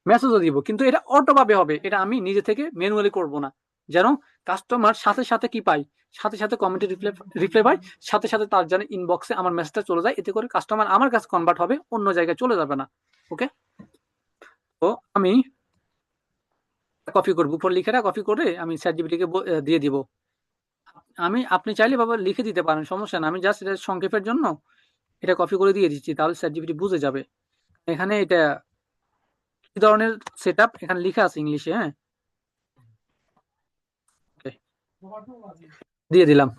Speaker 1: মেসেজও দিব, কিন্তু এটা অটো ভাবে হবে, এটা আমি নিজে থেকে ম্যানুয়ালি করব না, যেন কাস্টমার সাথে সাথে কি পায়, সাথে সাথে কমেন্টে রিপ্লাই রিপ্লাই পায়, সাথে সাথে তার যেন ইনবক্সে আমার মেসেজটা চলে যায়, এতে করে কাস্টমার আমার কাছে কনভার্ট হবে, অন্য জায়গায় চলে যাবে না। ওকে, তো আমি কপি করবো, উপর লিখাটা কপি করে আমি চ্যাট জিপিটিকে দিয়ে দিব। আপনি চাইলে বাবা লিখে দিতে পারেন, সমস্যা না, আমি জাস্ট এটা সংক্ষেপের জন্য এটা কপি করে দিয়ে দিচ্ছি, তাহলে চ্যাট জিপিটি বুঝে যাবে। এখানে এটা কি ধরনের সেটআপ এখানে লেখা আছে ইংলিশে। হ্যাঁ, okay, দিয়ে দিলাম।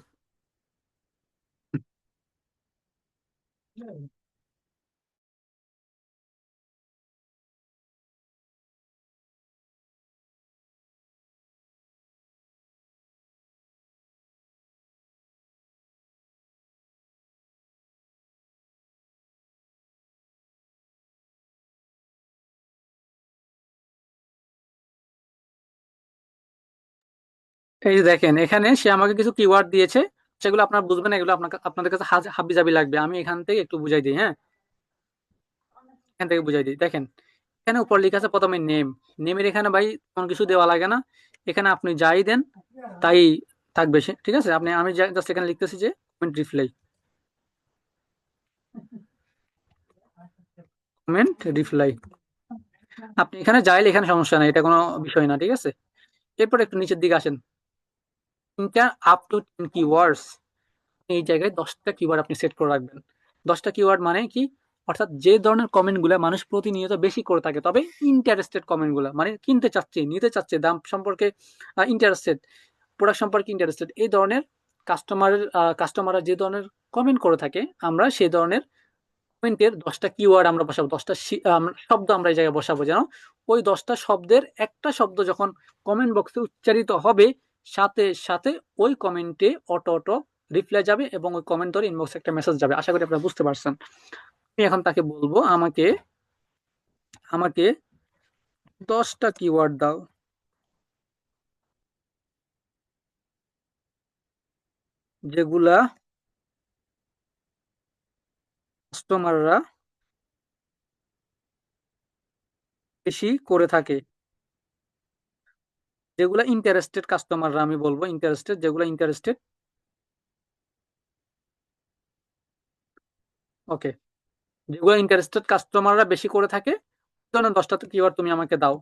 Speaker 1: এই যে দেখেন, এখানে সে আমাকে কিছু কিওয়ার্ড দিয়েছে, সেগুলো আপনারা বুঝবেন, এগুলো আপনাদের কাছে হাবিজাবি লাগবে। আমি এখান থেকে একটু বুঝাই দিই। হ্যাঁ, এখান থেকে বুঝাই দিই। দেখেন, এখানে উপর লেখা আছে প্রথমে নেম। নেমের এখানে ভাই কোনো কিছু দেওয়া লাগে না, এখানে আপনি যাই দেন তাই থাকবে ঠিক আছে। আমি জাস্ট এখানে লিখতেছি যে কমেন্ট রিপ্লাই, কমেন্ট রিপ্লাই। আপনি এখানে যাইলে এখানে সমস্যা নাই, এটা কোনো বিষয় না, ঠিক আছে। এরপর একটু নিচের দিকে আসেন, তিনটা আপ টু 10 কিওয়ার্ডস, এই জায়গায় 10টা কিওয়ার্ড আপনি সেট করে রাখবেন। 10টা কিওয়ার্ড মানে কি, অর্থাৎ যে ধরনের কমেন্ট গুলা মানুষ প্রতিনিয়ত বেশি করে থাকে, তবে ইন্টারেস্টেড কমেন্ট গুলা, মানে কিনতে চাচ্ছে, নিতে চাচ্ছে, দাম সম্পর্কে ইন্টারেস্টেড, প্রোডাক্ট সম্পর্কে ইন্টারেস্টেড, এই ধরনের কাস্টমাররা যে ধরনের কমেন্ট করে থাকে, আমরা সেই ধরনের কমেন্টের 10টা কিওয়ার্ড আমরা বসাবো, 10টা শব্দ আমরা এই জায়গায় বসাবো, যেন ওই 10টা শব্দের একটা শব্দ যখন কমেন্ট বক্সে উচ্চারিত হবে, সাথে সাথে ওই কমেন্টে অটো রিপ্লাই যাবে এবং ওই কমেন্ট ধরে ইনবক্সে একটা মেসেজ যাবে। আশা করি আপনারা বুঝতে পারছেন। আমি এখন তাকে বলবো আমাকে আমাকে 10টা কিওয়ার্ড দাও যেগুলা কাস্টমাররা বেশি করে থাকে, যেগুলা ইন্টারেস্টেড কাস্টমাররা, আমি বলবো ইন্টারেস্টেড, যেগুলা ইন্টারেস্টেড। ওকে, যেগুলো ইন্টারেস্টেড কাস্টমাররা বেশি করে থাকে, ধরেন 10টা কিওয়ার্ড তুমি আমাকে দাও।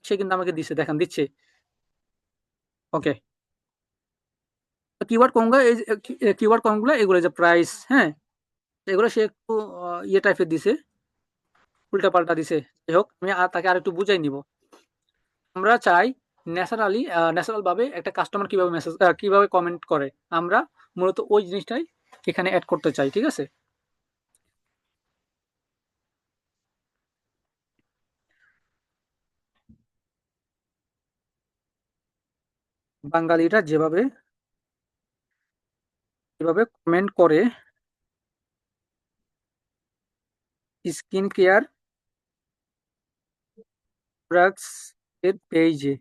Speaker 1: সে কিন্তু আমাকে দিচ্ছে, দেখেন দিচ্ছে। ওকে, কিওয়ার্ড কোনগুলো, এগুলো যে প্রাইস, হ্যাঁ, এগুলো সে একটু ইয়ে টাইপের দিছে, উল্টা পাল্টা দিছে। যাই হোক, আমি তাকে আর একটু বুঝাই নিব। আমরা চাই ন্যাচারাল ভাবে একটা কাস্টমার কিভাবে কিভাবে কমেন্ট করে, আমরা মূলত ওই জিনিসটাই এখানে অ্যাড করতে চাই, ঠিক আছে। বাঙালিরা যেভাবে যেভাবে কমেন্ট করে স্কিন কেয়ার প্রোডাক্টস এর পেজে,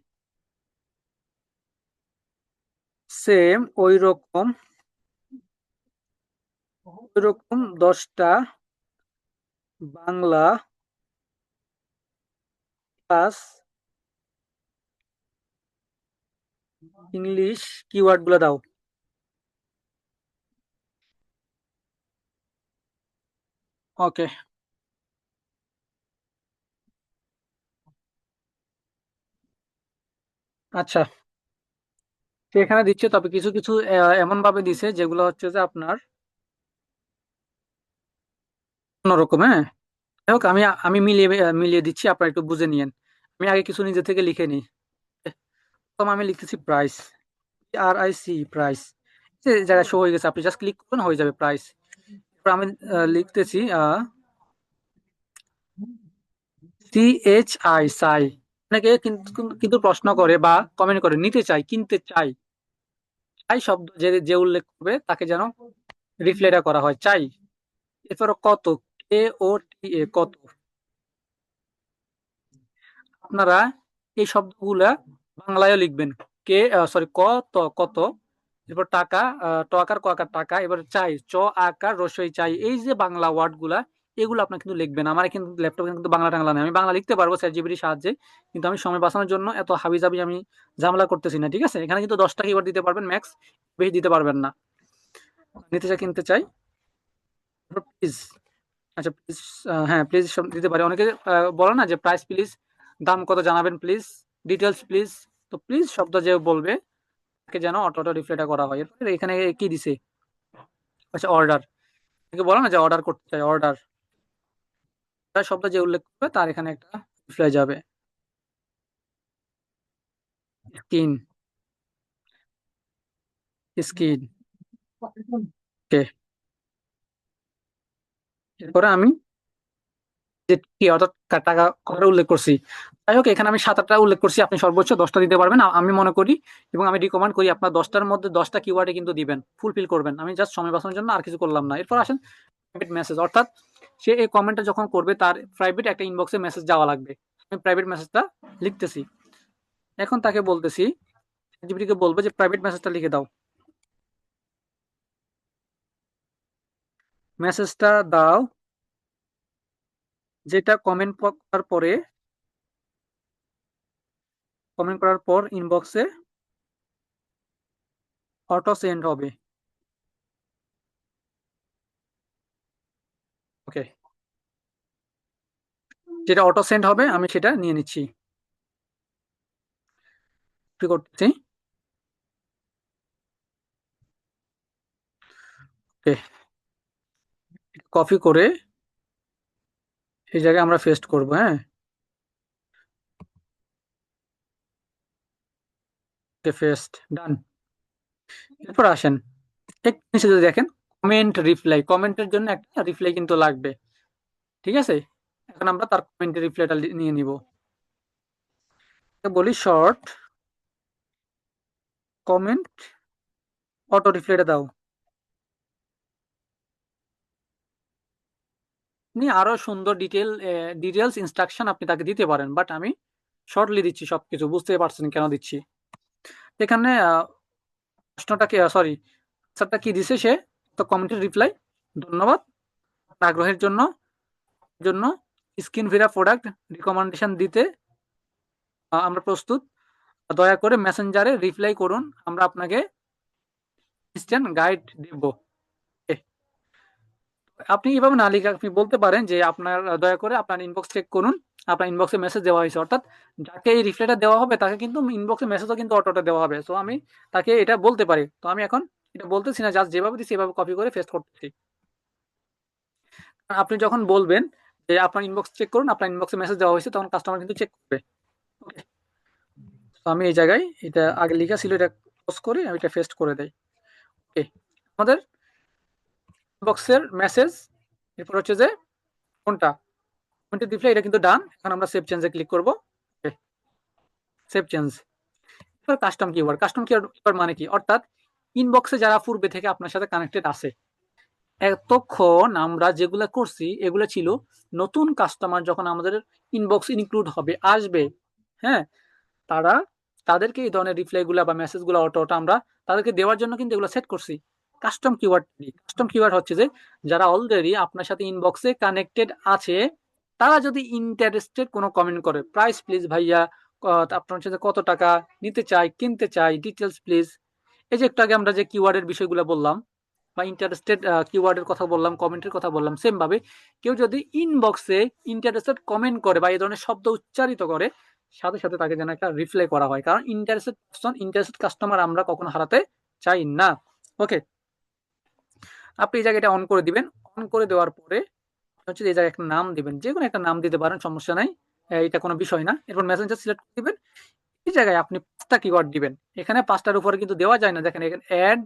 Speaker 1: সেম ওই রকম 10টা বাংলা প্লাস ইংলিশ কিওয়ার্ড গুলো দাও। ওকে, আচ্ছা, সে এখানে দিচ্ছে, তবে কিছু কিছু এমন ভাবে দিছে যেগুলো হচ্ছে যে আপনার অন্যরকম। হ্যাঁ, যাই হোক, আমি আমি মিলিয়ে মিলিয়ে দিচ্ছি, আপনারা একটু বুঝে নিয়েন। আমি আগে কিছু নিজে থেকে লিখে নিই। প্রথম আমি লিখতেছি প্রাইস, RIC, প্রাইস। জায়গায় শো হয়ে গেছে, আপনি জাস্ট ক্লিক করবেন, হয়ে যাবে প্রাইস। এরপর আমি লিখতেছি CHI, সাই। অনেকে কিন্তু কিন্তু প্রশ্ন করে বা কমেন্ট করে, নিতে চাই, কিনতে চাই, চাই শব্দ যে যে উল্লেখ করবে তাকে যেন রিপ্লাইটা করা হয়, চাই। এরপর কত, KOTA, কত। আপনারা এই শব্দগুলা বাংলায়ও লিখবেন, কত, কত। এরপর টাকা, ট আকার ক আকার টাকা। এবার চাই, চ আকার রসই চাই। এই যে বাংলা ওয়ার্ড গুলা, এগুলো আপনার কিন্তু লিখবেন। আমার কিন্তু ল্যাপটপে কিন্তু বাংলা টাংলা নেই, আমি বাংলা লিখতে পারবো চ্যাট জিপিটির সাহায্যে, কিন্তু আমি সময় বাঁচানোর জন্য এত হাবিজাবি আমি ঝামেলা করতেছি না, ঠিক আছে? এখানে কিন্তু 10টা কিওয়ার্ড দিতে পারবেন ম্যাক্স, বেশি দিতে পারবেন না। নিতে চাই, কিনতে চাই, প্লিজ, আচ্ছা প্লিজ, হ্যাঁ প্লিজ দিতে পারে। অনেকে বলে না যে প্রাইস প্লিজ, দাম কত জানাবেন প্লিজ, ডিটেলস প্লিজ। তো প্লিজ শব্দ যে বলবে তাকে যেন অটো রিপ্লাইটা করা হয়। এরপরে এখানে কি দিছে, আচ্ছা অর্ডার, বলো না যে অর্ডার করতে চাই, অর্ডার শব্দ যে উল্লেখ করবে তার এখানে একটা রিপ্লাই যাবে। স্কিন, স্কিন, ওকে। এরপরে আমি যে কি অর্থাৎ টাকা কতটা উল্লেখ করছি, যাই হোক এখানে আমি 7-8টা উল্লেখ করছি, আপনি সর্বোচ্চ 10টা দিতে পারবেন আমি মনে করি, এবং আমি রিকমেন্ড করি আপনার 10টার মধ্যে 10টা কিওয়ার্ডে কিন্তু দিবেন, ফুলফিল করবেন। আমি জাস্ট সময় বাঁচানোর জন্য আর কিছু করলাম না। এরপর আসেন প্রাইভেট মেসেজ, অর্থাৎ সে এই কমেন্টটা যখন করবে তার প্রাইভেট একটা ইনবক্সে মেসেজ যাওয়া লাগবে। আমি প্রাইভেট মেসেজটা লিখতেছি, এখন তাকে বলতেছি, জিপিটিকে বলবো যে প্রাইভেট মেসেজটা লিখে দাও, মেসেজটা দাও যেটা কমেন্ট করার পর ইনবক্সে অটো সেন্ড হবে। ওকে, যেটা অটো সেন্ড হবে আমি সেটা নিয়ে নিচ্ছি, কি করতেছি, ওকে, কপি করে এই জায়গায় আমরা পেস্ট করব। হ্যাঁ, ওকে, পেস্ট ডান। এরপর আসেন একটু নিচে যদি দেখেন কমেন্ট রিপ্লাই, কমেন্টের জন্য একটা রিপ্লাই কিন্তু লাগবে, ঠিক আছে? এখন আমরা তার কমেন্টের রিপ্লাইটা নিয়ে নিব, বলি শর্ট কমেন্ট অটো রিপ্লাইটা দাও। আপনি আরো সুন্দর ডিটেলস ইনস্ট্রাকশন আপনি তাকে দিতে পারেন, বাট আমি শর্টলি দিচ্ছি সবকিছু, বুঝতে পারছেন কেন দিচ্ছি। এখানে প্রশ্নটা কি, সরি আনসারটা কি দিছে সে, তো কমেন্টের রিপ্লাই, ধন্যবাদ আগ্রহের জন্য জন্য স্কিন ভিরা প্রোডাক্ট রিকমেন্ডেশন দিতে আমরা প্রস্তুত, দয়া করে মেসেঞ্জারে রিপ্লাই করুন, আমরা আপনাকে ইনস্ট্যান্ট গাইড দেব। এ, আপনি এভাবে না লিখে আপনি বলতে পারেন যে আপনার দয়া করে আপনার ইনবক্স চেক করুন, আপনার ইনবক্সে মেসেজ দেওয়া হয়েছে, অর্থাৎ যাকে এই রিপ্লাইটা দেওয়া হবে তাকে কিন্তু ইনবক্সে মেসেজও কিন্তু অটোটা দেওয়া হবে। তো আমি তাকে এটা বলতে পারি, তো আমি এখন এটা বলতেছি না, জাস্ট যেভাবে দিচ্ছি এভাবে কপি করে পেস্ট করতেছি। আপনি যখন বলবেন যে আপনার ইনবক্স চেক করুন, আপনার ইনবক্সে মেসেজ দেওয়া হয়েছে, তখন কাস্টমার কিন্তু চেক করবে। ওকে, তো আমি এই জায়গায় এটা আগে লেখা ছিল, এটা ক্লোজ করে আমি এটা পেস্ট করে দেই। ওকে, আমাদের ইনবক্সের মেসেজ, এরপর হচ্ছে যে কোনটা কমেন্টে রিপ্লাই, এটা কিন্তু ডান। এখন আমরা সেভ চেঞ্জে ক্লিক করব, ওকে, সেভ চেঞ্জ। এবার কাস্টম কিওয়ার্ড, কাস্টম কিওয়ার্ড মানে কি, অর্থাৎ ইনবক্সে যারা পূর্বে থেকে আপনার সাথে কানেক্টেড আছে, এতক্ষণ আমরা যেগুলো করছি এগুলো ছিল নতুন কাস্টমার যখন আমাদের ইনবক্স ইনক্লুড হবে, আসবে, হ্যাঁ, তারা তাদেরকে এই ধরনের রিপ্লাই গুলা বা মেসেজ গুলা অটো আমরা তাদেরকে দেওয়ার জন্য কিন্তু এগুলো সেট করছি। কাস্টম কিওয়ার্ড, কাস্টম কিওয়ার্ড হচ্ছে যে যারা অলরেডি আপনার সাথে ইনবক্সে কানেক্টেড আছে, তারা যদি ইন্টারেস্টেড কোনো কমেন্ট করে, প্রাইস প্লিজ ভাইয়া, আপনার সাথে কত টাকা নিতে চাই, কিনতে চাই, ডিটেলস প্লিজ, এই যে একটু আগে আমরা যে কিওয়ার্ডের বিষয়গুলো বললাম বা ইন্টারেস্টেড কিওয়ার্ডের কথা বললাম, কমেন্টের কথা বললাম, সেম ভাবে কেউ যদি ইনবক্সে ইন্টারেস্টেড কমেন্ট করে বা এই ধরনের শব্দ উচ্চারিত করে, সাথে সাথে তাকে যেন একটা রিপ্লাই করা হয়, কারণ ইন্টারেস্টেড পারসন, ইন্টারেস্টেড কাস্টমার আমরা কখনো হারাতে চাই না। ওকে, আপনি এই জায়গাটা অন করে দিবেন, অন করে দেওয়ার পরে হচ্ছে এই জায়গায় একটা নাম দিবেন, যে কোনো একটা নাম দিতে পারেন, সমস্যা নাই, এটা কোনো বিষয় না। এরপর মেসেঞ্জার সিলেক্ট করে দিবেন, এই জায়গায় আপনি 5টা কিওয়ার্ড দিবেন, এখানে 5টার উপরে কিন্তু দেওয়া যায় না, দেখেন এখানে অ্যাড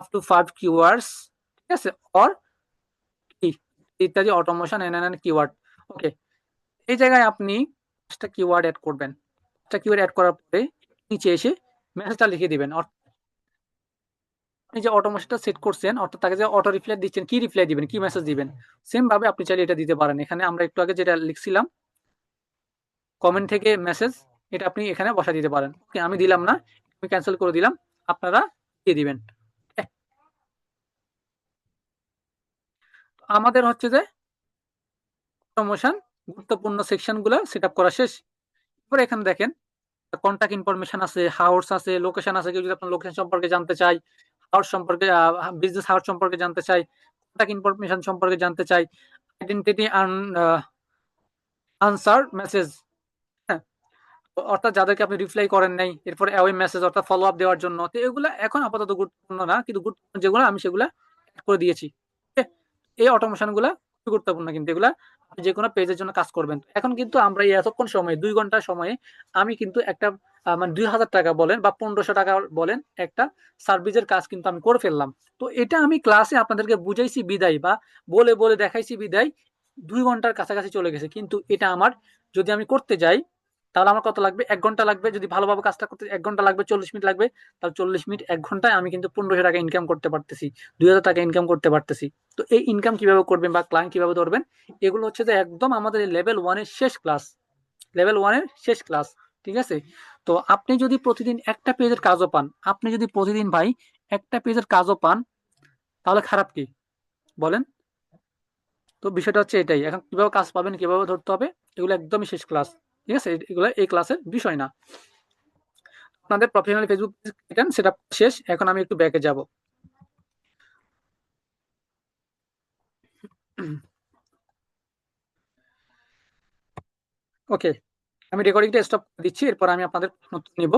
Speaker 1: আপ টু 5 কিওয়ার্ডস, ঠিক আছে, অর ইত্যাদি অটোমেশন এন কিওয়ার্ড। ওকে, এই জায়গায় আপনি 5টা কিওয়ার্ড অ্যাড করবেন, 5টা কিওয়ার্ড অ্যাড করার পরে নিচে এসে মেসেজটা লিখে দিবেন, আপনি যে অটোমেশনটা সেট করছেন, অর্থাৎ তাকে যে অটো রিপ্লাই দিচ্ছেন, কি রিপ্লাই দিবেন, কি মেসেজ দিবেন, সেম ভাবে আপনি চাইলে এটা দিতে পারেন। এখানে আমরা একটু আগে যেটা লিখছিলাম কমেন্ট থেকে মেসেজ, এটা আপনি এখানে বসা দিতে পারেন। ওকে, আমি দিলাম না, আমি ক্যান্সেল করে দিলাম, আপনারা দিয়ে দিবেন। আমাদের হচ্ছে যে প্রমোশন গুরুত্বপূর্ণ সেকশন গুলো সেট আপ করা শেষ। এরপরে এখানে দেখেন কন্টাক্ট ইনফরমেশন আছে, হাউস আছে, লোকেশন আছে। কেউ যদি আপনার লোকেশন সম্পর্কে জানতে চায়, হাউস সম্পর্কে, বিজনেস হাউস সম্পর্কে জানতে চাই, কন্টাক্ট ইনফরমেশন সম্পর্কে জানতে চাই, আইডেন্টিটি আনসার মেসেজ, হ্যাঁ, অর্থাৎ যাদেরকে আপনি রিপ্লাই করেন নাই, এরপর অ্যাওয়ে মেসেজ অর্থাৎ ফলো আপ দেওয়ার জন্য। তো এগুলা এখন আপাতত গুরুত্বপূর্ণ না, কিন্তু গুরুত্বপূর্ণ যেগুলো আমি সেগুলা add করে দিয়েছি। Okay? এই অটোমেশন গুলা খুবই গুরুত্বপূর্ণ, কিন্তু এগুলা আপনি যে কোনো পেজের জন্য কাজ করবেন। এখন কিন্তু আমরা এই এতক্ষণ সময়ে 2 ঘন্টা সময়ে আমি কিন্তু একটা মানে 2000 টাকা বলেন বা 1500 টাকা বলেন একটা সার্ভিসের কাজ কিন্তু আমি করে ফেললাম। তো এটা আমি ক্লাসে আপনাদেরকে বুঝাইছি বিদায় বা বলে বলে দেখাইছি বিদায় 2 ঘন্টার কাছাকাছি চলে গেছে। কিন্তু এটা আমার যদি আমি করতে যাই তাহলে আমার কত লাগবে? 1 ঘন্টা লাগবে। যদি ভালোভাবে কাজটা করতে 1 ঘন্টা লাগবে, 40 মিনিট লাগবে। তাহলে 40 মিনিট 1 ঘন্টায় আমি কিন্তু 1500 টাকা ইনকাম করতে পারতেছি, 2000 টাকা ইনকাম করতে পারতেছি। তো এই ইনকাম কিভাবে করবেন বা ক্লায়েন্ট কিভাবে ধরবেন, এগুলো হচ্ছে যে একদম আমাদের লেভেল 1 এর শেষ ক্লাস। লেভেল 1 এর শেষ ক্লাস। ঠিক আছে? তো আপনি যদি প্রতিদিন একটা পেজের কাজও পান, আপনি যদি প্রতিদিন ভাই একটা পেজের কাজও পান, তাহলে খারাপ কি? বলেন? তো বিষয়টা হচ্ছে এটাই। এখন কিভাবে কাজ পাবেন, কিভাবে ধরতে হবে, এগুলো একদমই শেষ ক্লাস। ঠিক আছে? এগুলো এই ক্লাসের বিষয় না। আপনাদের প্রফেশনাল ফেসবুক পেজ সেটা শেষ। এখন আমি একটু ব্যাকে যাব। ওকে, আমি রেকর্ডিংটা স্টপ করে দিচ্ছি। এরপর আমি আপনাদের প্রশ্ন উত্তর নিব।